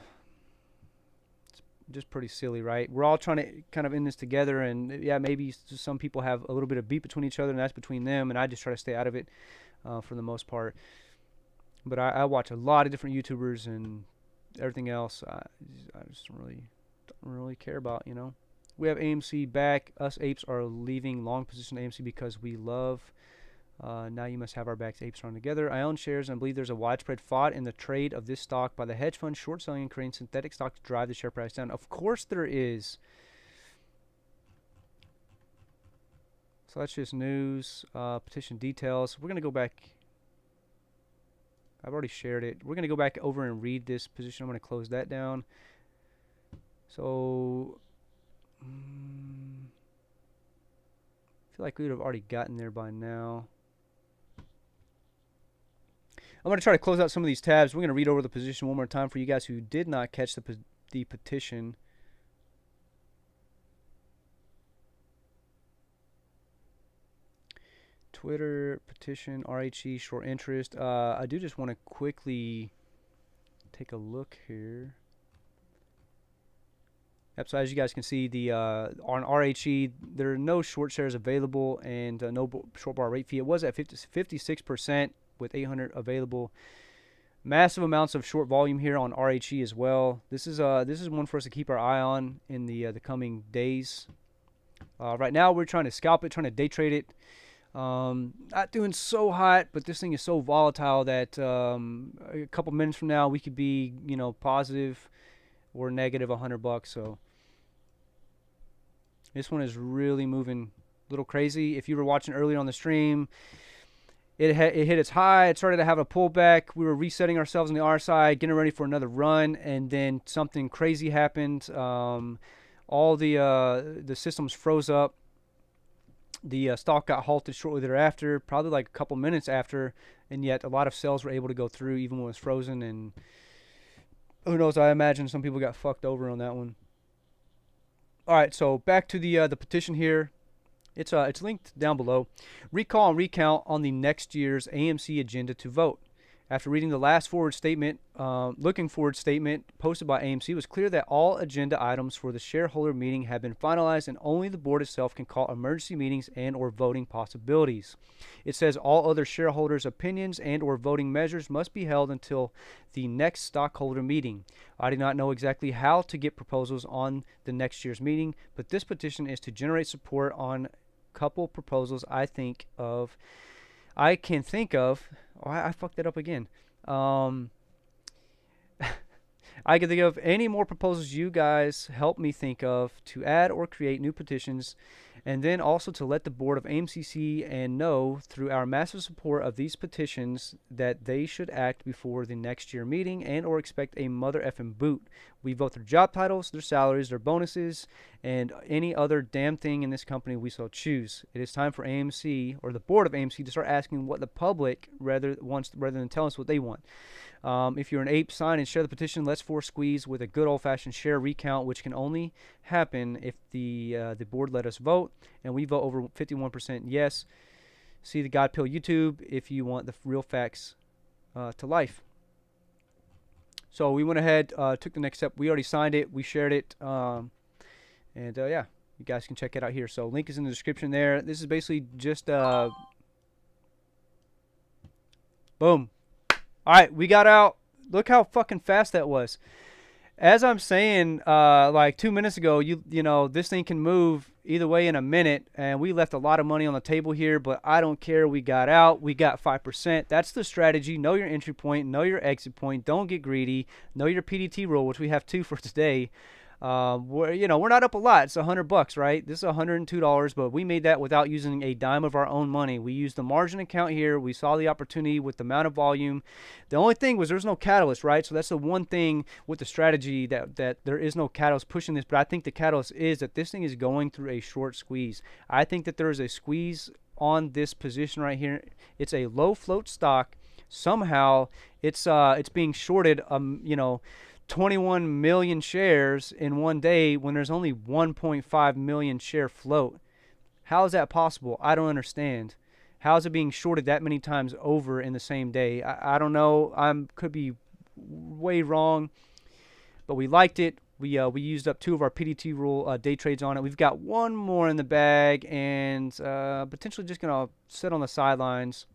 Just pretty silly, right? We're all trying to kind of end this together, and yeah, maybe some people have a little bit of beef between each other, and that's between them, and I just try to stay out of it for the most part. But I watch a lot of different YouTubers and everything else. I just don't really care about, you know. We have AMC back. Us apes are leaving long position AMC because we love. Now you must have our backs. Apes run together. I own shares and believe there's a widespread fraud in the trade of this stock by the hedge fund, short selling and creating synthetic stock to drive the share price down. Of course there is. So that's just news. Petition details. We're going to go back. I've already shared it. We're going to go back over and read this position. I'm going to close that down. So I feel like we would have already gotten there by now. I'm going to try to close out some of these tabs. We're going to read over the position one more time for you guys who did not catch the petition. Twitter, petition, RHE, short interest. I do just want to quickly take a look here. Yep, so as you guys can see, on RHE, there are no short shares available and no short bar rate fee. It was at 56% with 800 available. Massive amounts of short volume here on RHE as well. This is one for us to keep our eye on in the coming days. Right now, we're trying to scalp it, trying to day trade it. Not doing so hot, but this thing is so volatile that a couple minutes from now we could be, you know, positive or negative $100. So this one is really moving a little crazy. If you were watching earlier on the stream, it hit its high. It started to have a pullback. We were resetting ourselves on the R side, getting ready for another run, and then something crazy happened. All the systems froze up. The stock got halted shortly thereafter, probably like a couple minutes after, and yet a lot of sales were able to go through even when it was frozen. And who knows? I imagine some people got fucked over on that one. All right, so back to the petition here. It's linked down below. Recall and recount on the next year's AMC agenda to vote. After reading the last looking forward statement posted by AMC, it was clear that all agenda items for the shareholder meeting have been finalized and only the board itself can call emergency meetings and or voting possibilities. It says all other shareholders' opinions and or voting measures must be held until the next stockholder meeting. I do not know exactly how to get proposals on the next year's meeting, but this petition is to generate support on a couple proposals I can think of. Oh, I fucked that up again. I can think of any more proposals you guys help me think of to add or create new petitions, and then also to let the board of AMCC and know through our massive support of these petitions that they should act before the next year meeting and or expect a mother effing boot. We vote their job titles, their salaries, their bonuses, and any other damn thing in this company we so choose. It is time for AMC or the board of AMC to start asking what the public rather than tell us what they want. If you're an ape, sign and share the petition. Let's force Squeeze with a good old-fashioned share recount, which can only happen if the board let us vote, and we vote over 51% yes. See the God Pill YouTube if you want the real facts to life. So we went ahead, took the next step. We already signed it. We shared it. Yeah, you guys can check it out here. So link is in the description there. This is basically just boom. All right, we got out. Look how fucking fast that was. As I'm saying, like 2 minutes ago, you know, this thing can move either way in a minute, and we left a lot of money on the table here, but I don't care. We got out. We got 5%. That's the strategy. Know your entry point. Know your exit point. Don't get greedy. Know your PDT rule, which we have 2 for today. We're not up a lot. It's $100, right? This is $102, but we made that without using a dime of our own money. We used the margin account here. We saw the opportunity with the amount of volume. The only thing was there's no catalyst, right? So that's the one thing with the strategy that there is no catalyst pushing this, but I think the catalyst is that this thing is going through a short squeeze. I think that there is a squeeze on this position right here. It's a low float stock. Somehow it's being shorted, 21 million shares in one day when there's only 1.5 million share float. How is that possible? I don't understand. How is it being shorted that many times over in the same day? I don't know. Could be way wrong, but we liked it. We used up 2 of our PDT rule day trades on it. We've got 1 more in the bag and potentially just gonna sit on the sidelines.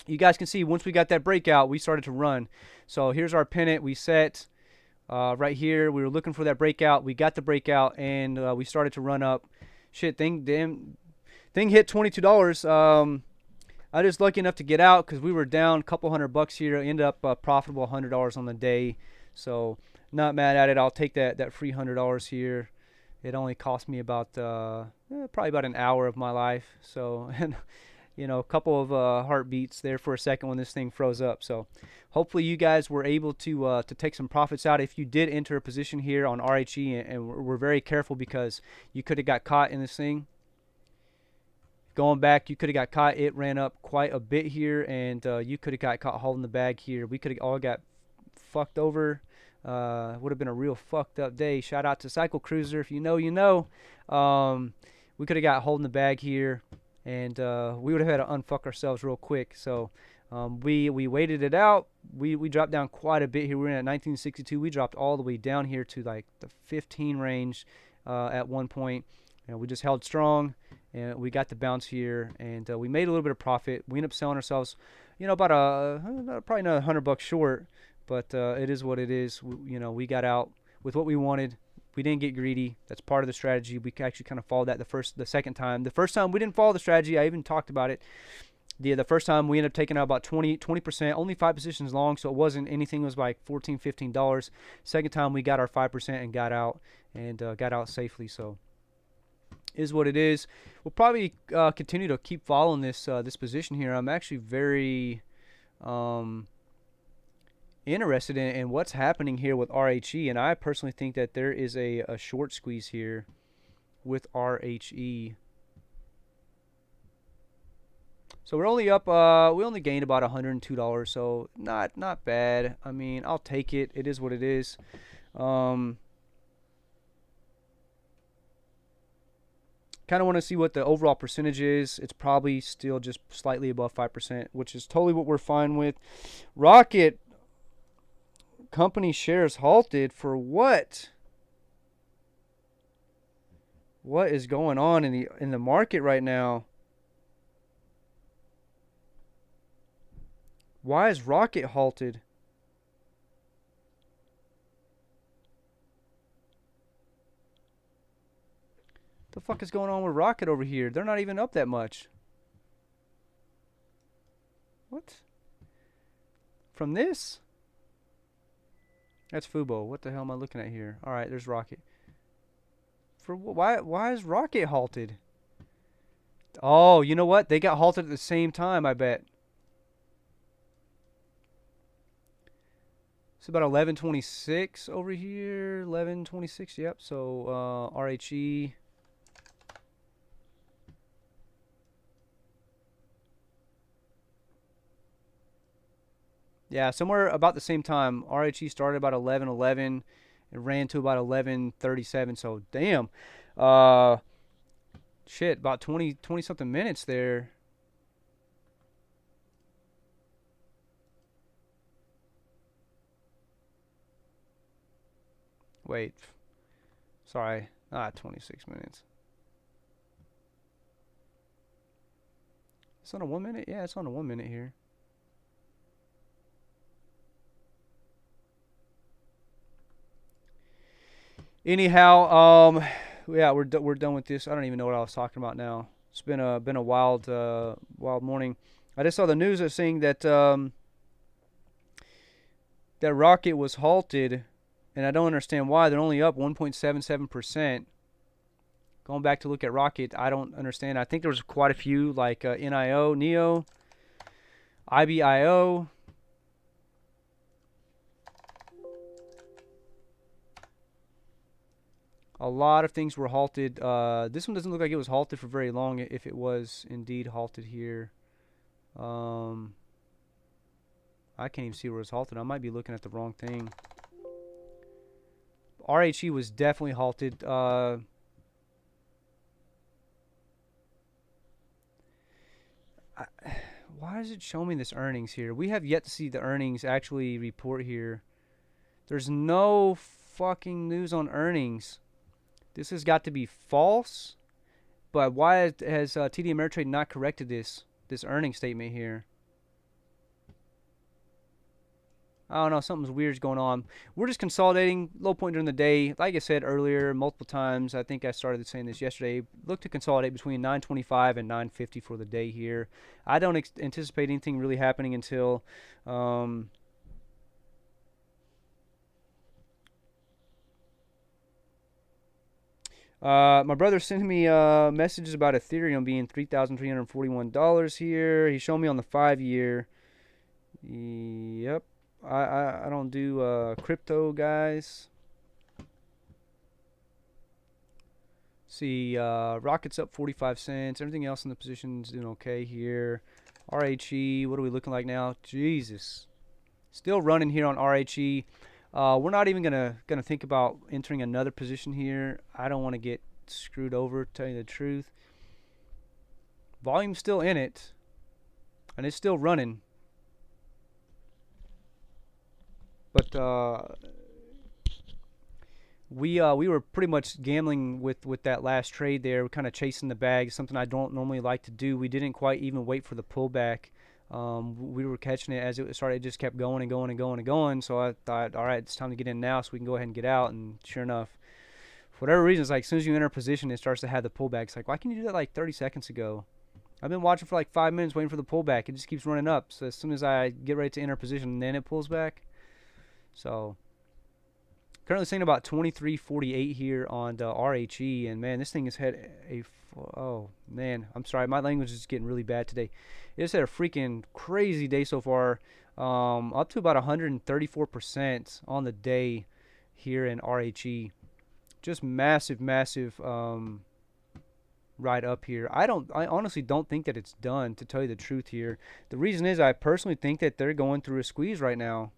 You guys can see once we got that breakout, we started to run. So here's our pennant. We set right here. We were looking for that breakout. We got the breakout, and we started to run up. Shit, thing hit $22. I was lucky enough to get out because we were down a couple $100 here. I ended up profitable $100 on the day. So not mad at it. I'll take that free $100 here. It only cost me about probably about an hour of my life. So and a couple of heartbeats there for a second when this thing froze up. So hopefully you guys were able to take some profits out. If you did enter a position here on RHE, and we're very careful because you could have got caught in this thing. Going back, you could have got caught. It ran up quite a bit here, and you could have got caught holding the bag here. We could have all got fucked over. Would have been a real fucked up day. Shout out to Cycle Cruiser. If you know, you know. We could have got holding the bag here. And we would have had to unfuck ourselves real quick. So we waited it out. We dropped down quite a bit here. We were in at 1962. We dropped all the way down here to like the 15 range at one point. And we just held strong, and we got the bounce here, and we made a little bit of profit. We ended up selling ourselves, about probably another $100 short, but it is what it is. We got out with what we wanted. We didn't get greedy. That's part of the strategy. We actually kind of followed that the second time. The first time we didn't follow the strategy. I even talked about it. The first time we ended up taking out about 20%, only 5 positions long, so it wasn't anything. It was like $14, $15. Second time we got our 5% and got out, and got out safely. So is what it is. We'll probably continue to keep following this position here. I'm actually very interested in what's happening here with RHE, and I personally think that there is a short squeeze here with RHE. So we're only up, we only gained about $102, so not bad. I mean, I'll take it. It is what it is. Kind of want to see what the overall percentage is. It's probably still just slightly above 5%, which is totally what we're fine with. Rocket company shares halted for what? What is going on in the market right now? Why is Rocket halted? The fuck is going on with Rocket over here? They're not even up that much. What? From this? That's Fubo. What the hell am I looking at here? All right, there's Rocket. For why is Rocket halted? Oh, you know what? They got halted at the same time, I bet. It's about 11:26 over here. 11:26. Yep. So RHE. Yeah, somewhere about the same time. RHE started about 11:11. It ran to about 11:37. So damn. Shit, about 20 something minutes there. Wait. Sorry. 26 minutes. It's on a 1 minute? Yeah, it's on a 1 minute here. Anyhow, yeah, we're done with this. I don't even know what I was talking about now. It's been a wild morning. I just saw the news that's saying that that Rocket was halted, and I don't understand why. They're only up 1.77%. Going back to look at Rocket, I don't understand. I think there was quite a few like NIO, NEO, IBIO. A lot of things were halted. This one doesn't look like it was halted for very long, if it was indeed halted here. I can't even see where it's halted. I might be looking at the wrong thing. RHE was definitely halted. Why does it show me this earnings here? We have yet to see the earnings actually report here. There's no fucking news on earnings. This has got to be false. But why has TD Ameritrade not corrected this earnings statement here? I don't know. Something's weird's going on. We're just consolidating. Low point during the day. Like I said earlier, multiple times. I think I started saying this yesterday. Look to consolidate between 925 and 950 for the day here. I don't anticipate anything really happening until my brother sent me messages about Ethereum being $3,341 here. He showed me on the 5-year. Yep. I don't do crypto, guys. See, Rocket's up 45 cents. Everything else in the position's doing okay here. RHE, what are we looking like now? Jesus. Still running here on RHE. We're not even gonna think about entering another position here. I don't want to get screwed over, to tell you the truth. Volume's still in it, and it's still running. But we were pretty much gambling with that last trade there. We're kind of chasing the bag, something I don't normally like to do. We didn't quite even wait for the pullback. We were catching it as it started. It just kept going and going and going and going. So I thought, all right, it's time to get in now so we can go ahead and get out. And sure enough, for whatever reason, it's like as soon as you enter a position, it starts to have the pullback. It's like, why can you do that like 30 seconds ago? I've been watching for like 5 minutes waiting for the pullback. It just keeps running up. So as soon as I get ready to enter a position, then it pulls back. So currently seeing about 23.48 here on the RHE, and man, this thing has had oh man, I'm sorry, my language is getting really bad today. It's had a freaking crazy day so far, up to about 134% on the day here in RHE. Just massive ride up here. I honestly don't think that it's done, to tell you the truth here. The reason is I personally think that they're going through a squeeze right now.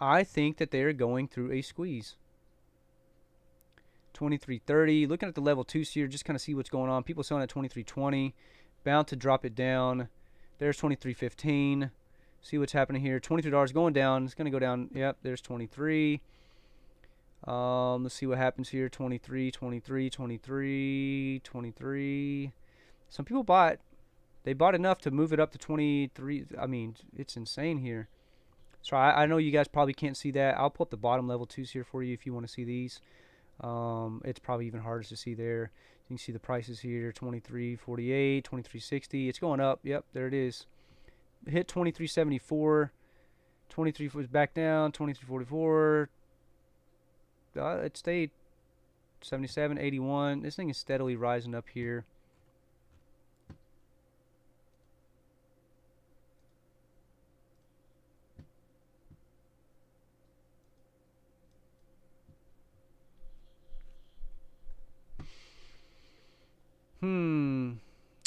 I think that they are going through a squeeze. 23.30. Looking at the level 2s here, just kind of see what's going on. People selling at 23.20. Bound to drop it down. There's 23.15. See what's happening here. $23 going down. It's going to go down. Yep, there's 23. Let's see what happens here. 23, 23, 23, 23. Some people bought. They bought enough to move it up to 23. I mean, it's insane here. So I know you guys probably can't see that. I'll pull up the bottom level 2s here for you if you want to see these. It's probably even harder to see there. You can see the prices here. 23.48, 23.60. It's going up. Yep, there it is. Hit 23.74. 23 was back down. 23.44. It stayed 77.81. This thing is steadily rising up here.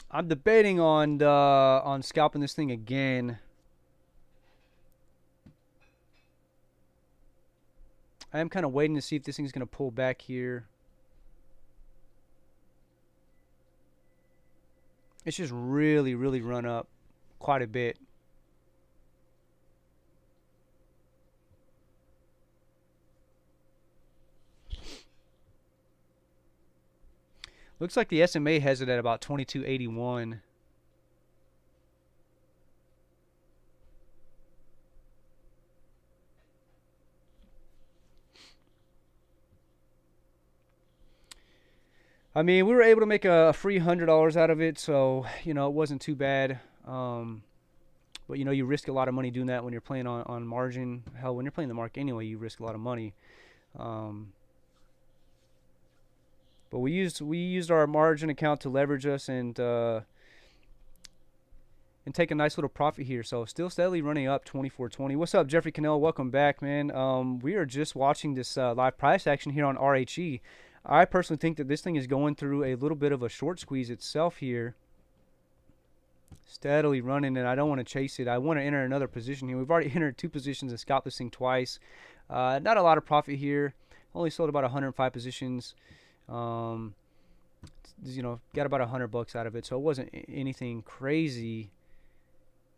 I'm debating on scalping this thing again. I am kind of waiting to see if this thing's going to pull back here. It's just really run up quite a bit. Looks like the SMA has it at about 22.81. I mean, we were able to make a free $100 out of it, so, you know, it wasn't too bad. But, you know, you risk a lot of money doing that when you're playing on margin. Hell, when you're playing the market anyway, you risk a lot of money. But we used our margin account to leverage us and take a nice little profit here. So still steadily running up 24.20. What's up, Jeffrey Cannell? Welcome back, man. We are just watching this live price action here on RHE. I personally think that this thing is going through a little bit of a short squeeze itself here. Steadily running, and I don't want to chase it. I want to enter another position here. We've already entered 2 positions and scalped this thing twice. Not a lot of profit here. Only sold about 105 positions. You know, got about $100 out of it, so it wasn't anything crazy.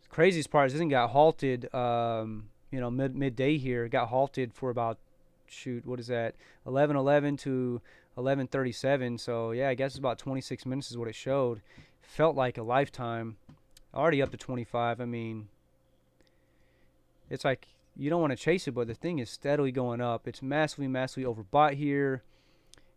Craziest part is this thing got halted, you know, midday here. It got halted for about, shoot, what is that, 11:11 to 11:37. So yeah, I guess it's about 26 minutes is what it showed. Felt like a lifetime. Already up to 25. I mean, it's like you don't want to chase it, but the thing is steadily going up. It's massively overbought here.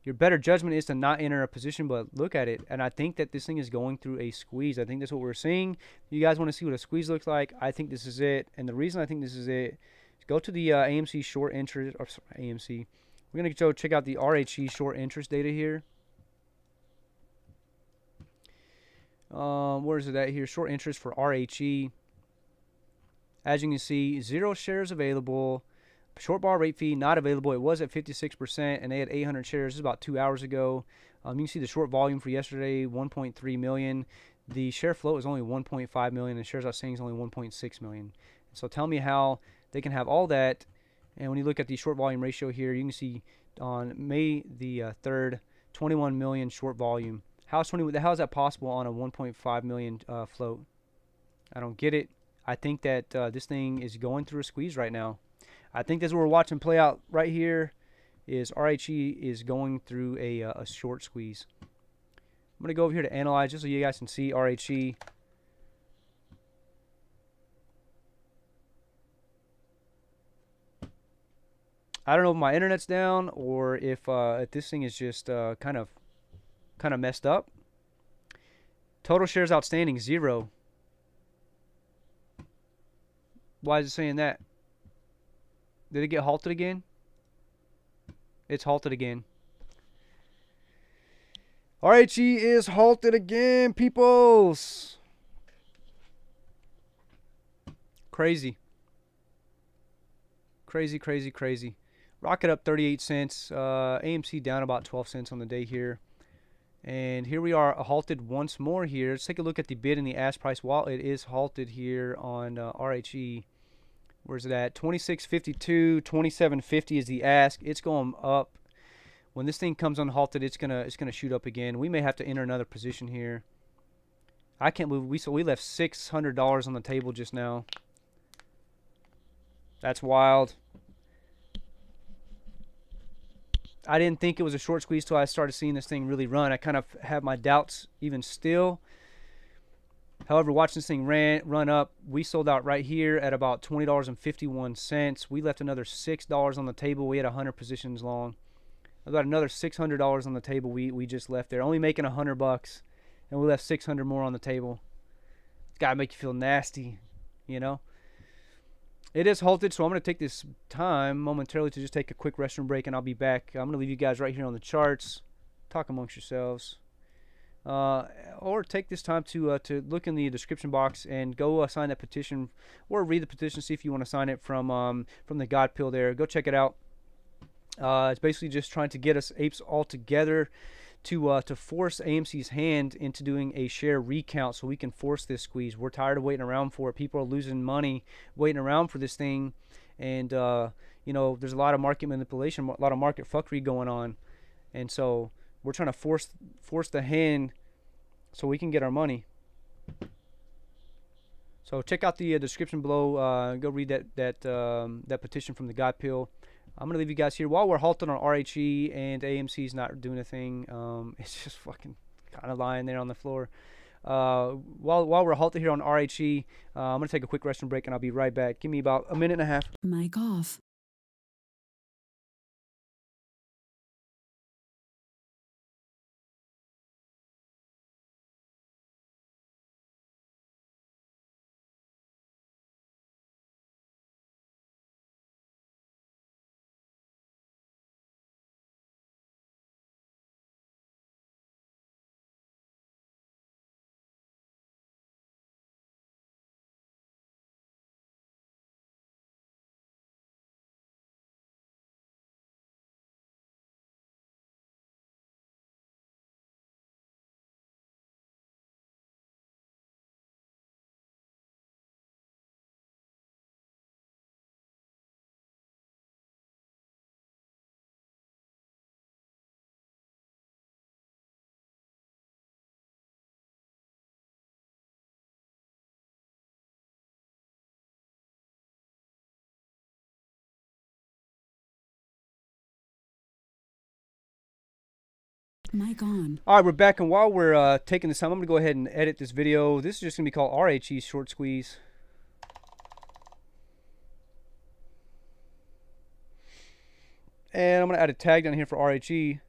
Your better judgment is to not enter a position, but look at it. And I think that this thing is going through a squeeze. I think that's what we're seeing. You guys want to see what a squeeze looks like? I think this is it. And the reason I think this is it is go to the AMC short interest, or sorry, AMC. We're going to go check out the RHE short interest data here. Where is it at here? Short interest for RHE. As you can see, 0 shares available. Short bar rate fee not available. It was at 56%, and they had 800 shares. This is about 2 hours ago. You can see the short volume for yesterday, 1.3 million. The share float is only 1.5 million, and shares outstanding is only 1.6 million. So tell me how they can have all that. And when you look at the short volume ratio here, you can see on May the 3rd, 21 million short volume. How is that possible on a 1.5 million float? I don't get it. I think that this thing is going through a squeeze right now. I think that's what we're watching play out right here. Is RHE is going through a short squeeze. I'm gonna go over here to analyze just so you guys can see RHE. I don't know if my internet's down or if this thing is just kind of messed up. Total shares outstanding 0. Why is it saying that? Did it get halted again? It's halted again. RHE is halted again, peoples. Crazy. Crazy. Rocket up 38 cents. AMC down about 12 cents on the day here. And here we are halted once more here. Let's take a look at the bid and the ask price while it is halted here on RHE. Where's it at? 26.52, 27.50 is the ask. It's going up. When this thing comes unhalted, it's gonna shoot up again. We may have to enter another position here. I can't believe we left $600 on the table just now. That's wild. I didn't think it was a short squeeze till I started seeing this thing really run. I kind of have my doubts even still. However, watching this thing run up, we sold out right here at about $20.51. We left another $6 on the table. We had 100 positions long. About another $600 on the table we just left there. Only making $100, and we left 600 more on the table. It's gotta make you feel nasty, you know. It is halted, so I'm going to take this time momentarily to just take a quick restroom break, and I'll be back. I'm going to leave you guys right here on the charts. Talk amongst yourselves. Or take this time to look in the description box and go sign that petition, or read the petition, see if you want to sign it from the God Pill there. Go check it out. It's basically just trying to get us apes all together to force AMC's hand into doing a share recount so we can force this squeeze. We're tired of waiting around for it. People are losing money waiting around for this thing, and you know, there's a lot of market manipulation, a lot of market fuckery going on, and so we're trying to force the hand so we can get our money. So check out the description below. Go read that petition from the God Pill. I'm going to leave you guys here. While we're halted on RHE and AMC's not doing a thing, it's just fucking kind of lying there on the floor. While we're halted here on RHE, I'm going to take a quick restroom break, and I'll be right back. Give me about a minute and a half. Mic off. Mic on. All right, we're back, and while we're taking this time, I'm going to go ahead and edit this video. This is just going to be called RHE Short Squeeze. And I'm going to add a tag down here for RHE.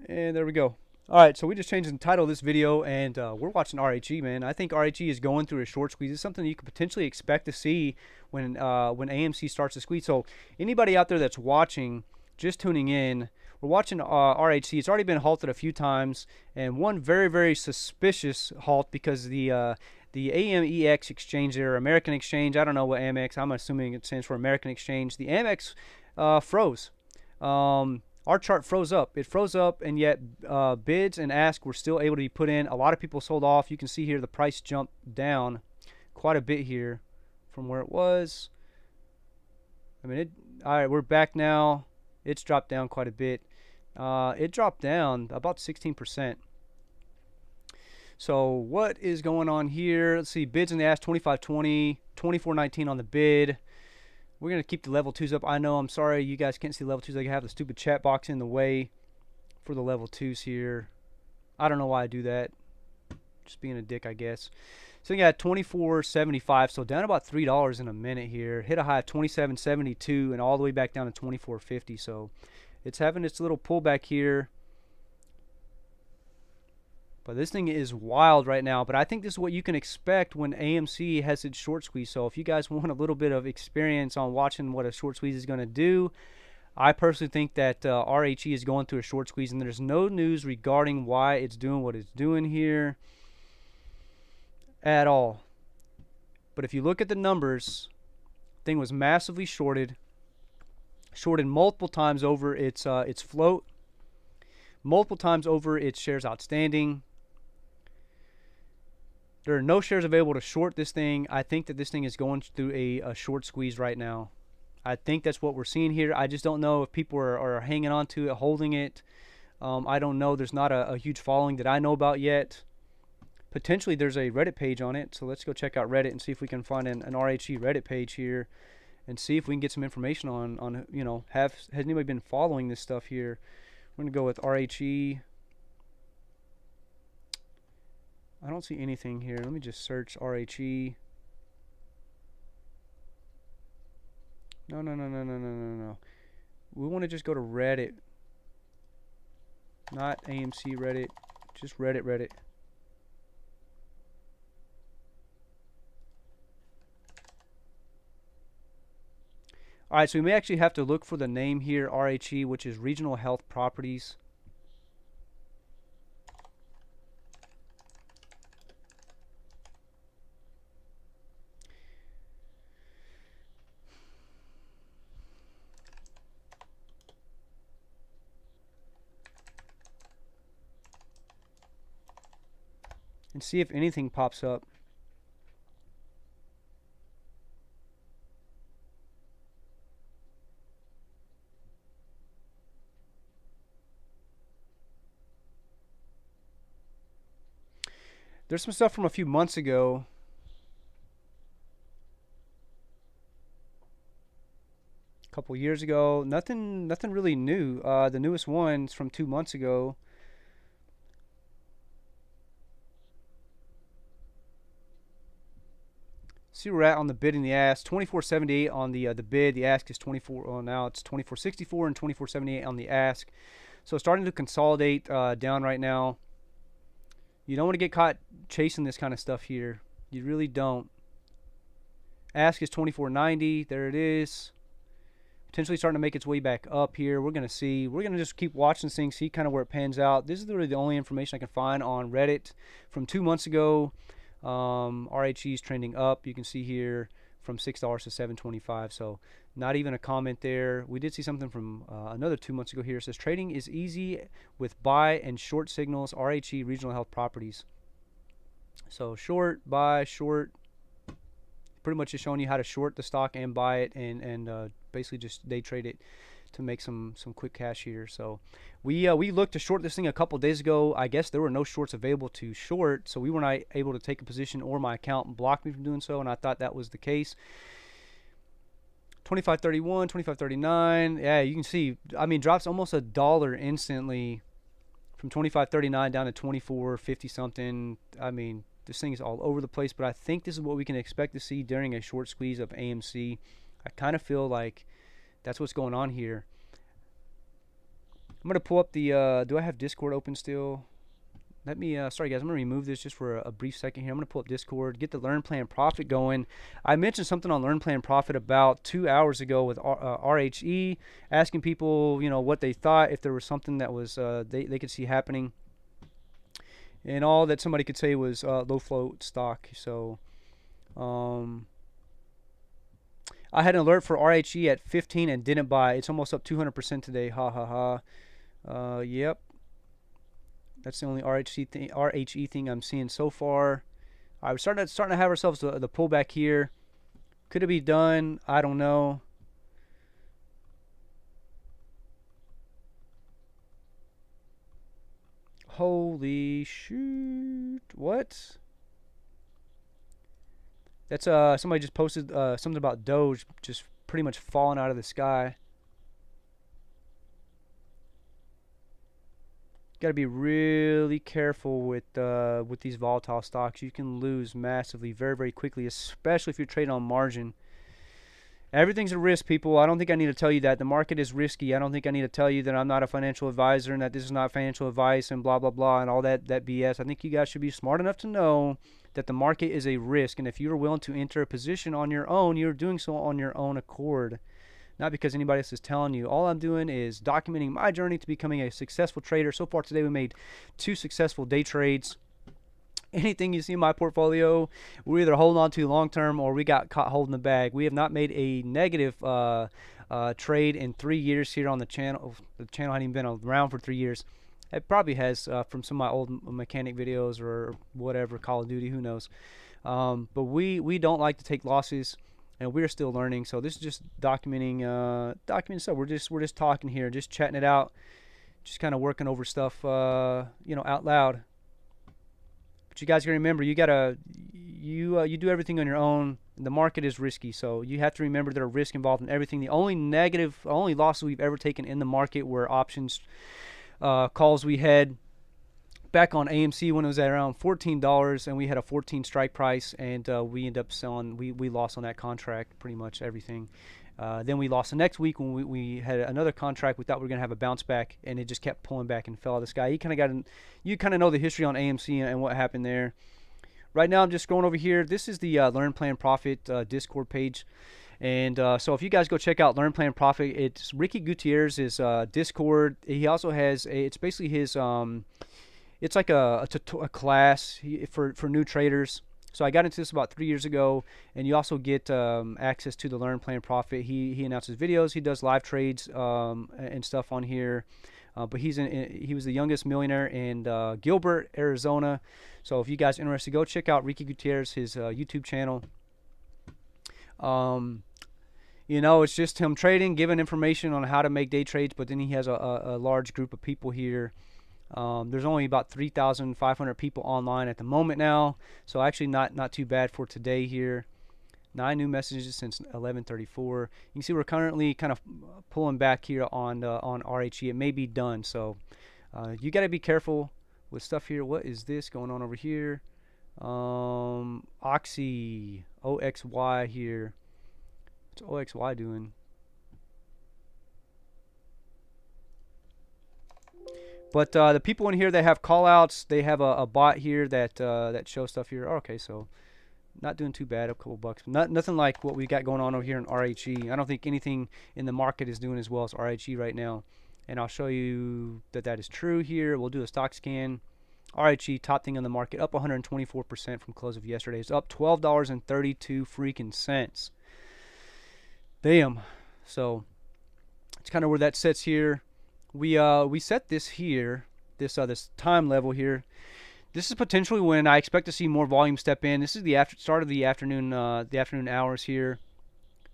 And there we go. All right, so we just changed the title of this video, and we're watching RHE, man. I think RHE is going through a short squeeze. It's something you could potentially expect to see when AMC starts to squeeze. So anybody out there that's watching, just tuning in, we're watching RHE. It's already been halted a few times, and one very, very suspicious halt because the AMEX exchange there, American Exchange, I don't know what Amex, I'm assuming it stands for American Exchange. The Amex froze. Our chart froze up. It froze up, and yet bids and asks were still able to be put in. A lot of people sold off. You can see here the price jumped down quite a bit here from where it was. I mean, all right, we're back now. It's dropped down quite a bit. It dropped down about 16%. So what is going on here? Let's see. Bids in the ask, 25.20, 24.19 on the bid. We're going to keep the level 2s up. I know, I'm sorry, you guys can't see level 2s. I have the stupid chat box in the way for the level 2s here. I don't know why I do that. Just being a dick, I guess. So we got 24.75, so down about $3 in a minute here. Hit a high of 27.72 and all the way back down to 24.50. So it's having its little pullback here. But this thing is wild right now. But I think this is what you can expect when AMC has its short squeeze. So if you guys want a little bit of experience on watching what a short squeeze is going to do, I personally think that RHE is going through a short squeeze. And there's no news regarding why it's doing what it's doing here at all. But if you look at the numbers, the thing was massively shorted. Shorted multiple times over its float. Multiple times over its shares outstanding. There are no shares available to short this thing. I think that this thing is going through a short squeeze right now. I think that's what we're seeing here. I just don't know if people are hanging on to it, holding it. I don't know. There's not a huge following that I know about yet. Potentially there's a Reddit page on it, so let's go check out Reddit and see if we can find an RHE Reddit page here and see if we can get some information on you know, has anybody been following this stuff here. We're going to go with RHE. I don't see anything here. Let me just search RHE. No. We want to just go to Reddit. Not AMC Reddit. Just Reddit. Alright, so we may actually have to look for the name here, RHE, which is Regional Health Properties. And see if anything pops up. There's some stuff from a few months ago. A couple years ago. Nothing really new. The newest one's from 2 months ago. See where we're at on the bid and the ask. 24.78 on the bid. The ask is 24. Well, now it's 24.64 and 24.78 on the ask. So starting to consolidate down right now. You don't want to get caught chasing this kind of stuff here. You really don't. Ask is 24.90. There it is. Potentially starting to make its way back up here. We're going to see. We're going to just keep watching this thing, see kind of where it pans out. This is really the only information I can find on Reddit from 2 months ago. RHE is trending up. You can see here from $6 to $7.25. So not even a comment there. We did see something from another 2 months ago here. It says trading is easy with buy and short signals. RHE Regional Health Properties. So short, buy, short. Pretty much just showing you how to short the stock and buy it, and basically just day trade it to make some quick cash here. So we looked to short this thing a couple days ago. I guess there were no shorts available to short, so we were not able to take a position, or my account blocked me from doing so, and I thought that was the case. 25.31, 25.39. Yeah, you can see, I mean, drops almost $1 instantly from 25.39 down to 24.50 something. I mean, this thing is all over the place, but I think this is what we can expect to see during a short squeeze of AMC. I kind of feel like that's what's going on here. I'm going to pull up the, do I have Discord open still? Let me, sorry guys, I'm going to remove this just for a brief second here. I'm going to pull up Discord, get the Learn Plan Profit going. I mentioned something on Learn Plan Profit about 2 hours ago with RHE, asking people, you know, what they thought, if there was something that was, they could see happening. And all that somebody could say was low float stock. So, I had an alert for RHE at 15 and didn't buy. It's almost up 200% today. Ha ha ha. Yep. That's the only RHE thing I'm seeing so far. All right, we're starting to have ourselves the pullback here. Could it be done? I don't know. Holy shoot. What? That's somebody just posted something about Doge just pretty much falling out of the sky. Got to be really careful with these volatile stocks. You can lose massively very, very quickly, especially if you're trading on margin. Everything's a risk, people. I don't think I need to tell you that. The market is risky. I don't think I need to tell you that I'm not a financial advisor and that this is not financial advice and blah, blah, blah, and all that BS. I think you guys should be smart enough to know that the market is a risk, and if you're willing to enter a position on your own, you're doing so on your own accord, not because anybody else is telling you. All I'm doing is documenting my journey to becoming a successful trader. So far today, we made 2 successful day trades. Anything you see in my portfolio, we're either holding on to long term or we got caught holding the bag. We have not made a negative trade in 3 years here on the channel. The channel hadn't even been around for 3 years. It probably has from some of my old mechanic videos or whatever, Call of Duty, who knows. But we don't like to take losses. and we're still learning. So this is just documenting stuff. We're just talking here, just chatting it out, just kind of working over stuff, you know, out loud. But you guys gotta remember, you do everything on your own. The market is risky, so you have to remember there are risks involved in everything. The only losses we've ever taken in the market were options calls we had back on AMC when it was at around $14, and we had a 14 strike price, and we ended up selling. We lost on that contract pretty much everything. Then we lost the next week when we had another contract. We thought we were going to have a bounce back, and it just kept pulling back and fell out of the sky. You kind of know the history on AMC and what happened there. Right now, I'm just scrolling over here. This is the Learn, Plan, Profit Discord page. And so if you guys go check out Learn, Plan, Profit, it's Ricky Gutierrez's Discord. He also has it's basically his it's like a class for new traders. So I got into this about 3 years ago, and you also get access to the Learn, Plan, Profit. He announces videos, he does live trades and stuff on here. But he was the youngest millionaire in Gilbert, Arizona. So if you guys are interested, go check out Ricky Gutierrez, his YouTube channel. You know, it's just him trading, giving information on how to make day trades, but then he has a large group of people here. There's only about 3,500 people online at the moment now, so actually not too bad for today here. 9 new messages since 11:34. You can see we're currently kind of pulling back here on RHE. It may be done, so you got to be careful with stuff here. What is this going on over here? Oxy OXY here. What's OXY doing? But the people in here that have callouts, they have a bot here that shows stuff here. Oh, okay, so not doing too bad, a couple bucks. Nothing like what we got going on over here in RHE. I don't think anything in the market is doing as well as RHE right now. And I'll show you that is true here. We'll do a stock scan. RHE, top thing on the market, up 124% from close of yesterday. It's up $12.32 freaking cents. Damn. So it's kind of where that sits here. We set this here, this time level here. This is potentially when I expect to see more volume step in. This is the start of the afternoon hours here.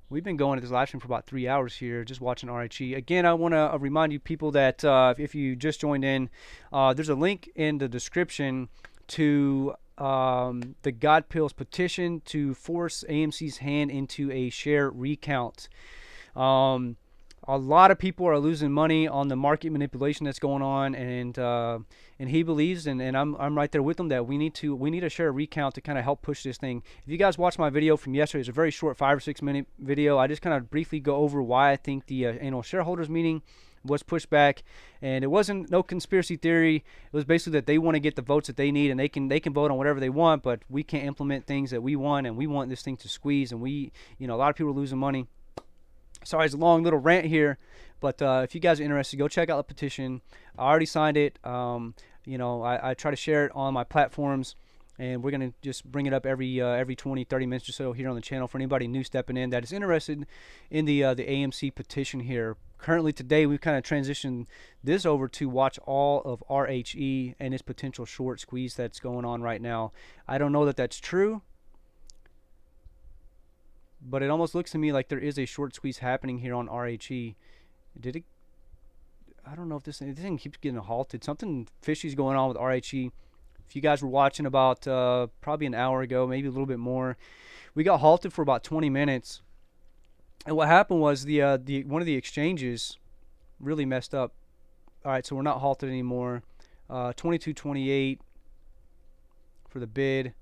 We've been going at this live stream for about 3 hours here, just watching RHE. Again, I want to remind you people that if you just joined in, there's a link in the description to the God Pills petition to force AMC's hand into a share recount. A lot of people are losing money on the market manipulation that's going on, and he believes, and I'm right there with him, that we need a share recount to kind of help push this thing. If you guys watched my video from yesterday, it's a very short 5 or 6 minute video. I just kind of briefly go over why I think the annual shareholders meeting was pushed back, and it wasn't no conspiracy theory. It was basically that they want to get the votes that they need, and they can vote on whatever they want, but we can't implement things that we want, and we want this thing to squeeze, and a lot of people are losing money. Sorry, it's a long little rant here, but if you guys are interested, go check out the petition. I already signed it. I try to share it on my platforms, and we're going to just bring it up every 20, 30 minutes or so here on the channel for anybody new stepping in that is interested in the AMC petition here. Currently today, we've kind of transitioned this over to watch all of RHE and its potential short squeeze that's going on right now. I don't know that that's true, but it almost looks to me like there is a short squeeze happening here on RHE. Did it? I don't know if this thing keeps getting halted. Something fishy is going on with RHE. If you guys were watching about probably an hour ago, maybe a little bit more, we got halted for about 20 minutes. And what happened was the one of the exchanges really messed up. All right, so we're not halted anymore. 22.28 for the bid,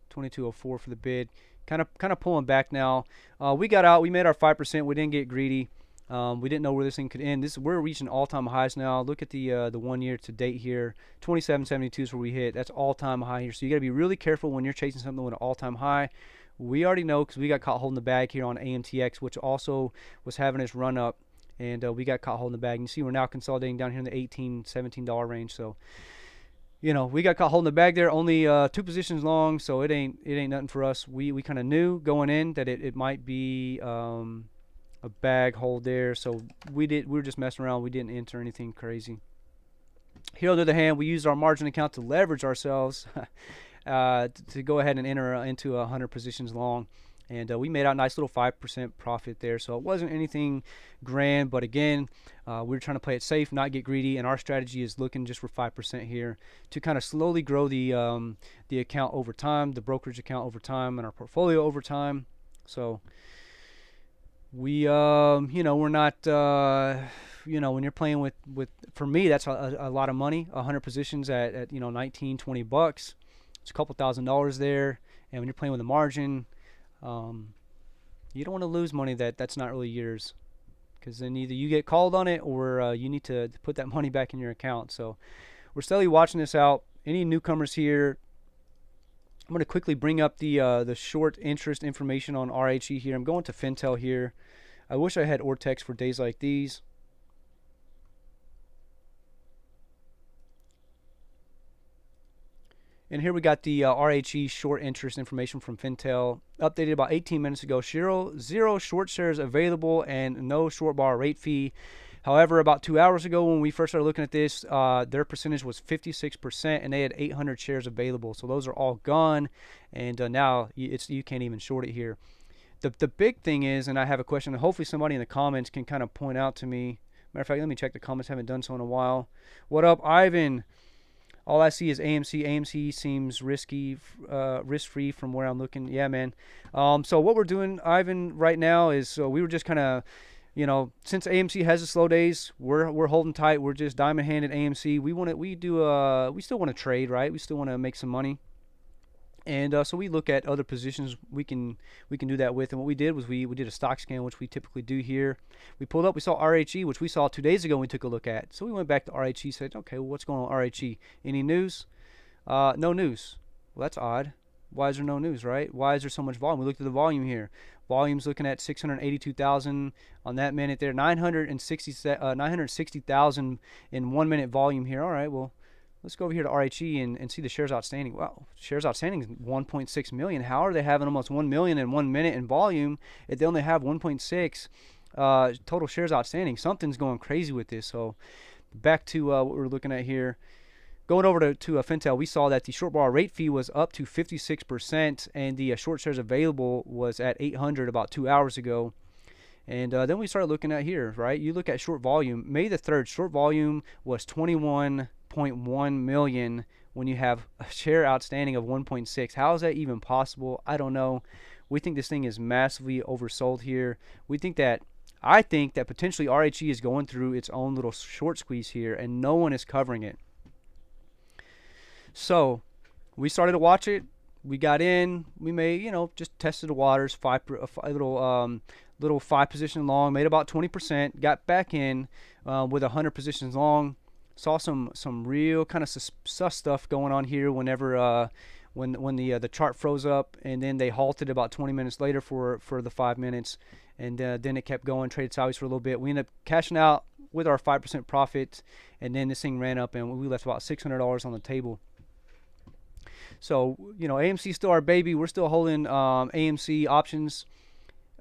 22.04 for the bid. Kind of pulling back now. We got out. We made our 5%. We didn't get greedy. We didn't know where this thing could end. We're reaching all-time highs now. Look at the 1 year to date here. 27.72 is where we hit. That's all-time high here. So you got to be really careful when you're chasing something with an all-time high. We already know because we got caught holding the bag here on AMTX, which also was having its run up, and we got caught holding the bag. And you see we're now consolidating down here in the $18, $17 range. So we got caught holding the bag there, only 2 positions long, so it ain't nothing for us. We kind of knew going in that it might be a bag hold there, so we were just messing around. We didn't enter anything crazy. Here on the other hand, we used our margin account to leverage ourselves to go ahead and enter into 100 positions long, And we made out a nice little 5% profit there. So it wasn't anything grand, but again, we were trying to play it safe, not get greedy, and our strategy is looking just for 5% here to kind of slowly grow the account over time, the brokerage account over time, and our portfolio over time. So we, you know, we're not, you know, when you're playing with for me, that's a lot of money. 100 positions at you know, 19, 20 bucks. It's a couple $1,000s there. And when you're playing with a margin, you don't want to lose money that's not really yours, because then either you get called on it or you need to put that money back in your account. So we're steadily watching this out. Any newcomers here, I'm going to quickly bring up the short interest information on RHE here. I'm going to Fintel here. I wish I had Ortex for days like these. And here we got the RHE short interest information from Fintel, updated about 18 minutes ago. Zero short shares available and no short bar rate fee. However, about 2 hours ago when we first started looking at this, their percentage was 56% and they had 800 shares available. So those are all gone, and now you can't even short it here. The big thing is, and I have a question, and hopefully somebody in the comments can kind of point out to me. Matter of fact, let me check the comments. Haven't done so in a while. What up, Ivan? All I see is AMC. AMC seems risk-free from where I'm looking. Yeah, man. So what we're doing, Ivan, right now is we were just kind of, you know, since AMC has the slow days, we're holding tight. We're just diamond-handed AMC. We still want to trade, right? We still want to make some money. And so we look at other positions we can do that with. And what we did was we did a stock scan, which we typically do here. We pulled up, we saw RHE, which we saw 2 days ago and we took a look at. So we went back to RHE, said, okay, well, what's going on with RHE? Any news? No news. Well, that's odd. Why is there no news, right? Why is there so much volume? We looked at the volume here. Volume's looking at 682,000 on that minute there. 960,000 in 1 minute volume here. All right, well, let's go over here to RHE and see the shares outstanding. Wow, shares outstanding is 1.6 million. How are they having almost 1 million in 1 minute in volume if they only have 1.6 total shares outstanding? Something's going crazy with this. So back to what we're looking at here. Going over to Fintel, we saw that the short bar rate fee was up to 56%, and the short shares available was at 800 about 2 hours ago. And then we started looking at here, right? You look at short volume. May the 3rd, short volume was 21.1 million when you have a share outstanding of 1.6. How is that even possible? I don't know. We think this thing is massively oversold here. I think that potentially RHE is going through its own little short squeeze here, and no one is covering it. So we started to watch it. We got in. We made, you know, just tested the waters. Little 5 position long. Made about 20%. Got back in with 100 positions long. Saw some real kind of sus stuff going on here. Whenever when the chart froze up, and then they halted about 20 minutes later for the 5 minutes, and then it kept going. Traded sideways for a little bit. We ended up cashing out with our 5% profit, and then this thing ran up, and we left about $600 on the table. So, you know, AMC still our baby. We're still holding AMC options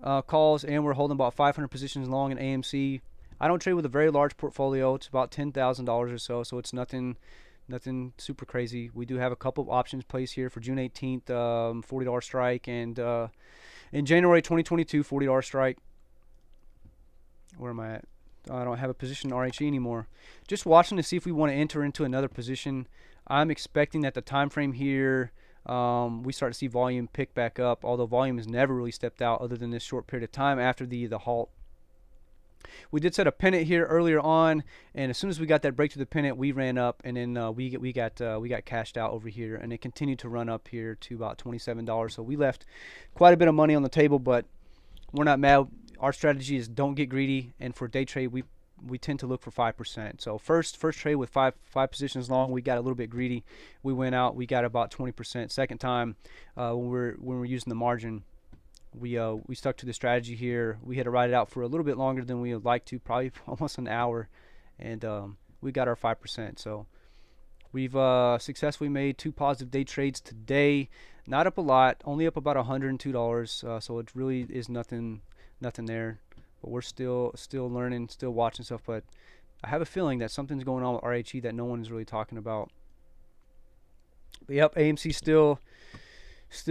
calls, and we're holding about 500 positions long in AMC. I don't trade with a very large portfolio. It's about $10,000 or so, so it's nothing super crazy. We do have a couple of options placed here for June 18th, $40 strike, and in January 2022, $40 strike. Where am I at? I don't have a position in RHE anymore. Just watching to see if we want to enter into another position. I'm expecting that the time frame here, we start to see volume pick back up, although volume has never really stepped out other than this short period of time after the halt. We did set a pennant here earlier on, and as soon as we got that break to the pennant, we ran up, and then we got cashed out over here, and it continued to run up here to about $27. So we left quite a bit of money on the table, but we're not mad. Our strategy is don't get greedy, and for day trade, we tend to look for 5%. So first trade with five positions long, we got a little bit greedy. We went out, we got about 20%. Second time, when we're using the margin, we stuck to the strategy here. We had to ride it out for a little bit longer than we would like to, probably almost an hour, and we got our 5%. So we've successfully made 2 positive day trades today. Not up a lot, only up about $102. So it really is nothing there. But we're still learning, still watching stuff. But I have a feeling that something's going on with RHE that no one is really talking about. But yep, AMC still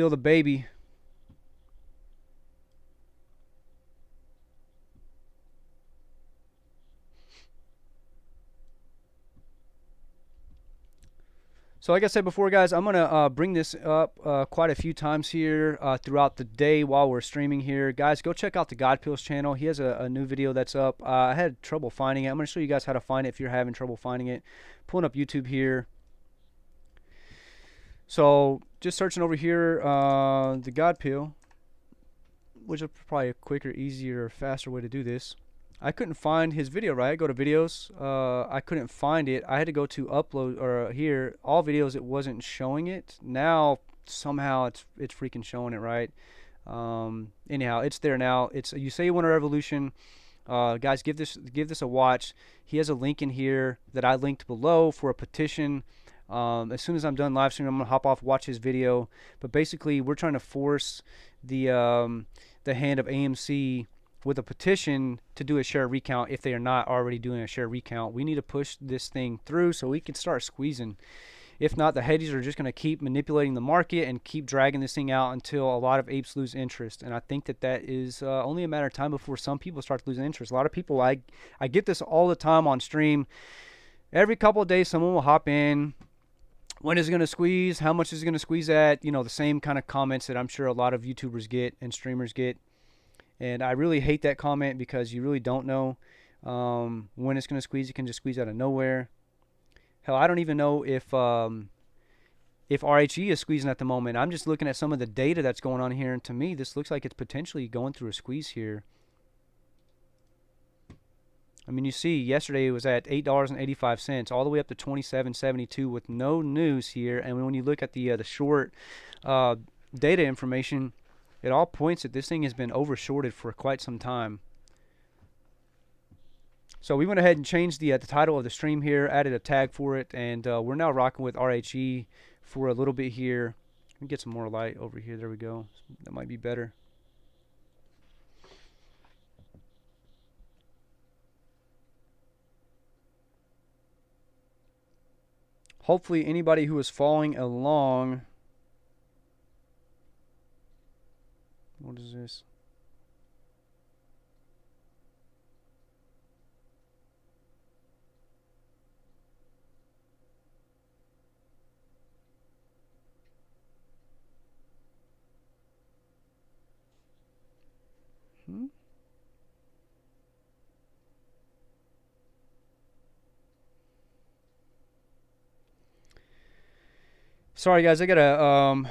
the baby. So like I said before, guys, I'm going to bring this up quite a few times here throughout the day while we're streaming here. Guys, go check out the God Pills channel. He has a new video that's up. I had trouble finding it. I'm going to show you guys how to find it if you're having trouble finding it. Pulling up YouTube here. So just searching over here, the God Pill, which is probably a quicker, easier, faster way to do this. I couldn't find his video, right? I go to videos. I couldn't find it. I had to go to upload, or here, all videos. It wasn't showing it. Now somehow it's freaking showing it, right? Anyhow, it's there now. It's You Say You Want a Revolution. Guys, give this a watch. He has a link in here that I linked below for a petition. As soon as I'm done live streaming, I'm gonna hop off, watch his video. But basically, we're trying to force the hand of AMC with a petition to do a share recount if they are not already doing a share recount. We need to push this thing through so we can start squeezing. If not, the headies are just going to keep manipulating the market and keep dragging this thing out until a lot of apes lose interest. And I think that is only a matter of time before some people start losing interest. A lot of people, I get this all the time on stream. Every couple of days, someone will hop in. When is it going to squeeze? How much is it going to squeeze at? You know, the same kind of comments that I'm sure a lot of YouTubers get and streamers get. And I really hate that comment because you really don't know when it's going to squeeze. It can just squeeze out of nowhere. Hell, I don't even know if RHE is squeezing at the moment. I'm just looking at some of the data that's going on here, and to me, this looks like it's potentially going through a squeeze here. I mean, you see, yesterday it was at $8.85, all the way up to $27.72 with no news here. And when you look at the short data information, it all points that this thing has been overshorted for quite some time. So we went ahead and changed the title of the stream here, added a tag for it, and we're now rocking with RHE for a little bit here. Let me get some more light over here. There we go. That might be better. Hopefully anybody who is following along... What is this? Sorry guys, I gotta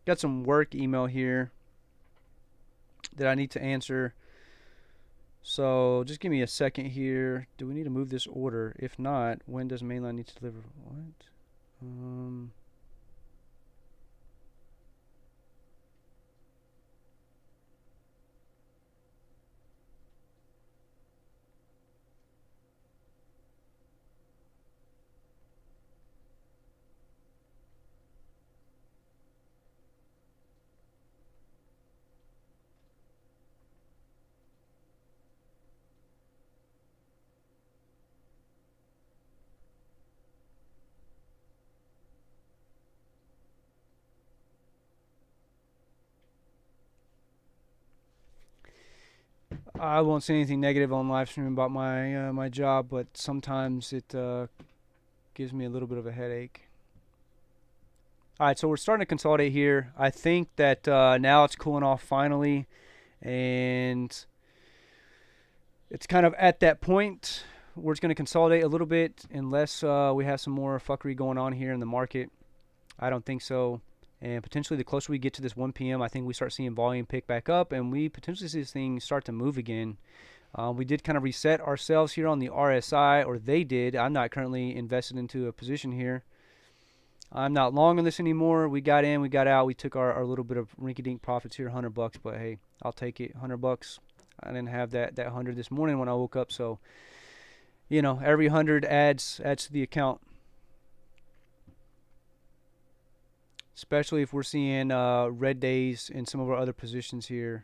got some work email here that I need to answer. So just give me a second here. Do we need to move this order? If not, when does mainline need to deliver? What? I won't say anything negative on live stream about my my job, but sometimes it gives me a little bit of a headache. All right, so we're starting to consolidate here. I think that now it's cooling off finally, and it's kind of at that point where it's going to consolidate a little bit unless we have some more fuckery going on here in the market. I don't think so. And potentially the closer we get to this 1 p.m., I think we start seeing volume pick back up, and we potentially see this thing start to move again. We did kind of reset ourselves here on the RSI, or they did. I'm not currently invested into a position here. I'm not long on this anymore. We got in, we got out. We took our little bit of rinky-dink profits here, $100, but hey, I'll take it, $100. I didn't have that 100 this morning when I woke up, so you know, every 100 adds to the account. Especially if we're seeing red days in some of our other positions here.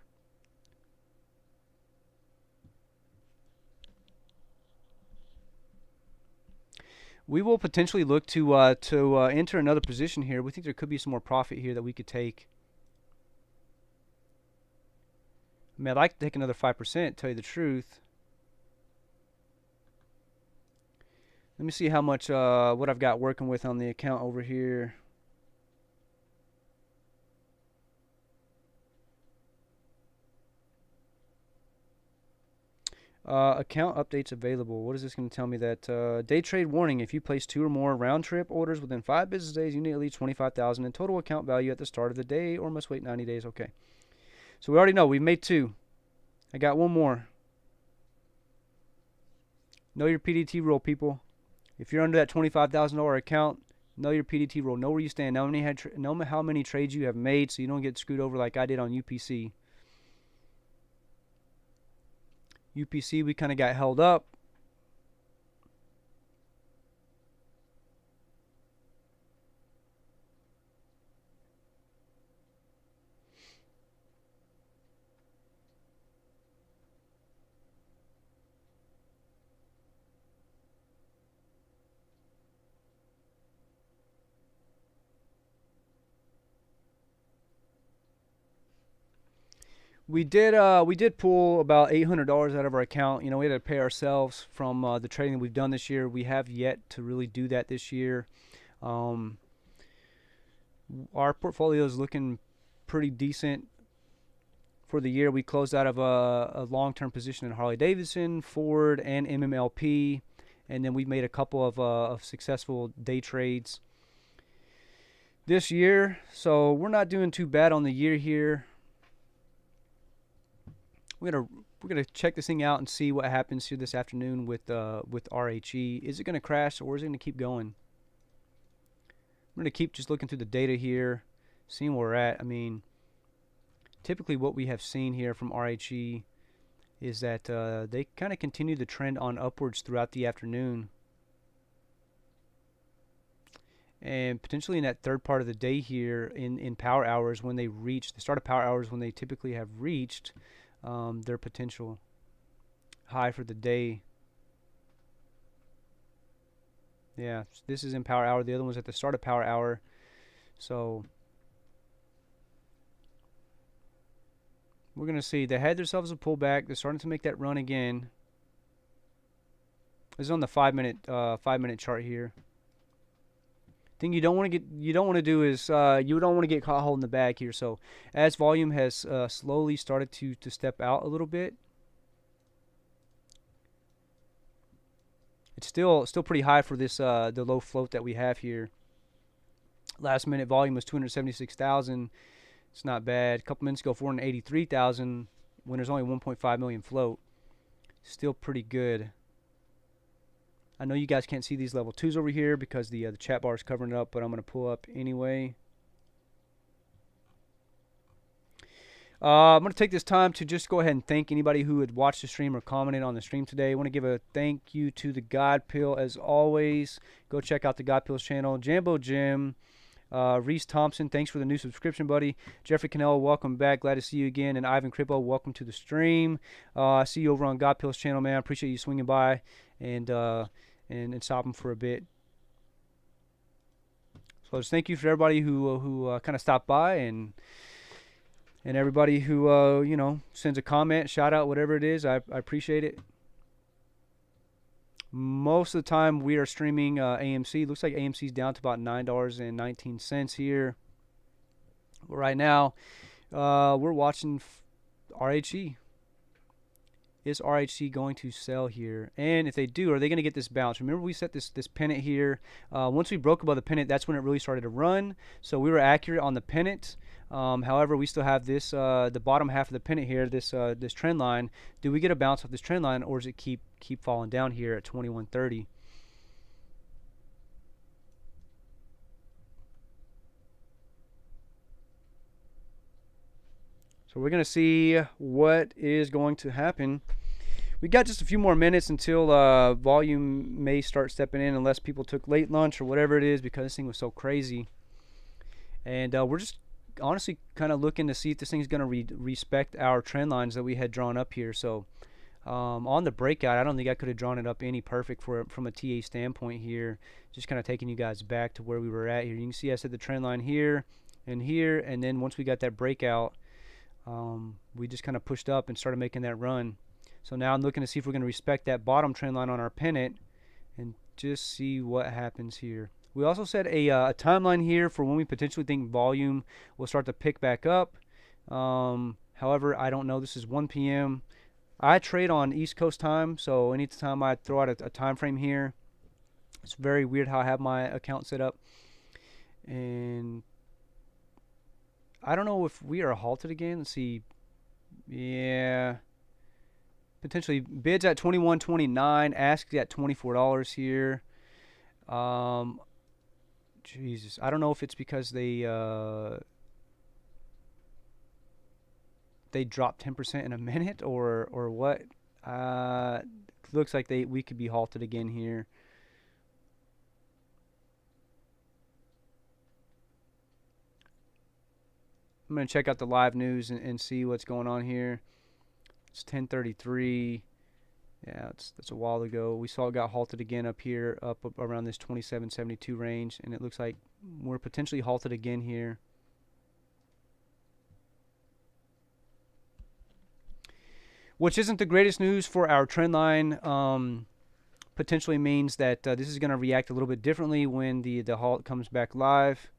We will potentially look to enter another position here. We think there could be some more profit here that we could take. I mean, I'd like to take another 5%, tell you the truth. Let me see how much what I've got working with on the account over here. Account updates available. What is this going to tell me? That day trade warning: if you place 2 or more round trip orders within 5 business days, you need at least 25,000 in total account value at the start of the day, or must wait 90 days. Okay, so we already know we've made 2. I got 1 more. Know your PDT rule, people. If you're under that $25,000 account, know your PDT rule. Know where you stand. Know how many trades you have made, so you don't get screwed over like I did on UPC. UPC, we kind of got held up. We did pull about $800 out of our account. You know, we had to pay ourselves from the trading that we've done this year. We have yet to really do that this year. Our portfolio is looking pretty decent for the year. We closed out of a long-term position in Harley Davidson, Ford, and MMLP, and then we made a couple of successful day trades this year. So we're not doing too bad on the year here. We're gonna check this thing out and see what happens here this afternoon with RHE. Is it gonna crash or is it gonna keep going? I'm gonna keep just looking through the data here, seeing where we're at. I mean, typically what we have seen here from RHE is that they kind of continue the trend on upwards throughout the afternoon, and potentially in that third part of the day here in power hours, when they reach the start of power hours, when they typically have reached their potential high for the day. Yeah, this is in power hour. The other one's at the start of power hour. So we're going to see. They had themselves a pullback. They're starting to make that run again. This is on the 5-minute chart here. Thing you don't want to do is you don't want to get caught holding the bag here. So as volume has slowly started to step out a little bit, it's still pretty high for this the low float that we have here. Last minute volume was 276,000. It's not bad. A couple minutes ago, 483,000 when there's only 1.5 million float. Still pretty good. I know you guys can't see these level 2s over here because the chat bar is covering it up, but I'm going to pull up anyway. I'm going to take this time to just go ahead and thank anybody who had watched the stream or commented on the stream today. I want to give a thank you to the God Pill as always. Go check out the God Pill's channel. Jambo Jim, Reese Thompson, thanks for the new subscription, buddy. Jeffrey Cannell, welcome back. Glad to see you again. And Ivan Crippo, welcome to the stream. I see you over on God Pill's channel, man. I appreciate you swinging by and stopping for a bit. So just thank you for everybody who kind of stopped by and everybody who you know, sends a comment, shout out, whatever it is. I appreciate it. Most of the time we are streaming AMC. Looks like AMC's down to about $9.19 here. But right now we're watching RHE. Is RHC going to sell here? And if they do, are they going to get this bounce? Remember, we set this pennant here. Once we broke above the pennant, that's when it really started to run. So we were accurate on the pennant. However, we still have this the bottom half of the pennant here, this trend line. Do we get a bounce off this trend line, or does it keep falling down here at 2130? So we're going to see what is going to happen. We got just a few more minutes until volume may start stepping in, unless people took late lunch or whatever it is, because this thing was so crazy. And we're just honestly kind of looking to see if this thing's going to respect our trend lines that we had drawn up here. So on the breakout, I don't think I could have drawn it up any perfect from a TA standpoint here. Just kind of taking you guys back to where we were at here. You can see I set the trend line here, and then once we got that breakout, we just kind of pushed up and started making that run. So now I'm looking to see if we're going to respect that bottom trend line on our pennant and just see what happens here. We also set a timeline here for when we potentially think volume will start to pick back up. However, I don't know. This is 1 p.m. I trade on East Coast time, so anytime I throw out a time frame here, it's very weird how I have my account set up. And I don't know if we are halted again. Let's see. Yeah. Potentially bids at $21.29, asks at $24 here. Jesus, I don't know if it's because they dropped 10% in a minute or what. Looks like we could be halted again here. I'm going to check out the live news and see what's going on here. It's 10:33. Yeah, that's a while ago. We saw it got halted again up here, up around this 27.72 range, and it looks like we're potentially halted again here. Which isn't the greatest news for our trend line. Potentially means that this is going to react a little bit differently when the halt comes back live.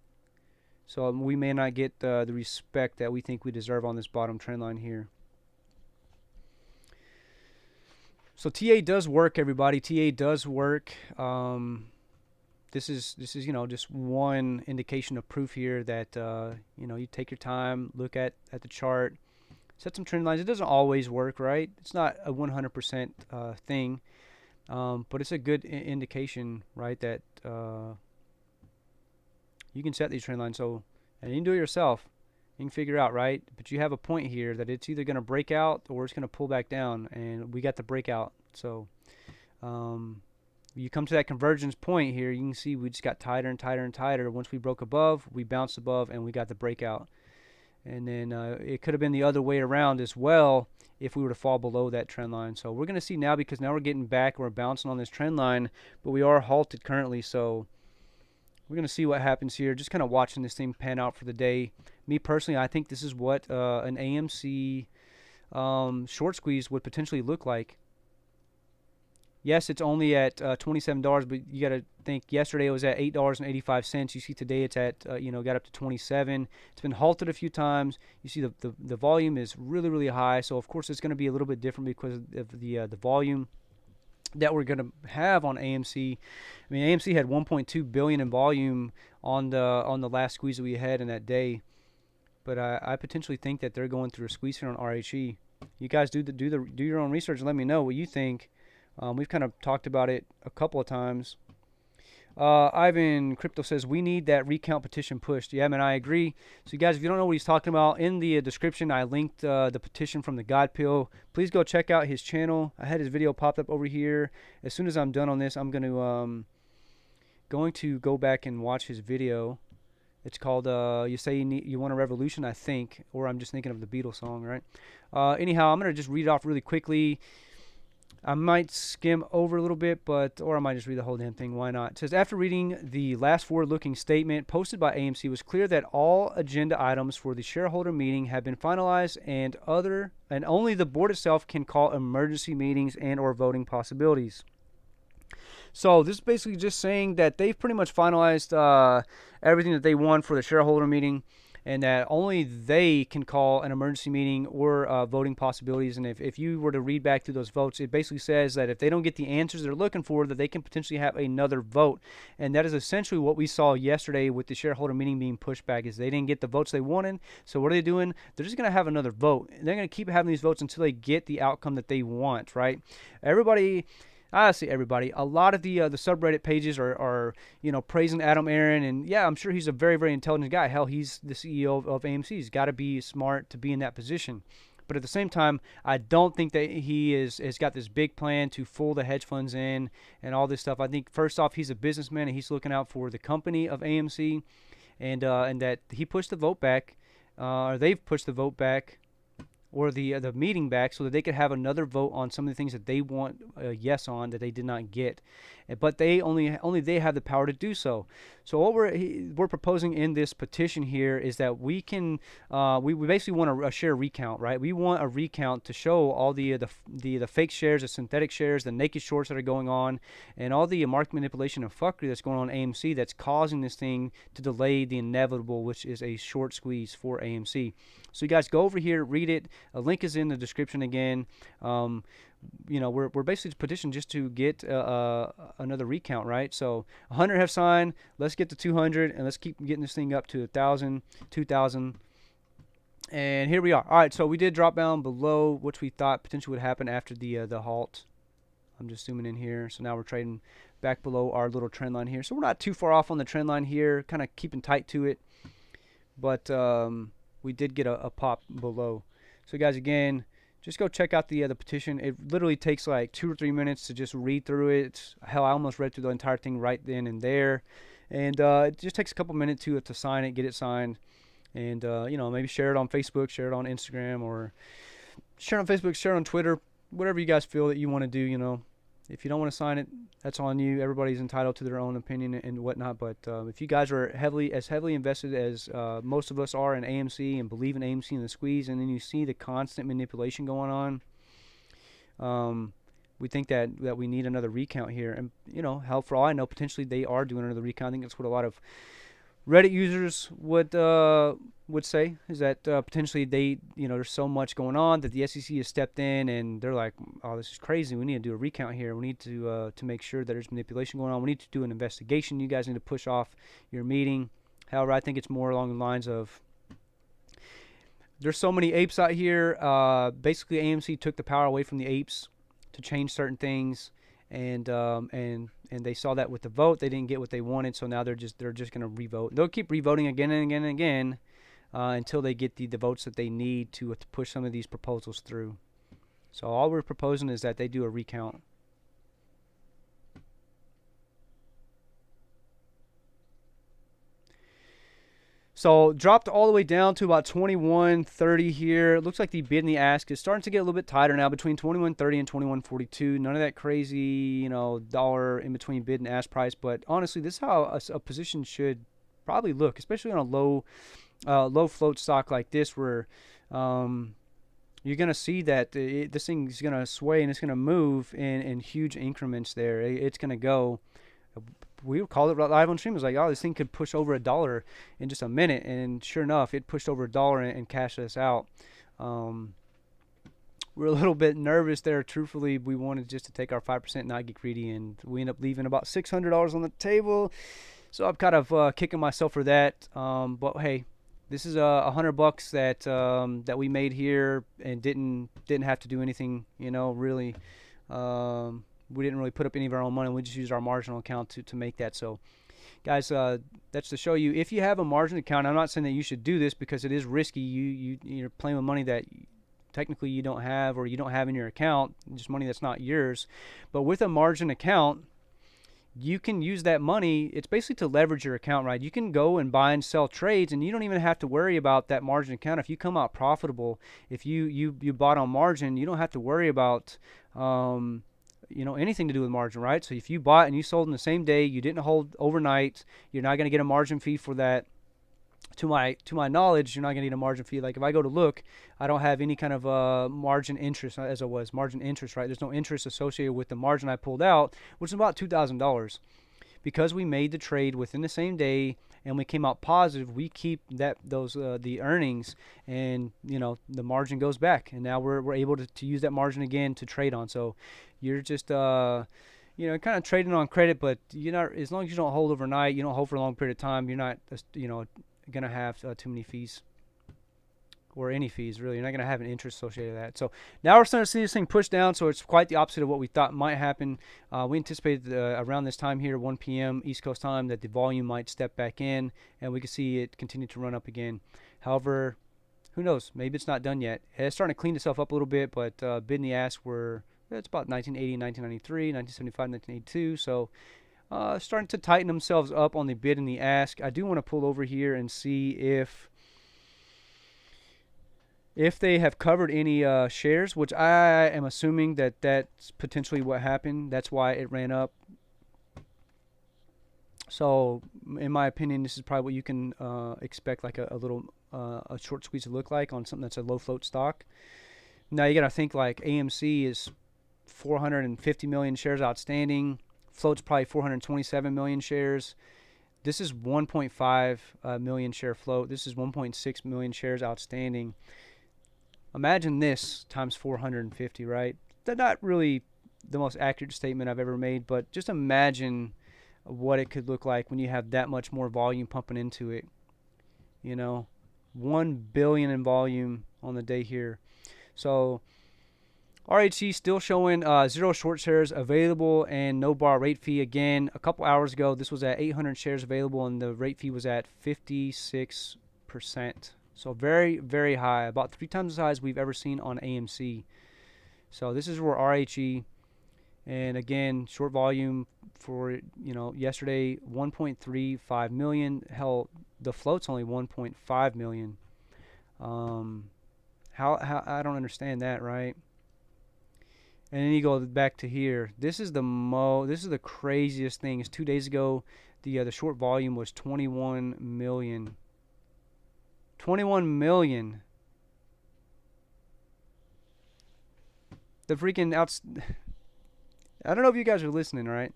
So we may not get the respect that we think we deserve on this bottom trend line here. So TA does work, everybody. TA does work. This is just one indication of proof here that you take your time, look at the chart, set some trend lines. It doesn't always work, right? It's not a 100% thing, but it's a good indication, right, that you can set these trend lines. So, and you can do it yourself. You can figure out, right? But you have a point here that it's either going to break out or it's going to pull back down, and we got the breakout. So you come to that convergence point here, you can see we just got tighter and tighter and tighter. Once we broke above, we bounced above, and we got the breakout. And then it could have been the other way around as well if we were to fall below that trend line. So we're going to see now, because now we're getting back, we're bouncing on this trend line, but we are halted currently. So we're going to see what happens here. Just kind of watching this thing pan out for the day. Me personally, I think this is what an AMC short squeeze would potentially look like. Yes, it's only at $27, but you got to think yesterday it was at $8.85. You see today it's at got up to 27. It's been halted a few times. You see the volume is really, really high. So of course it's going to be a little bit different because of the volume that we're going to have on AMC. I mean, AMC had 1.2 billion in volume on the last squeeze that we had in that day. But I potentially think that they're going through a squeeze here on RHE. You guys do your own research and let me know what you think. We've kind of talked about it a couple of times. Ivan Crypto says we need that recount petition pushed. Yeah, man, I agree. So you guys, if you don't know what he's talking about, in the description I linked the petition from the God Pill. Please go check out his channel. I had his video popped up over here. As soon as I'm done on this, I'm going to go back and watch his video. It's called You Say You Want a Revolution, I think, or I'm just thinking of the Beatles song, right? Anyhow, I'm going to just read it off really quickly. I might skim over a little bit, or I might just read the whole damn thing. Why not? It says, after reading the last forward-looking statement posted by AMC, it was clear that all agenda items for the shareholder meeting have been finalized, and only the board itself can call emergency meetings and or voting possibilities. So this is basically just saying that they've pretty much finalized everything that they want for the shareholder meeting, and that only they can call an emergency meeting or voting possibilities. And if you were to read back through those votes, it basically says that if they don't get the answers they're looking for, that they can potentially have another vote. And that is essentially what we saw yesterday with the shareholder meeting being pushed back, is they didn't get the votes they wanted. So what are they doing? They're just going to have another vote. And they're going to keep having these votes until they get the outcome that they want, right? I say everybody. A lot of the subreddit pages are praising Adam Aaron, and yeah, I'm sure he's a very, very intelligent guy. Hell, he's the CEO of AMC. He's got to be smart to be in that position. But at the same time, I don't think that he has got this big plan to fool the hedge funds in and all this stuff. I think first off, he's a businessman and he's looking out for the company of AMC, and that he pushed the vote back, or they've pushed the vote back, or the meeting back, so that they could have another vote on some of the things that they want a yes on that they did not get. But they only they have the power to do so. So what we're proposing in this petition here is that we can we basically want a share recount, right? We want a recount to show all the fake shares, the synthetic shares, the naked shorts that are going on, and all the market manipulation and fuckery that's going on in AMC that's causing this thing to delay the inevitable, which is a short squeeze for AMC. So you guys go over here, read it. A link is in the description again. You know, we're basically petitioned just to get another recount, right? So 100 have signed. Let's get to 200, and let's keep getting this thing up to 1,000, 2,000. And here we are. All right, so we did drop down below, which we thought potentially would happen after the halt. I'm just zooming in here. So now we're trading back below our little trend line here. So we're not too far off on the trend line here, kind of keeping tight to it. But we did get a pop below. So guys, again, just go check out the petition. It literally takes like 2 or 3 minutes to just read through it. Hell, I almost read through the entire thing right then and there. And it just takes a couple minutes to sign it, get it signed. And, you know, maybe share it on Facebook, share it on Instagram, or share it on Facebook, share it on Twitter, whatever you guys feel that you want to do, you know. If you don't want to sign it, that's on you. Everybody's entitled to their own opinion and whatnot. But if you guys are heavily invested as most of us are in AMC and believe in AMC and the squeeze, and then you see the constant manipulation going on, we think that we need another recount here. And, you know, hell, for all I know, potentially they are doing another recount. I think that's what a lot of Reddit users would say, is that potentially they, you know, there's so much going on that the SEC has stepped in and they're like, oh, this is crazy. We need to do a recount here. We need to make sure that there's manipulation going on. We need to do an investigation. You guys need to push off your meeting. However, I think it's more along the lines of there's so many apes out here. Basically, AMC took the power away from the apes to change certain things, and they saw that with the vote. They didn't get what they wanted, so now they're just going to revote. They'll keep revoting again and again and again until they get the votes that they need to push some of these proposals through. So all we're proposing is that they do a recount. So dropped all the way down to about 21.30 here. It looks like the bid and the ask is starting to get a little bit tighter now, between 21.30 and 21.42. None of that crazy, you know, dollar in between bid and ask price. But honestly, this is how a position should probably look, especially on a low float stock like this, where you're going to see that this thing is going to sway and it's going to move in huge increments there. It's going to go. We called it live on stream. It was like, oh, this thing could push over $1 in just a minute. And sure enough, it pushed over $1 and cashed us out. We're a little bit nervous there. Truthfully, we wanted just to take our 5%, not get greedy. And we end up leaving about $600 on the table. So I'm kind of kicking myself for that. But hey, this is $100 that we made here and didn't have to do anything, you know, really. We didn't really put up any of our own money. We just used our marginal account to make that. So, guys, that's to show you, if you have a margin account, I'm not saying that you should do this because it is risky. You're playing with money that technically you don't have, or you don't have in your account, just money that's not yours. But with a margin account, you can use that money. It's basically to leverage your account, right? You can go and buy and sell trades, and you don't even have to worry about that margin account. If you come out profitable, if you bought on margin, you don't have to worry about you know, anything to do with margin, right? So if you bought and you sold in the same day, you didn't hold overnight, you're not going to get a margin fee for that. To my knowledge, you're not going to need a margin fee. Like if I go to look, I don't have any kind of margin interest, as it was margin interest, right? There's no interest associated with the margin I pulled out, which is about $2,000. Because we made the trade within the same day and we came out positive, we keep the earnings, and you know, the margin goes back, and now we're able to use that margin again to trade on. So you're just you know, kind of trading on credit, but you're not, as long as you don't hold overnight, you don't hold for a long period of time, you're not you know, gonna have too many fees, or any fees really. You're not gonna have an interest associated with that. So now we're starting to see this thing push down, so it's quite the opposite of what we thought might happen. We anticipated around this time here, 1 p.m. East Coast time, that the volume might step back in and we could see it continue to run up again. However, who knows, maybe it's not done yet. It's starting to clean itself up a little bit, but bid and the ask were, it's about 1980, 1993, 1975, 1982. So starting to tighten themselves up on the bid and the ask. I do want to pull over here and see if they have covered any shares, which I am assuming that that's potentially what happened. That's why it ran up. So, in my opinion, this is probably what you can expect, like a little a short squeeze to look like on something that's a low float stock. Now you got to think like AMC is 450 million shares outstanding. Float's probably 427 million shares. This is 1.5 million share float. This is 1.6 million shares outstanding. Imagine this times 450, right? That's not really the most accurate statement I've ever made, but just imagine what it could look like when you have that much more volume pumping into it. 1 billion in volume on the day here. So RHE still showing 0 short shares available and no bar rate fee. Again, a couple hours ago, this was at 800 shares available and the rate fee was at 56%. So very, very high, about 3 times as high as we've ever seen on AMC. So this is where RHE, and again, short volume for, yesterday, 1.35 million. Hell, the float's only 1.5 million. How I don't understand that, right? And then you go back to here. This is the craziest thing. Is 2 days ago, the short volume was 21 million. 21 million. The freaking I don't know if you guys are listening, right?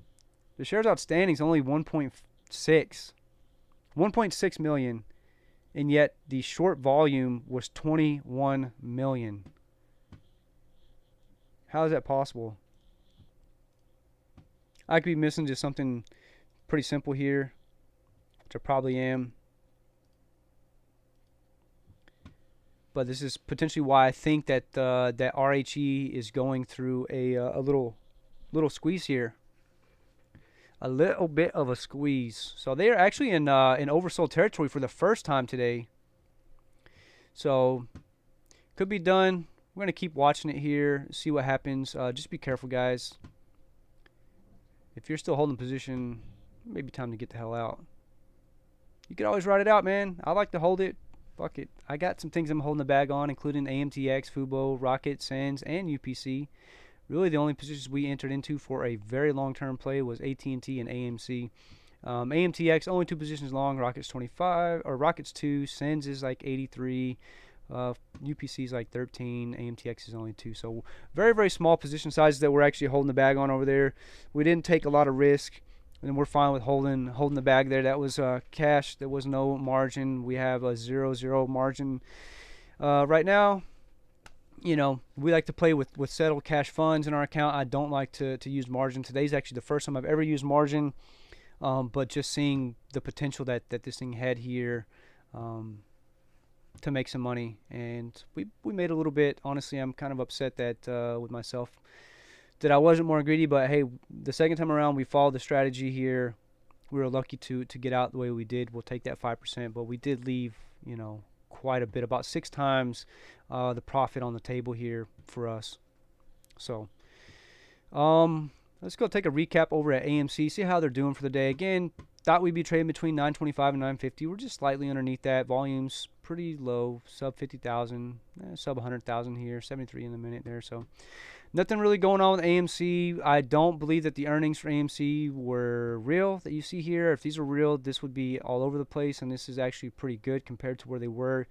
The shares outstanding is only 1.6 million, and yet the short volume was 21 million. How is that possible? I could be missing just something pretty simple here, which I probably am. But this is potentially why I think that that RHE is going through a little squeeze here. A little bit of a squeeze. So they are actually in oversold territory for the first time today. So could be done. We're going to keep watching it here, see what happens. Just be careful, guys. If you're still holding position, maybe time to get the hell out. You can always ride it out, man. I like to hold it. Fuck it. I got some things I'm holding the bag on, including AMTX, Fubo, Rocket, Sands, and UPC. Really, the only positions we entered into for a very long-term play was AT&T and AMC. AMTX, only 2 positions long. Rocket's 25, or Rocket's 2. Sands is like 83. UPC is like 13. AMTX is only 2. So very, very small position sizes that we're actually holding the bag on over there. We didn't take a lot of risk, and we're fine with holding the bag there. That was cash. There was no margin. We have a 0-0 margin right now. We like to play with settled cash funds in our account. I don't like to use margin. Today's actually the first time I've ever used margin, but just seeing the potential that this thing had here to make some money, and we made a little bit. Honestly, I'm kind of upset that with myself that I wasn't more greedy, but hey, the second time around we followed the strategy here. We were lucky to get out the way we did. We'll take that 5%, but we did leave quite a bit, about 6 times the profit on the table here for us. So let's go take a recap over at AMC, see how they're doing for the day. Again, thought we'd be trading between 925 and 950. We're just slightly underneath that. Volume's pretty low, sub 50,000, sub 100,000 here, 73 in the minute there. So nothing really going on with AMC. I don't believe that the earnings for AMC were real that you see here. If these were real, this would be all over the place, and this is actually pretty good compared to where they were.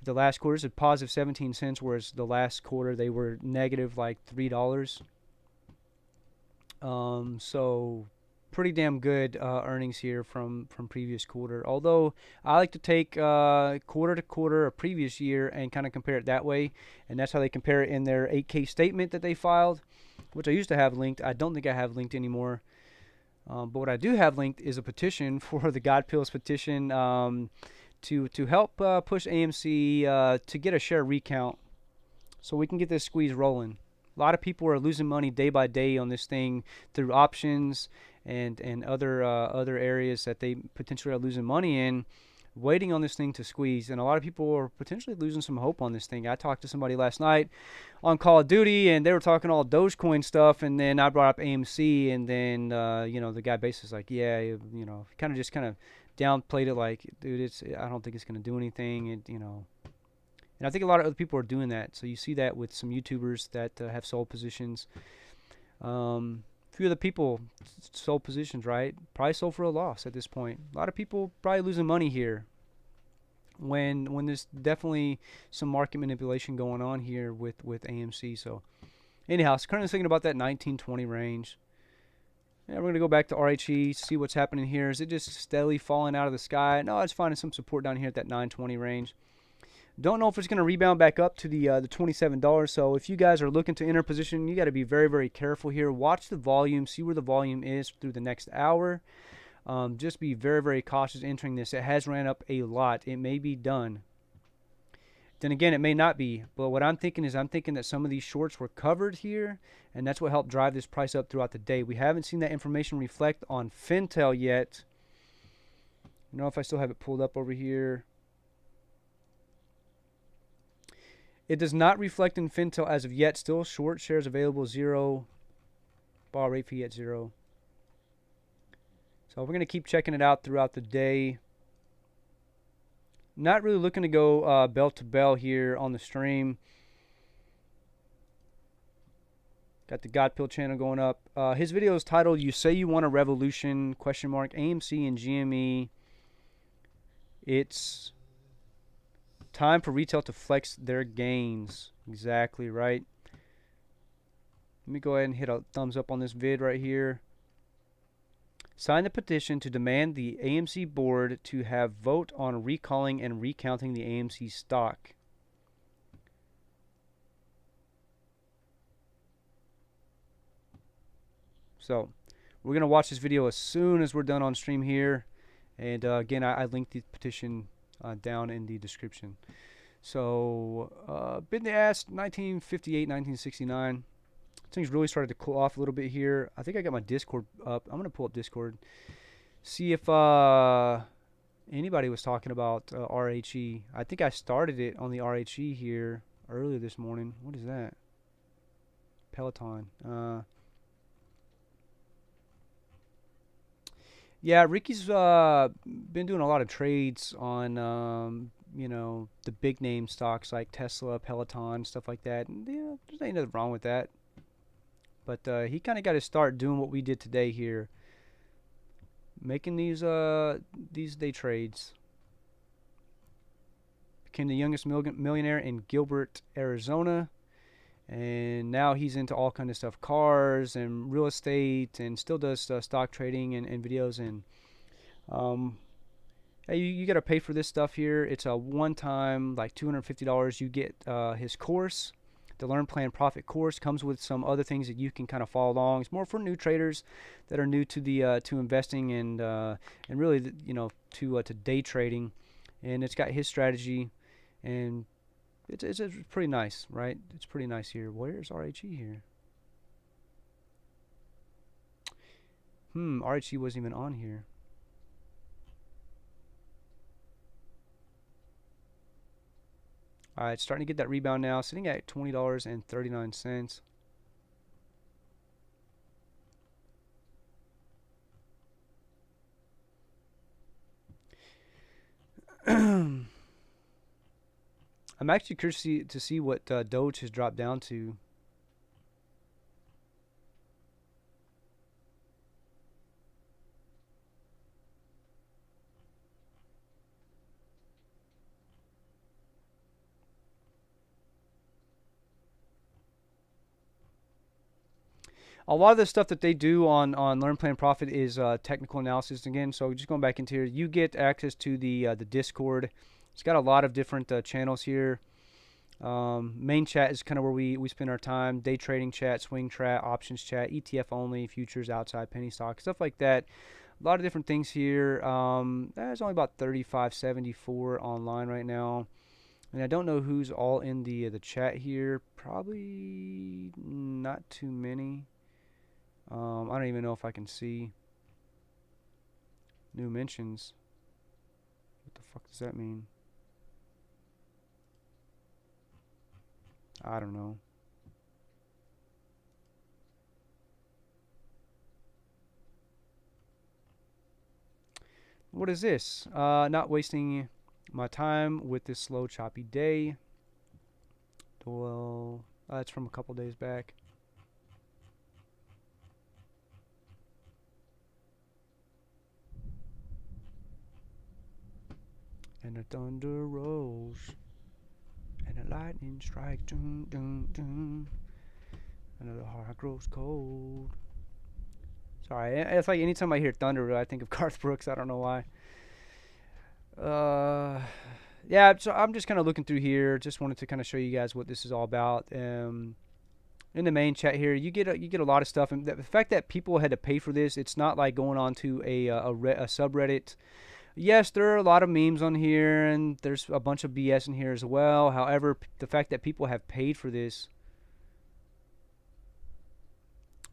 The last quarter is a positive 17 cents, whereas the last quarter they were negative like $3. So pretty damn good earnings here from previous quarter. Although I like to take quarter to quarter a previous year and kind of compare it that way, and that's how they compare it in their 8K statement that they filed, which I used to have linked. I don't think I have linked anymore. But what I do have linked is a petition for the God Pills petition to help push AMC to get a share recount so we can get this squeeze rolling. A lot of people are losing money day by day on this thing through options and other areas that they potentially are losing money in, waiting on this thing to squeeze. And a lot of people are potentially losing some hope on this thing. I talked to somebody last night on Call of Duty, and they were talking all Dogecoin stuff, and then I brought up AMC, and then the guy basically was like, yeah, kind of downplayed it, like, dude, I don't think it's going to do anything, and I think a lot of other people are doing that. So you see that with some YouTubers that have sold positions. few of the people sold positions, right? Probably sold for a loss at this point. A lot of people probably losing money here. When there's definitely some market manipulation going on here with AMC. So anyhow, it's currently thinking about that 1920 range. Yeah, we're gonna go back to RHE, see what's happening here. Is it just steadily falling out of the sky? No, it's finding some support down here at that 920 range. Don't know if it's going to rebound back up to the $27. So if you guys are looking to enter position, you got to be very, very careful here. Watch the volume, see where the volume is through the next hour. Just be very, very cautious entering this. It has ran up a lot. It may be done. Then again, it may not be. But what I'm thinking is that some of these shorts were covered here, and that's what helped drive this price up throughout the day. We haven't seen that information reflect on Fintel yet. I don't know if I still have it pulled up over here. It does not reflect in Fintel as of yet. Still short shares available, 0. Bar rate fee at 0. So we're going to keep checking it out throughout the day. Not really looking to go bell to bell here on the stream. Got the God Pill channel going up. His video is titled, "You Say You Want a Revolution?" AMC and GME. It's time for retail to flex their gains. Exactly right. Let me go ahead and hit a thumbs up on this vid right here. Sign the petition to demand the AMC board to have vote on recalling and recounting the AMC stock. So we're going to watch this video as soon as we're done on stream here. And again, I linked the petition down in the description. So bid the ass 1958, 1969. Things really started to cool off a little bit here. I think I got my Discord up. I'm going to pull up Discord. See if anybody was talking about RHE. I think I started it on the RHE here earlier this morning. What is that? Peloton. Yeah, Ricky's been doing a lot of trades on, you know, the big name stocks like Tesla, Peloton, stuff like that. And, yeah, there's ain't nothing wrong with that. But he kind of got to start doing what we did today here, making these day trades. Became the youngest millionaire in Gilbert, Arizona, and now he's into all kind of stuff, cars and real estate, and still does stock trading and videos. And hey, you got to pay for this stuff here. It's a one-time, like $250. You get his course. The Learn Plan Profit course comes with some other things that you can kind of follow along. It's more for new traders that are new to the to investing and really you know to day trading. And it's got his strategy, and it's pretty nice, right? It's pretty nice here. Where's RHE here? RHE wasn't even on here. Alright, starting to get that rebound now, sitting at $20.39. I'm actually curious to see what Doge has dropped down to. A lot of the stuff that they do on Learn Plan Profit is technical analysis again. So just going back into here, you get access to the Discord. It's got a lot of different channels here. Main chat is kind of where we spend our time. Day trading chat, swing chat, options chat, ETF only, futures, outside, penny stock, stuff like that. A lot of different things here. There's only about 3574 online right now. And I don't know who's all in the chat here. Probably not too many. I don't even know if I can see new mentions. What the fuck does that mean? I don't know. What is this? Not wasting my time with this slow, choppy day. Well, that's from a couple days back. And the thunder rolls. And the lightning strikes. Dun, dun, dun. And the heart grows cold. Sorry, it's like anytime I hear thunder, I think of Garth Brooks. I don't know why. Yeah, so I'm just kind of looking through here. Just wanted to kind of show you guys what this is all about. In the main chat here, you get a lot of stuff, and the fact that people had to pay for this, it's not like going on to a subreddit. Yes, there are a lot of memes on here, and there's a bunch of BS in here as well. However, the fact that people have paid for this.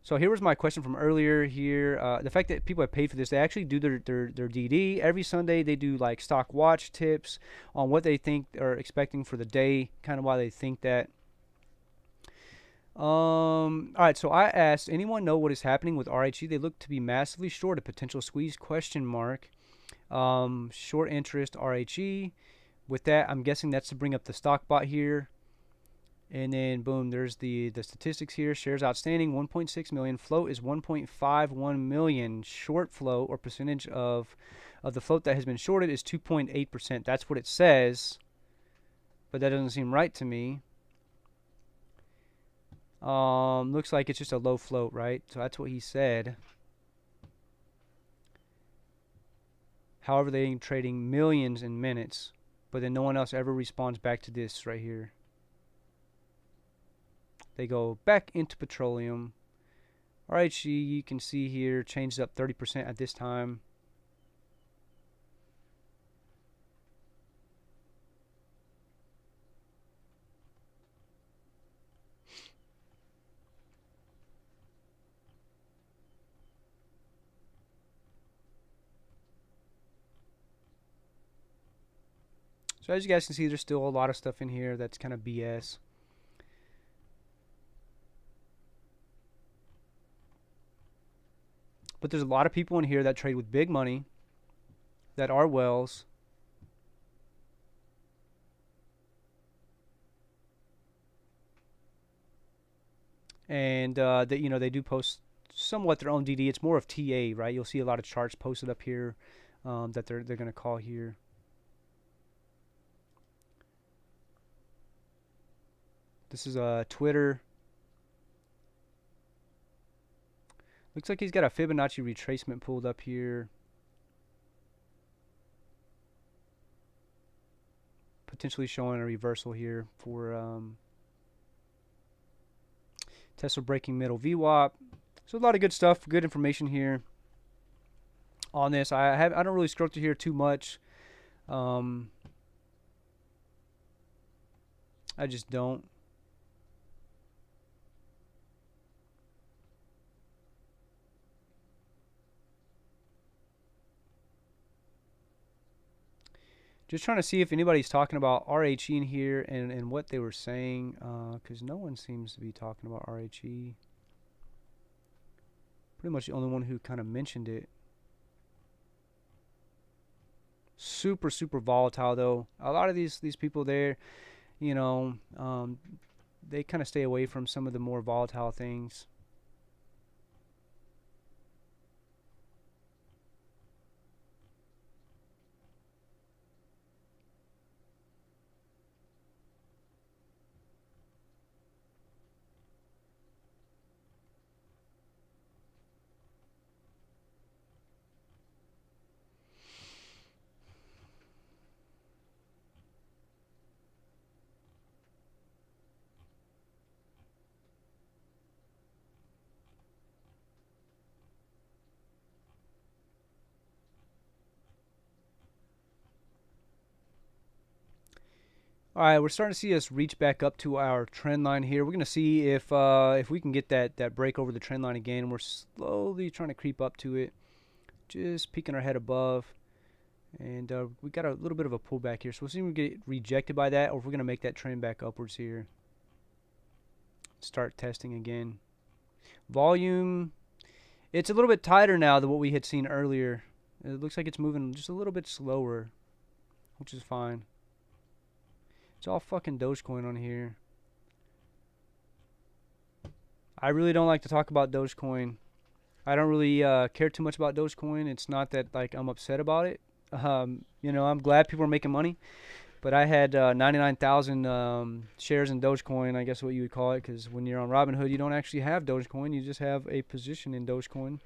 So here was my question from earlier here. The fact that people have paid for this, they actually do their DD. Every Sunday they do like stock watch tips on what they think are expecting for the day, kind of why they think that. All right, so I asked, anyone know what is happening with RHE? They look to be massively short, a potential squeeze, question mark. Short interest RHE. With that, I'm guessing that's to bring up the stock bot here. And then boom, there's the statistics here. Shares outstanding 1.6 million. Float is 1.51 million. Short float, or percentage of the float that has been shorted, is 2.8%. That's what it says, but that doesn't seem right to me. Looks like it's just a low float, right? So that's what he said. However, they're trading millions in minutes, but then no one else ever responds back to this right here. They go back into petroleum. RHE, you can see here, changed up 30% at this time. So as you guys can see, there's still a lot of stuff in here that's kind of BS. But there's a lot of people in here that trade with big money, that are whales. And they do post somewhat their own DD. It's more of TA, right? You'll see a lot of charts posted up here that they're going to call here. This is Twitter. Looks like he's got a Fibonacci retracement pulled up here. Potentially showing a reversal here for Tesla breaking middle VWAP. So a lot of good stuff, good information here on this. I don't really scroll through here too much. I just don't. Just trying to see if anybody's talking about RHE in here and what they were saying, because no one seems to be talking about RHE. Pretty much the only one who kind of mentioned it. Super, super volatile, though. A lot of these people there, you know, they kind of stay away from some of the more volatile things. All right, we're starting to see us reach back up to our trend line here. We're going to see if we can get that break over the trend line again. We're slowly trying to creep up to it, just peeking our head above. And we got a little bit of a pullback here. So we'll see if we get rejected by that, or if we're going to make that trend back upwards here. Start testing again. Volume, it's a little bit tighter now than what we had seen earlier. It looks like it's moving just a little bit slower, which is fine. It's all fucking Dogecoin on here. I really don't like to talk about Dogecoin. I don't really care too much about Dogecoin. It's not that like I'm upset about it. You know, I'm glad people are making money, but I had 99,000 shares in Dogecoin, I guess what you would call it, because when you're on Robinhood, you don't actually have Dogecoin, you just have a position in Dogecoin.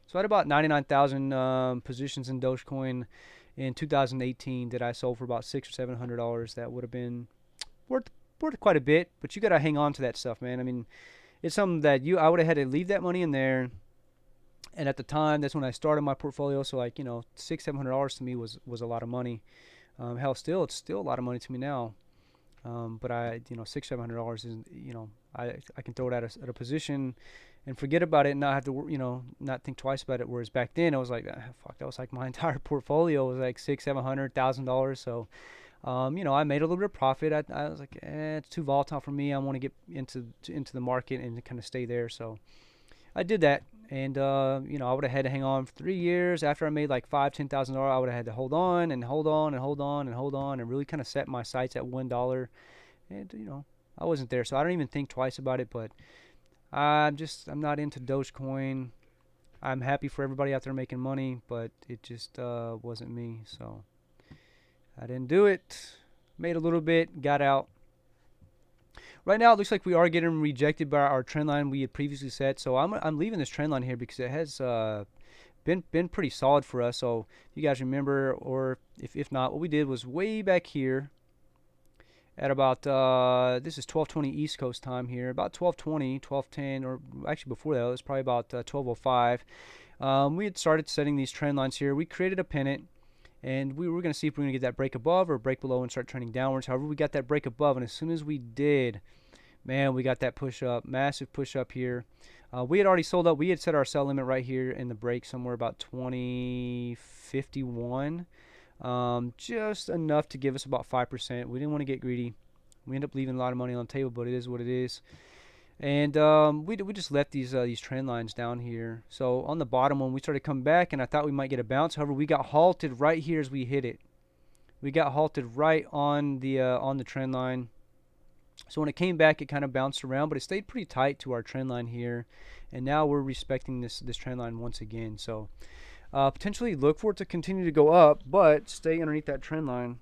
So I had about 99,000 positions in Dogecoin in 2018 that I sold for about $600 or $700. That would have been worth quite a bit, but you got to hang on to that stuff, man. I mean, it's something that I would have had to leave that money in there. And at the time, that's when I started my portfolio. So like, you know, $600-700 to me was a lot of money. Hell, it's still a lot of money to me now. But $600-700 is, you know, I can throw it at a position and forget about it and not have to, you know, not think twice about it. Whereas back then I was like, fuck, that was like my entire portfolio was like $600-700,000. So, you know, I made a little bit of profit. I was like, it's too volatile for me. I want to get into the market and kind of stay there. So I did that. And, you know, I would have had to hang on for 3 years. After I made like $5,000-10,000, I would have had to hold on and hold on and hold on and hold on and really kind of set my sights at $1. And, you know, I wasn't there. So I don't even think twice about it. But I'm not into Dogecoin. I'm happy for everybody out there making money, but it just wasn't me. So I didn't do it. Made a little bit, got out. Right now, it looks like we are getting rejected by our trend line we had previously set. So I'm leaving this trend line here because it has been pretty solid for us. So if you guys remember, or if not, what we did was way back here at about this is 12:20 East Coast time here, about 12:20, 12:10, or actually before that, it was probably about 12:05. We had started setting these trend lines here. We created a pennant. And we were going to see if we were going to get that break above or break below and start trending downwards. However, we got that break above, and as soon as we did, man, we got that push up, massive push up here. We had already sold up. We had set our sell limit right here in the break somewhere about 20.51, just enough to give us about 5%. We didn't want to get greedy. We ended up leaving a lot of money on the table, but it is what it is. And we just left these trend lines down here. So on the bottom one, we started coming back, and I thought we might get a bounce. However, we got halted right here as we hit it. We got halted right on the trend line. So when it came back, it kind of bounced around, but it stayed pretty tight to our trend line here. And now we're respecting this trend line once again. So potentially look for it to continue to go up, but stay underneath that trend line.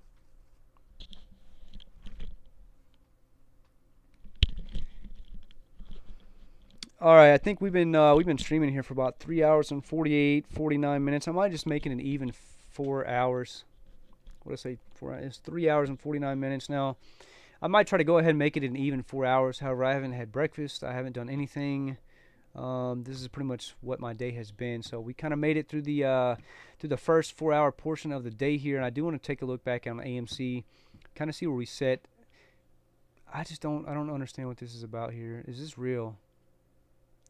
All right, I think we've been streaming here for about 3 hours and 49 minutes. I might just make it an even 4 hours. What did I say? 4 hours? It's 3 hours and 49 minutes now. I might try to go ahead and make it an even 4 hours. However, I haven't had breakfast. I haven't done anything. This is pretty much what my day has been. So we kind of made it through the first 4 hour portion of the day here, and I do want to take a look back on AMC, kind of see where we set. I don't understand what this is about here. Is this real?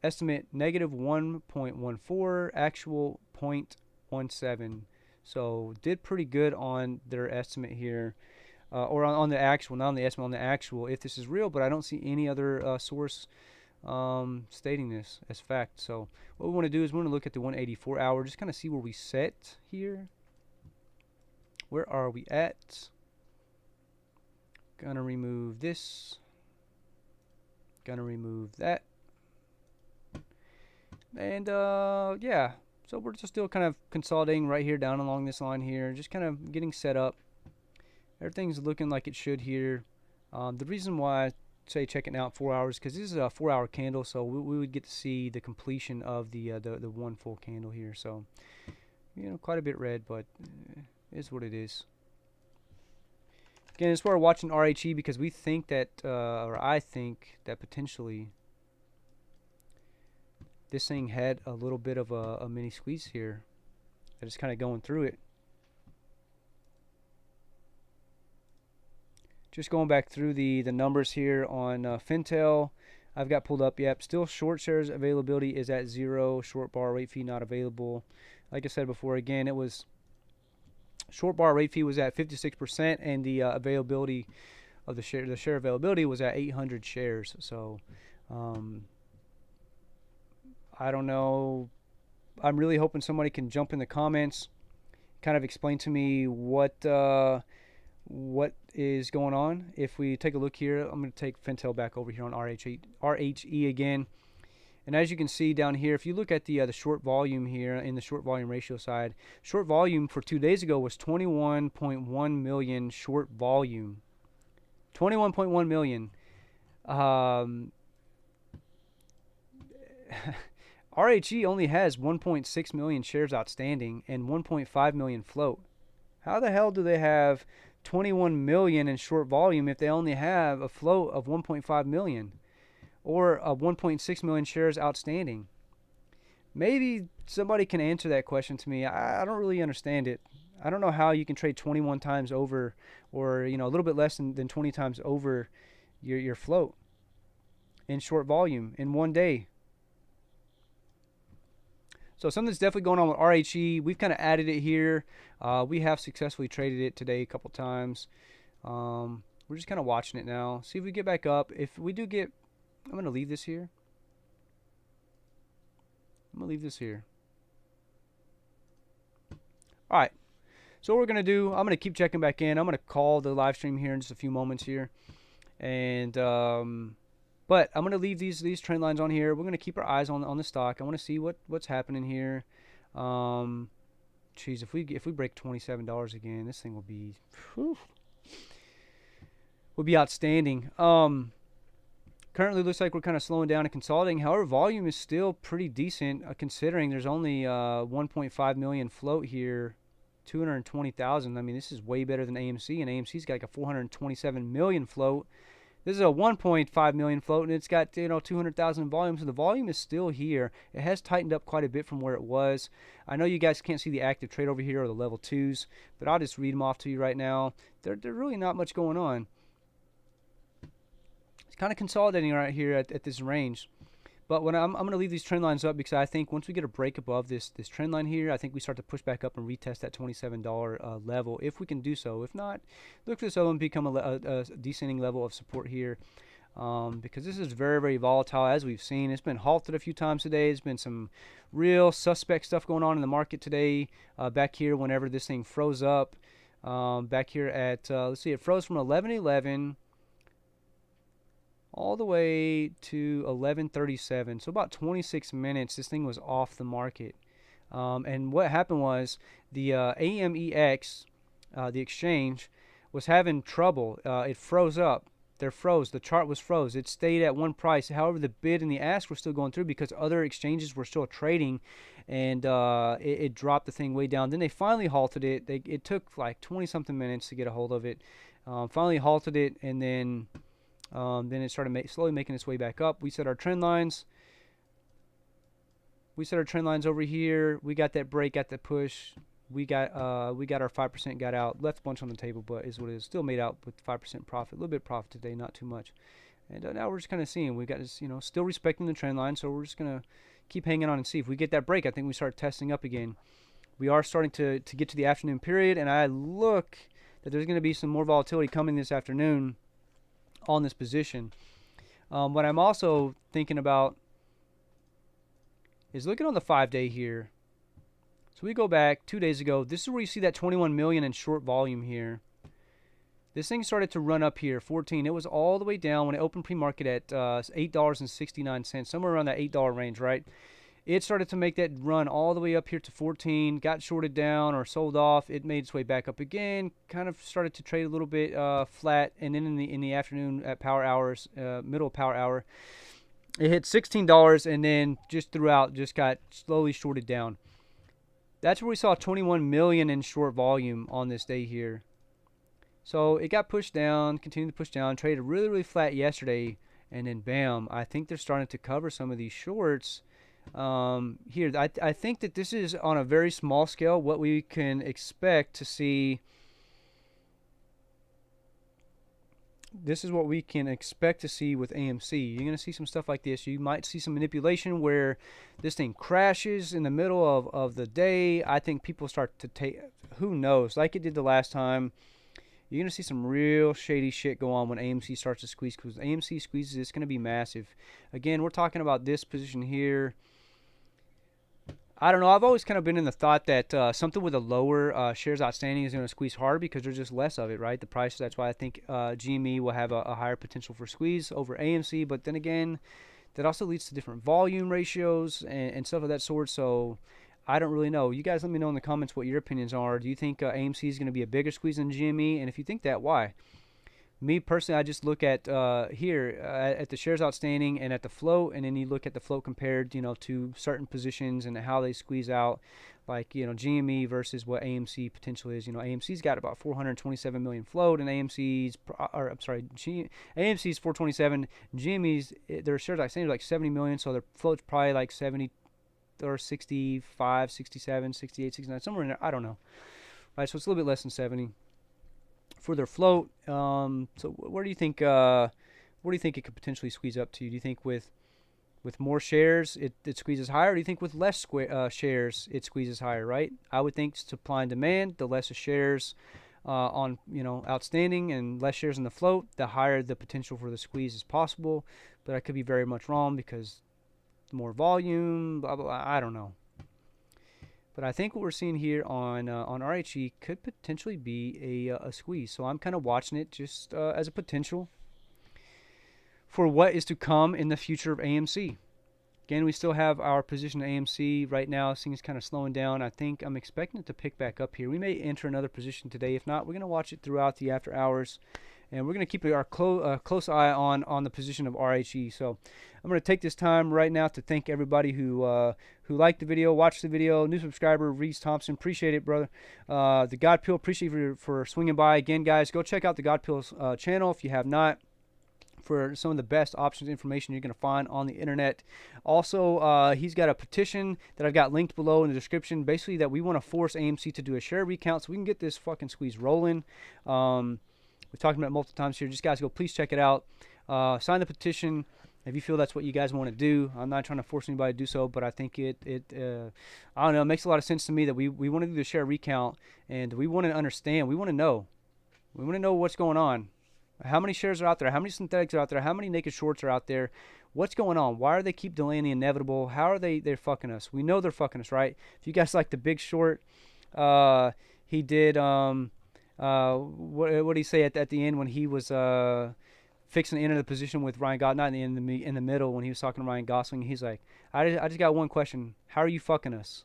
Estimate negative 1.14, actual 0.17. So did pretty good on their estimate here, or on the actual, not on the estimate, on the actual, if this is real, but I don't see any other source stating this as fact. So what we want to do is we want to look at the 184 hour, just kind of see where we set here. Where are we at? Gonna remove this. Gonna remove that. And yeah, so we're just still kind of consolidating right here down along this line here, just kind of getting set up. Everything's looking like it should here. The reason why I say check it out 4 hours, because this is a 4 hour candle, so we would get to see the completion of the one full candle here. So, you know, quite a bit red, but it is what it is. Again, it's why we're watching RHE, because we think that, or I think that potentially this thing had a little bit of a mini squeeze here. That is kind of going through it. Just going back through the numbers here on Fintel, I've got pulled up. Yep, still short shares availability is at 0. Short bar rate fee not available. Like I said before, again, it was short bar rate fee was at 56%, and the availability of the share availability was at 800 shares. So I don't know. I'm really hoping somebody can jump in the comments, kind of explain to me what is going on. If we take a look here, I'm going to take Fintel back over here on RHE again, And as you can see down here, if you look at the short volume here in the short volume ratio side, short volume for 2 days ago was 21.1 million short volume. 21.1 million. RHE only has 1.6 million shares outstanding and 1.5 million float. How the hell do they have 21 million in short volume if they only have a float of 1.5 million or 1.6 million shares outstanding? Maybe somebody can answer that question to me. I don't really understand it. I don't know how you can trade 21 times over, or a little bit less than 20 times over your float in short volume in one day. So something's definitely going on with RHE. We've kind of added it here. We have successfully traded it today a couple times. We're just kind of watching it now. See if we get back up. If we do get, I'm going to leave this here. I'm going to leave this here. All right. So what we're going to do, I'm going to keep checking back in. I'm going to call the live stream here in just a few moments here. And but I'm going to leave these trend lines on here. We're going to keep our eyes on the stock. I want to see what's happening here. Geez, if we break $27 again, this thing will be outstanding. Currently looks like we're kind of slowing down and consolidating. However, volume is still pretty decent considering there's only 1.5 million float here, 220,000. I mean, this is way better than AMC, and AMC's got like a 427 million float. This is a 1.5 million float, and it's got 200,000 volume, so the volume is still here. It has tightened up quite a bit from where it was. I know you guys can't see the active trade over here or the level 2s, but I'll just read them off to you right now. There's really not much going on. It's kind of consolidating right here at this range. But when I'm going to leave these trend lines up because I think once we get a break above this trend line here, I think we start to push back up and retest that $27 level if we can do so. If not, look for this other one to become a descending level of support here because this is very, very volatile as we've seen. It's been halted a few times today. There's been some real suspect stuff going on in the market today. Back here, whenever this thing froze up, back here at, let's see, it froze from 11:11 all the way to 11:37, so about 26 minutes this thing was off the market. And what happened was the AMEX, the exchange, was having trouble. It froze up. The chart was froze. It stayed at one price. However, the bid and the ask were still going through because other exchanges were still trading, and it dropped the thing way down. Then they finally halted it. It took like 20 something minutes to get a hold of it. Finally halted it, and then it started slowly making its way back up. We set our trend lines. Over here. We got that break, got that push. We got our 5% got out. Left a bunch on the table, but is what it is. Still made out with 5% profit. A little bit of profit today, not too much. And now we're just kind of seeing. We got this, still respecting the trend line. So we're just gonna keep hanging on and see if we get that break. I think we start testing up again. We are starting to get to the afternoon period, and I look that there's going to be some more volatility coming this afternoon on this position. What I'm also thinking about is looking on the 5-day here. So we go back 2 days ago. This is where you see that 21 million in short volume here. This thing started to run up here, 14. It was all the way down when it opened pre-market at $8.69, somewhere around that $8 range, right? It started to make that run all the way up here to 14, got shorted down or sold off. It made its way back up again, kind of started to trade a little bit flat, and then in the afternoon at power hours, middle of power hour, it hit $16 and then just throughout just got slowly shorted down. That's where we saw 21 million in short volume on this day here. So it got pushed down, continued to push down, traded really, really flat yesterday, and then bam, I think they're starting to cover some of these shorts. Here, I think that this is on a very small scale what we can expect to see. This is what we can expect to see with AMC. You're going to see some stuff like this. You might see some manipulation where this thing crashes in the middle of the day. I think people start to take, who knows, like it did the last time. You're going to see some real shady shit go on when AMC starts to squeeze. Because AMC squeezes, it's going to be massive. Again, we're talking about this position here. I don't know. I've always kind of been in the thought that something with a lower shares outstanding is going to squeeze harder because there's just less of it, right? The price. That's why I think GME will have a higher potential for squeeze over AMC. But then again, that also leads to different volume ratios and stuff of that sort. So I don't really know. You guys let me know in the comments what your opinions are. Do you think AMC is going to be a bigger squeeze than GME? And if you think that, why? Me personally, I just look at here at the shares outstanding and at the float, and then you look at the float compared, to certain positions and how they squeeze out, like GME versus what AMC potential is. AMC's got about 427 million float, and AMC's 427. GME's their shares outstanding are like 70 million, so their float's probably like 70 or 65, 67, 68, 69, somewhere in there. I don't know. Right, so it's a little bit less than 70 for their float. So where do you think it could potentially squeeze up to? Do you think with more shares it squeezes higher, or do you think with less shares it squeezes higher? Right, I would think supply and demand, the less shares on outstanding and less shares in the float, the higher the potential for the squeeze is possible. But I could be very much wrong, because more volume, blah, blah, blah, I don't know. But I think what we're seeing here on RHE could potentially be a squeeze. So I'm kind of watching it just as a potential for what is to come in the future of AMC. Again, we still have our position at AMC right now. Things kind of slowing down. I think I'm expecting it to pick back up here. We may enter another position today. If not, we're going to watch it throughout the after hours. And we're going to keep our close eye on the position of RHE. So I'm going to take this time right now to thank everybody who liked the video, watched the video. New subscriber, Reese Thompson. Appreciate it, brother. The God Pill, appreciate you for swinging by. Again, guys, go check out the God Pill's channel if you have not, for some of the best options information you're going to find on the internet. Also, he's got a petition that I've got linked below in the description, basically that we want to force AMC to do a share recount so we can get this fucking squeeze rolling. We've talked about it multiple times here. Just guys, please check it out. Sign the petition if you feel that's what you guys want to do. I'm not trying to force anybody to do so, but I think I don't know, it makes a lot of sense to me that we want to do the share recount, and we want to understand. We want to know. We want to know what's going on. How many shares are out there? How many synthetics are out there? How many naked shorts are out there? What's going on? Why are they keep delaying the inevitable? How are they're fucking us? We know they're fucking us, right? If you guys like The Big Short, he did what did he say at the end when he was fixing to enter the position with Ryan Gosling, not in the middle, when he was talking to Ryan Gosling? He's like, I just got one question. How are you fucking us?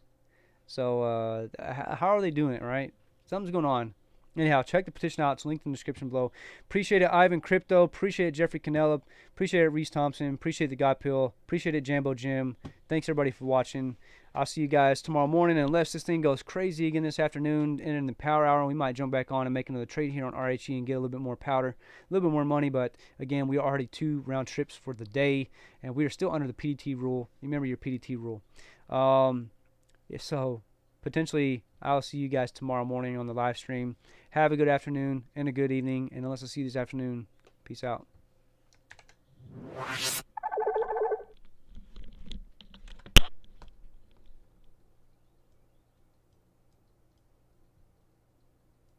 So how are they doing it, right? Something's going on. Anyhow, check the petition out. It's linked in the description below. Appreciate it, Ivan Crypto. Appreciate it, Jeffrey Canella. Appreciate it, Reese Thompson. Appreciate the God Pill. Appreciate it, Jambo Jim. Thanks, everybody, for watching. I'll see you guys tomorrow morning. And unless this thing goes crazy again this afternoon and in the power hour, we might jump back on and make another trade here on RHE and get a little bit more powder, a little bit more money. But, again, we are already 2 round trips for the day, and we are still under the PDT rule. Remember your PDT rule. So, potentially, I'll see you guys tomorrow morning on the live stream. Have a good afternoon and a good evening. And unless I see you this afternoon, peace out.